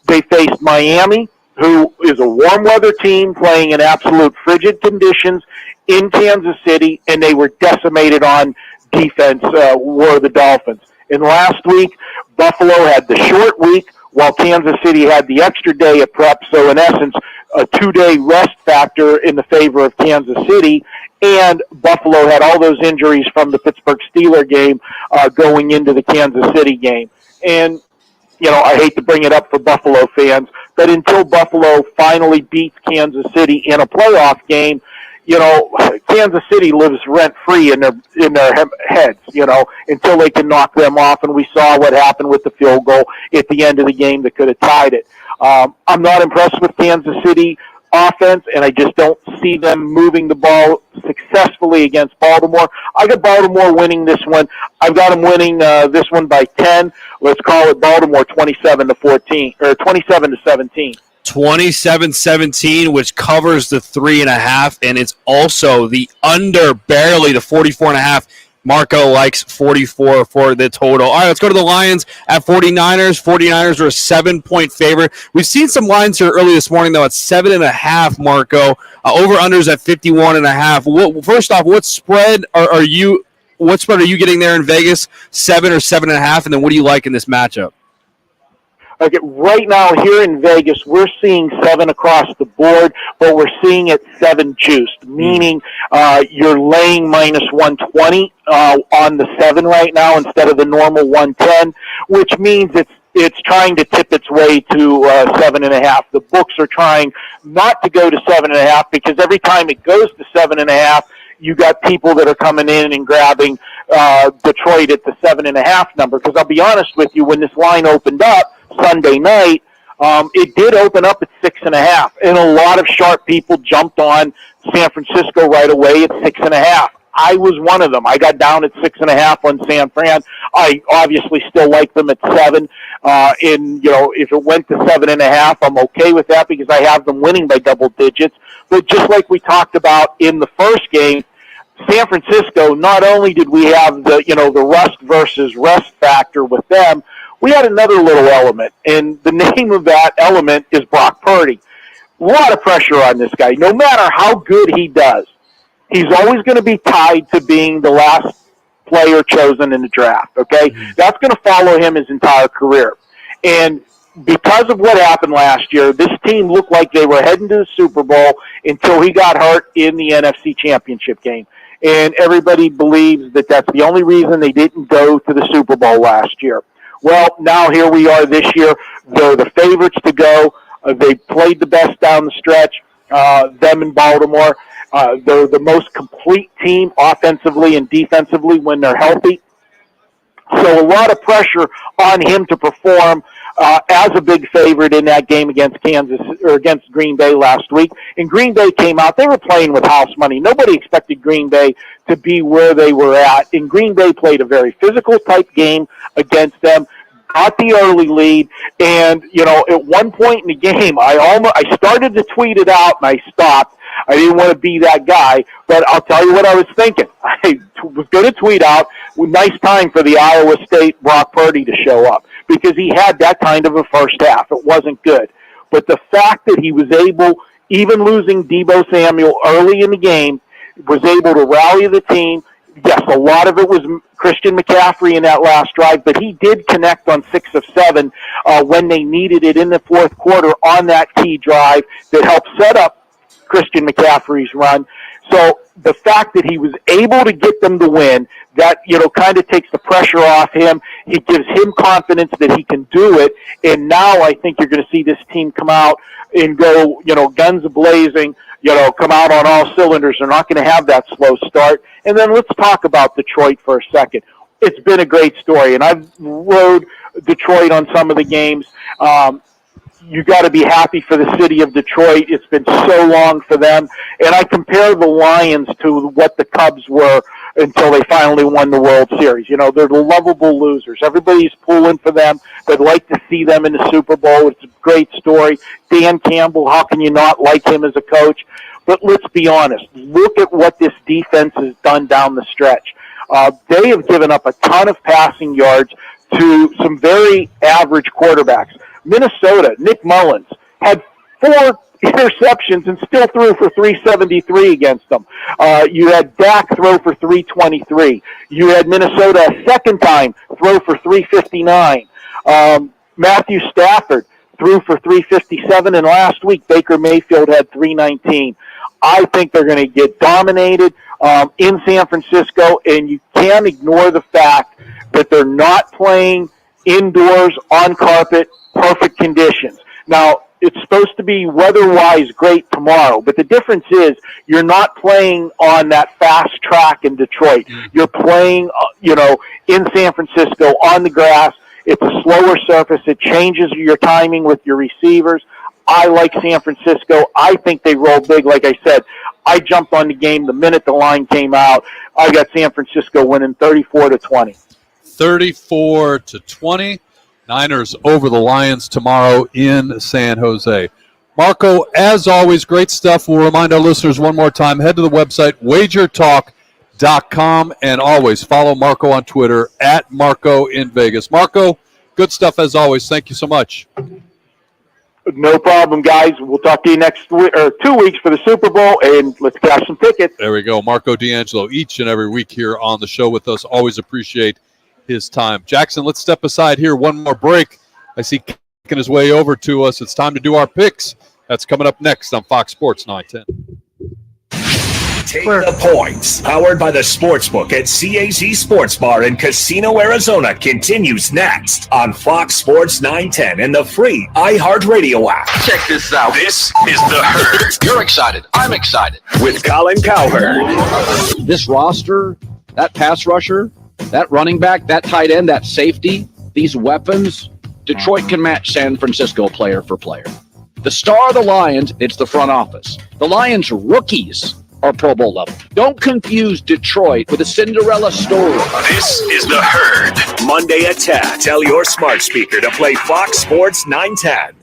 they faced Miami, who is a warm-weather team playing in absolute frigid conditions in Kansas City, and they were decimated on defense, were the Dolphins. And last week, Buffalo had the short week, while Kansas City had the extra day of prep. So, in essence, a 2-day rest factor in the favor of Kansas City, and Buffalo had all those injuries from the Pittsburgh Steelers game going into the Kansas City game. And I hate to bring it up for Buffalo fans, but until Buffalo finally beats Kansas City in a playoff game, Kansas City lives rent-free in their heads, until they can knock them off. And we saw what happened with the field goal at the end of the game that could have tied it. I'm not impressed with Kansas City offense, and I just don't see them moving the ball successfully against Baltimore. I got Baltimore winning this one. I've got them winning this one by 10. Let's call it Baltimore 27-14 or 27-17. 27-17, which covers the 3.5, and it's also the under barely to 44.5. Marco likes 44 for the total. All right, let's go to the Lions at 49ers. 49ers are a 7-point favorite. We've seen some lines here early this morning, though, at 7.5, Marco. Over-unders at 51.5. First off, what spread are you getting there in Vegas? 7 or 7.5, and then what do you like in this matchup? Okay, right now here in Vegas, we're seeing 7 across the board, but we're seeing it 7 juiced, meaning you're laying minus 120 on the 7 right now instead of the normal 110, which means it's trying to tip its way to 7.5. The books are trying not to go to 7.5 because every time it goes to 7.5, you got people that are coming in and grabbing Detroit at the 7.5 number. Because I'll be honest with you, when this line opened up Sunday night, it did open up at 6.5, and a lot of sharp people jumped on San Francisco right away at 6.5. I was one of them. I got down at 6.5 on San Fran. I obviously still like them at 7. If it went to 7.5, I'm okay with that because I have them winning by double digits. But just like we talked about in the first game, San Francisco, not only did we have the rust versus rest factor with them, we had another little element, and the name of that element is Brock Purdy. A lot of pressure on this guy. No matter how good he does, he's always going to be tied to being the last player chosen in the draft, okay? That's going to follow him his entire career. And because of what happened last year, this team looked like they were heading to the Super Bowl until he got hurt in the NFC Championship game. And everybody believes that that's the only reason they didn't go to the Super Bowl last year. Well, now here we are this year. They're the favorites to go. They played the best down the stretch, them in Baltimore. They're the most complete team offensively and defensively when they're healthy. So a lot of pressure on him to perform as a big favorite in that game against against Green Bay last week. And Green Bay came out. They were playing with house money. Nobody expected Green Bay to be where they were at. And Green Bay played a very physical type game against them, got the early lead. And, at one point in the game, I started to tweet it out and I stopped. I didn't want to be that guy, but I'll tell you what I was thinking. I was going to tweet out, nice time for the Iowa State Brock Purdy to show up, because he had that kind of a first half. It wasn't good. But the fact that he was able, even losing Deebo Samuel early in the game, was able to rally the team. Yes, a lot of it was Christian McCaffrey in that last drive, but he did connect on 6 of 7 when they needed it in the fourth quarter on that key drive that helped set up Christian McCaffrey's run. So the fact that he was able to get them to win, that, kind of takes the pressure off him. It gives him confidence that he can do it. And now I think you're going to see this team come out and go, guns a-blazing, come out on all cylinders. They're not going to have that slow start. And then let's talk about Detroit for a second. It's been a great story, and I've rode Detroit on some of the games. You got to be happy for the city of Detroit. It's been so long for them. And I compare the Lions to what the Cubs were until they finally won the World Series. They're the lovable losers. Everybody's pulling for them. They'd like to see them in the Super Bowl. It's a great story. Dan Campbell, how can you not like him as a coach? But let's be honest. Look at what this defense has done down the stretch. They have given up a ton of passing yards to some very average quarterbacks. Minnesota, Nick Mullins, had 4 interceptions and still threw for 373 against them. You had Dak throw for 323. You had Minnesota a second time throw for 359. Matthew Stafford threw for 357, and last week Baker Mayfield had 319. I think they're going to get dominated in San Francisco, and you can't ignore the fact that they're not playing indoors, on carpet, perfect conditions. Now, it's supposed to be weather-wise great tomorrow, but the difference is you're not playing on that fast track in Detroit. You're playing, in San Francisco on the grass. It's a slower surface. It changes your timing with your receivers. I like San Francisco. I think they roll big. Like I said, I jumped on the game the minute the line came out. I got San Francisco winning 34-20. 34-20. Niners over the Lions tomorrow in San Jose. Marco, as always, great stuff. We'll remind our listeners one more time, head to the website, wagertalk.com, and always follow Marco on Twitter, @MarcoInVegas. Marco, good stuff as always. Thank you so much. No problem, guys. We'll talk to you next week or 2 weeks for the Super Bowl, and let's cash some tickets. There we go. Marco D'Angelo each and every week here on the show with us. Always appreciate his time. Jackson, let's step aside here. One more break. I see kicking his way over to us. It's time to do our picks. That's coming up next on Fox Sports 910. Take the points. Powered by the Sportsbook at CAZ Sports Bar in Casino, Arizona continues next on Fox Sports 910 and the free iHeartRadio app. Check this out. This is The Herd. You're excited. I'm excited. With Colin Cowherd. This roster, that pass rusher, that running back, that tight end, that safety, these weapons, Detroit can match San Francisco player for player. The star of the Lions, it's the front office. The Lions rookies are Pro Bowl level. Don't confuse Detroit with a Cinderella story. This is The Herd. Monday at 10. Tell your smart speaker to play Fox Sports 910.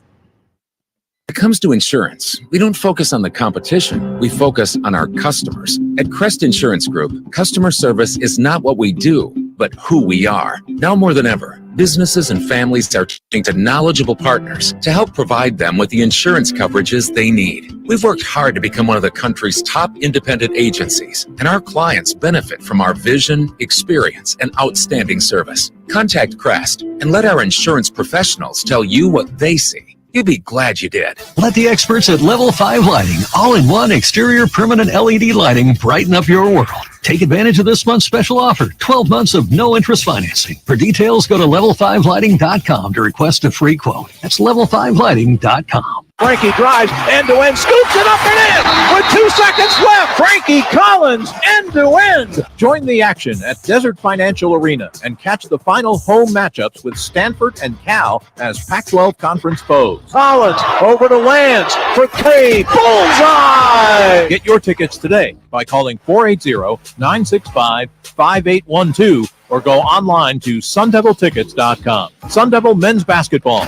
When it comes to insurance, we don't focus on the competition. We focus on our customers. At Crest Insurance Group, customer service is not what we do, but who we are. Now more than ever, businesses and families are turning to knowledgeable partners to help provide them with the insurance coverages they need. We've worked hard to become one of the country's top independent agencies, and our clients benefit from our vision, experience, and outstanding service. Contact Crest and let our insurance professionals tell you what they see. You'd be glad you did. Let the experts at Level 5 Lighting, all-in-one exterior permanent LED lighting, brighten up your world. Take advantage of this month's special offer, 12 months of no-interest financing. For details, go to level5lighting.com to request a free quote. That's level5lighting.com. Frankie drives end-to-end, scoops it up and in with 2 seconds left. Frankie Collins end-to-end. Join the action at Desert Financial Arena and catch the final home matchups with Stanford and Cal as Pac-12 conference foes. Collins over to Lance for 3. Bullseye! Get your tickets today by calling 480-965-5812 or go online to sundeviltickets.com. Sun Devil Men's Basketball.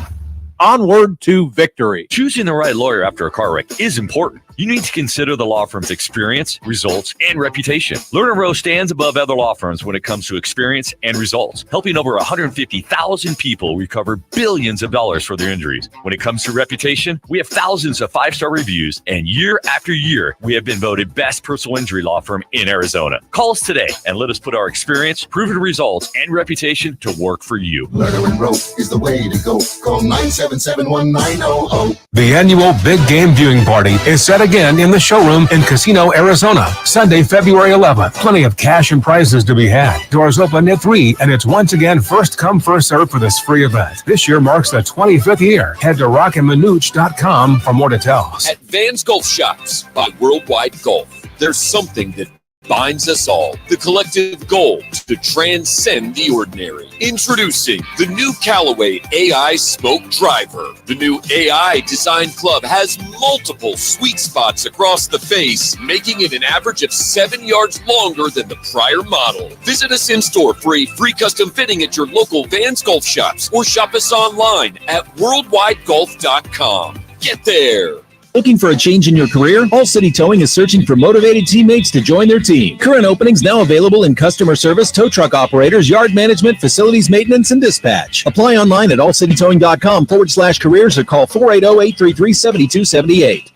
Onward to victory. Choosing the right lawyer after a car wreck is important. You need to consider the law firm's experience, results, and reputation. Lerner Rowe stands above other law firms when it comes to experience and results, helping over 150,000 people recover billions of dollars for their injuries. When it comes to reputation, we have thousands of 5-star reviews, and year after year, we have been voted best personal injury law firm in Arizona. Call us today and let us put our experience, proven results, and reputation to work for you. Lerner Rowe is the way to go. Call 977-1900. The annual Big Game Viewing Party is set again in the showroom in Casino, Arizona, Sunday, February 11th. Plenty of cash and prizes to be had. Doors open at 3, and it's once again first come, first serve for this free event. This year marks the 25th year. Head to rockandmanooch.com for more details. At Van's Golf Shops by Worldwide Golf, there's something that binds us all, the collective goal to transcend the ordinary. Introducing the new Callaway AI Smoke Driver. The new AI Design Club has multiple sweet spots across the face, making it an average of 7 yards longer than the prior model. Visit us in store for a free custom fitting at your local Vans Golf Shops or shop us online at worldwidegolf.com. Get there. Looking for a change in your career? All City Towing is searching for motivated teammates to join their team. Current openings now available in customer service, tow truck operators, yard management, facilities maintenance, and dispatch. Apply online at allcitytowing.com/careers or call 480-833-7278.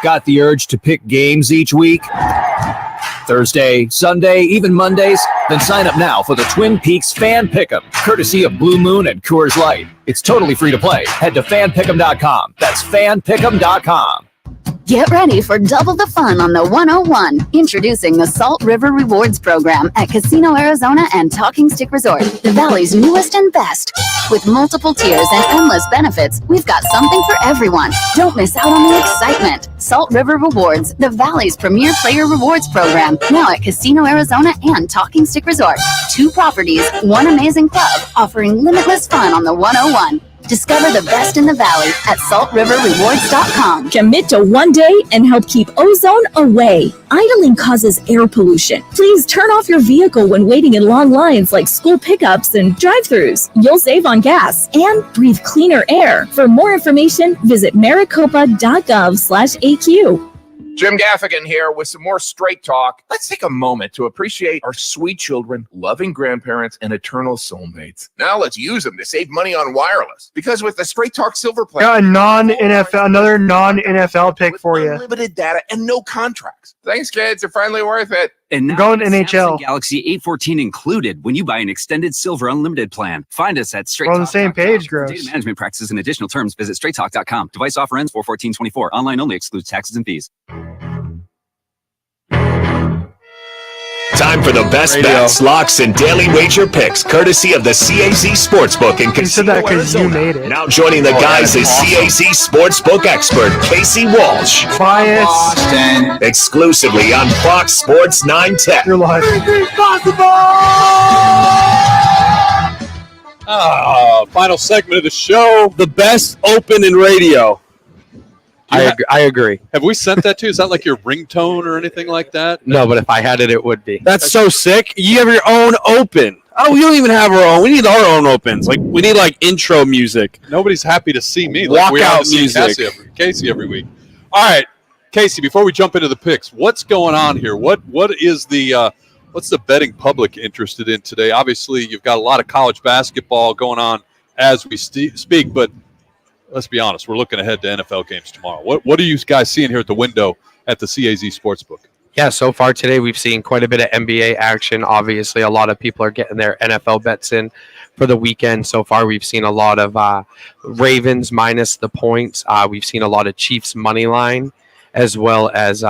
Got the urge to pick games each week? Thursday, Sunday, even Mondays? Then sign up now for the Twin Peaks Fan Pick'em, courtesy of Blue Moon and Coors Light. It's totally free to play. Head to fanpick'em.com. That's fanpick'em.com. Get ready for double the fun on the 101. Introducing the Salt River Rewards Program at Casino Arizona and Talking Stick Resort, the Valley's newest and best. With multiple tiers and endless benefits, we've got something for everyone. Don't miss out on the excitement. Salt River Rewards, the Valley's premier player rewards program, now at Casino Arizona and Talking Stick Resort. 2 properties, 1 amazing club, offering limitless fun on the 101. Discover the best in the Valley at saltriverrewards.com. Commit to one day and help keep ozone away. Idling causes air pollution. Please turn off your vehicle when waiting in long lines like school pickups and drive-thrus. You'll save on gas and breathe cleaner air. For more information, visit maricopa.gov/AQ. Jim Gaffigan here with some more Straight Talk. Let's take a moment to appreciate our sweet children, loving grandparents, and eternal soulmates. Now let's use them to save money on wireless. Because with the Straight Talk Silver Plan, Got another non-NFL pick for you. Unlimited data and no contracts. Thanks, kids. They're finally worth it. And now Going NHL. Samsung Galaxy A14 included when you buy an extended Silver Unlimited plan. Find us at Straight We're on the same page, For Gross. data management practices and additional terms, visit straighttalk.com. Device offer ends 4/14/24. Online only, excludes taxes and fees. Time for the best bets, locks, and daily wager picks, courtesy of the CAZ Sportsbook in Casino Arizona. Now joining the guys is CAZ Sportsbook expert Casey Walsh. Bias. Exclusively on Fox Sports 910. You're live. Final segment of the show. The best open in radio. I agree. Have we sent that to you? Is that like your ringtone or anything like that? No, but if I had it, it would be. That's so sick. You have your own open. Oh, we don't even have our own. We need our own opens. Like we need like intro music. Nobody's happy to see me. Like Walkout music. Casey every week. All right, Casey. Before we jump into the picks, what's going on here? What is the what's the betting public interested in today? Obviously, you've got a lot of college basketball going on as we speak, but let's be honest, we're looking ahead to NFL games tomorrow. What are you guys seeing here at the window at the CAZ Sportsbook? Yeah, so far today we've seen quite a bit of NBA action. Obviously, a lot of people are getting their NFL bets in for the weekend. So far, we've seen a lot of Ravens minus the points. We've seen a lot of Chiefs money line, as well as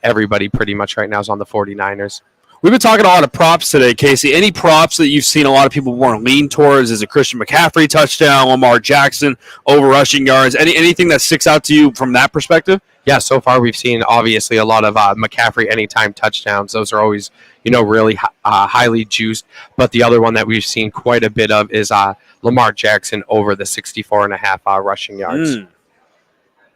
everybody pretty much right now is on the 49ers. We've been talking a lot of props today, Casey. Any props that you've seen a lot of people want to lean towards? Is it Christian McCaffrey touchdown, Lamar Jackson over rushing yards? Anything that sticks out to you from that perspective? Yeah, so far we've seen obviously a lot of McCaffrey anytime touchdowns. Those are always, really highly juiced. But the other one that we've seen quite a bit of is Lamar Jackson over the 64.5 rushing yards.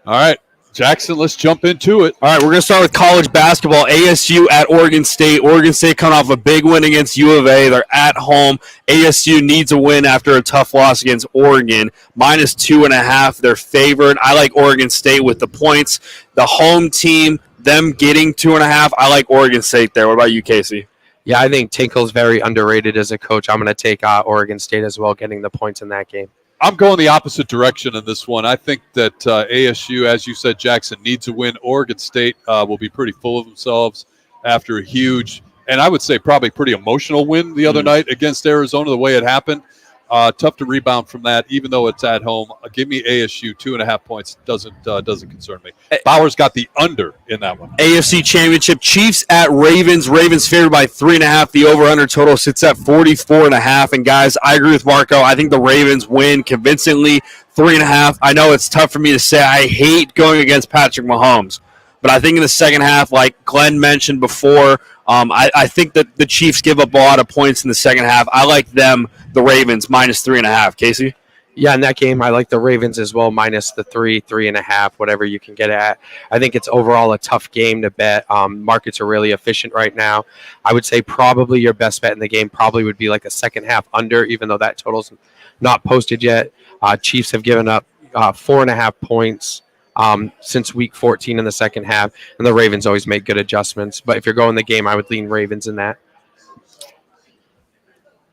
All right. Jackson, let's jump into it. All right, we're going to start with college basketball. ASU at Oregon State. Oregon State coming off a big win against U of A. They're at home. ASU needs a win after a tough loss against Oregon. Minus 2.5. They're favored. I like Oregon State with the points. The home team, them getting 2.5. I like Oregon State there. What about you, Casey? Yeah, I think Tinkle's very underrated as a coach. I'm going to take Oregon State as well, getting the points in that game. I'm going the opposite direction in this one. I think that ASU, as you said, Jackson, needs a win. Oregon State will be pretty full of themselves after a huge, and I would say probably pretty emotional win the other night against Arizona, the way it happened. Tough to rebound from that, even though it's at home. Give me ASU 2.5 points. Doesn't concern me. Bauer's got the under in that one. AFC Championship, Chiefs at Ravens. Ravens favored by 3.5. The over/under total sits at 44.5. And guys, I agree with Marco. I think the Ravens win convincingly. 3.5. I know it's tough for me to say. I hate going against Patrick Mahomes, but I think in the second half, like Glenn mentioned before, I think that the Chiefs give up a lot of points in the second half. I like them. The Ravens minus 3.5. Casey? Yeah, in that game, I like the Ravens as well, minus the 3.5, whatever you can get at. I think it's overall a tough game to bet. Markets are really efficient right now. I would say probably your best bet in the game probably would be like a second half under, even though that total's not posted yet. Chiefs have given up 4.5 points since week 14 in the second half, and the Ravens always make good adjustments. But if you're going the game, I would lean Ravens in that.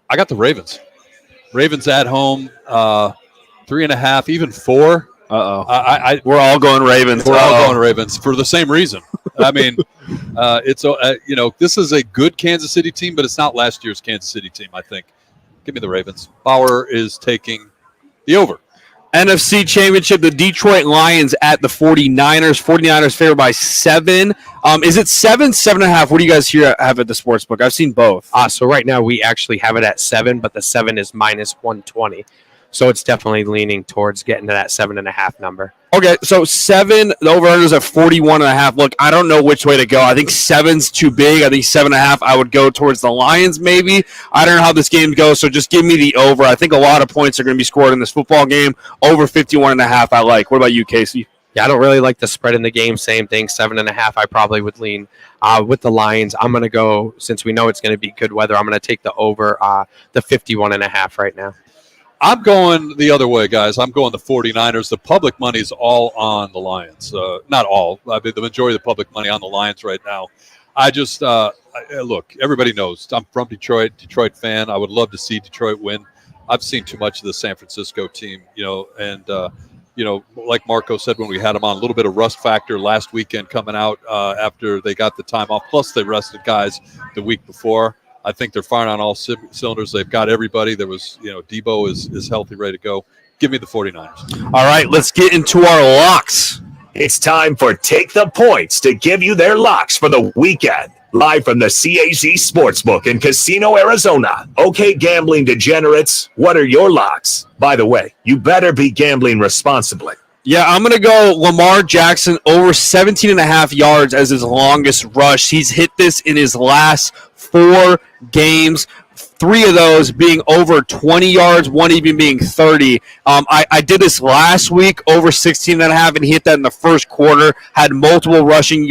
I got the Ravens. Ravens at home, 3.5, even 4. We're all going Ravens. We're all going Ravens for the same reason. I mean, this is a good Kansas City team, but it's not last year's Kansas City team, I think. Give me the Ravens. Bauer is taking the over. NFC Championship, the Detroit Lions at the 49ers. 49ers favored by 7. Is it 7, 7.5? What do you guys have at the Sportsbook? I've seen both. So right now we actually have it at 7, but the 7 is minus 120. So it's definitely leaning towards getting to that 7.5 number. Okay, so 7, the over-under is at 41.5. Look, I don't know which way to go. I think 7's too big. I think 7.5, I would go towards the Lions maybe. I don't know how this game goes, so just give me the over. I think a lot of points are going to be scored in this football game. Over 51.5, I like. What about you, Casey? Yeah, I don't really like the spread in the game. Same thing, 7.5. I probably would lean with the Lions. I'm going to go, since we know it's going to be good weather, I'm going to take the over the 51.5 right now. I'm going the other way, guys. I'm going the 49ers. The public money is all on the Lions. Not all. I mean, the majority of the public money on the Lions right now. I just, look, everybody knows I'm from Detroit fan. I would love to see Detroit win. I've seen too much of the San Francisco team, and like Marco said when we had him on, a little bit of rust factor last weekend coming out after they got the time off. Plus, they rested guys the week before. I think they're firing on all cylinders. They've got everybody. There was, Debo is healthy, ready to go. Give me the 49ers. All right, let's get into our locks. It's time for Take the Points to give you their locks for the weekend. Live from the CAZ Sportsbook in Casino, Arizona. Okay, gambling degenerates, what are your locks? By the way, you better be gambling responsibly. Yeah, I'm going to go Lamar Jackson over 17.5 yards as his longest rush. He's hit this in his last 4 games, 3 of those being over 20 yards, 1 even being 30. I did this last week, over 16.5, and he hit that in the first quarter. Had multiple longest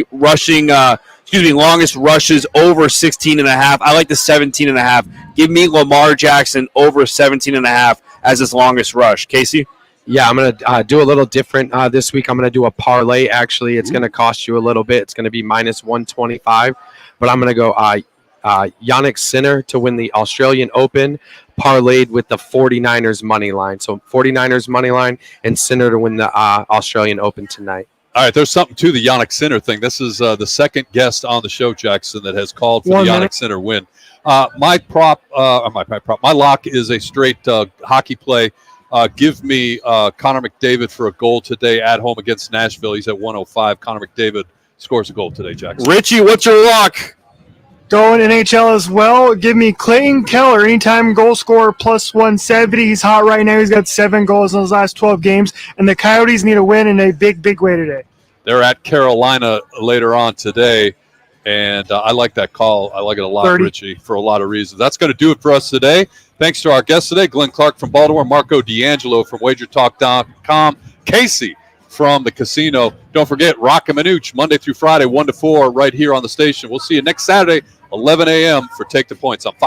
rushes over 16.5. I like the 17.5. Give me Lamar Jackson over 17.5 as his longest rush. Casey? Yeah, I'm going to do a little different this week. I'm going to do a parlay, actually. It's going to cost you a little bit. It's going to be minus 125. But I'm going to go Yannick Sinner to win the Australian Open, parlayed with the 49ers money line. So 49ers money line and Sinner to win the Australian Open tonight. All right, there's something to the Yannick Sinner thing. This is the second guest on the show, Jackson, that has called for the Yannick Sinner win. My lock is a straight hockey play. Give me Connor McDavid for a goal today at home against Nashville. He's at 105. Connor McDavid scores a goal today, Jackson. Richie, what's your lock? Going NHL as well. Give me Clayton Keller, anytime goal scorer, plus 170. He's hot right now. He's got 7 goals in his last 12 games, and the Coyotes need a win in a big, big way today. They're at Carolina later on today, and I like that call. I like it a lot, 30. Richie, for a lot of reasons. That's going to do it for us today. Thanks to our guests today, Glenn Clark from Baltimore, Marco D'Angelo from WagerTalk.com, Casey from the casino. Don't forget, Rock and Manuch, Monday through Friday, 1 to 4, right here on the station. We'll see you next Saturday, 11 a.m. for Take the Points on 5.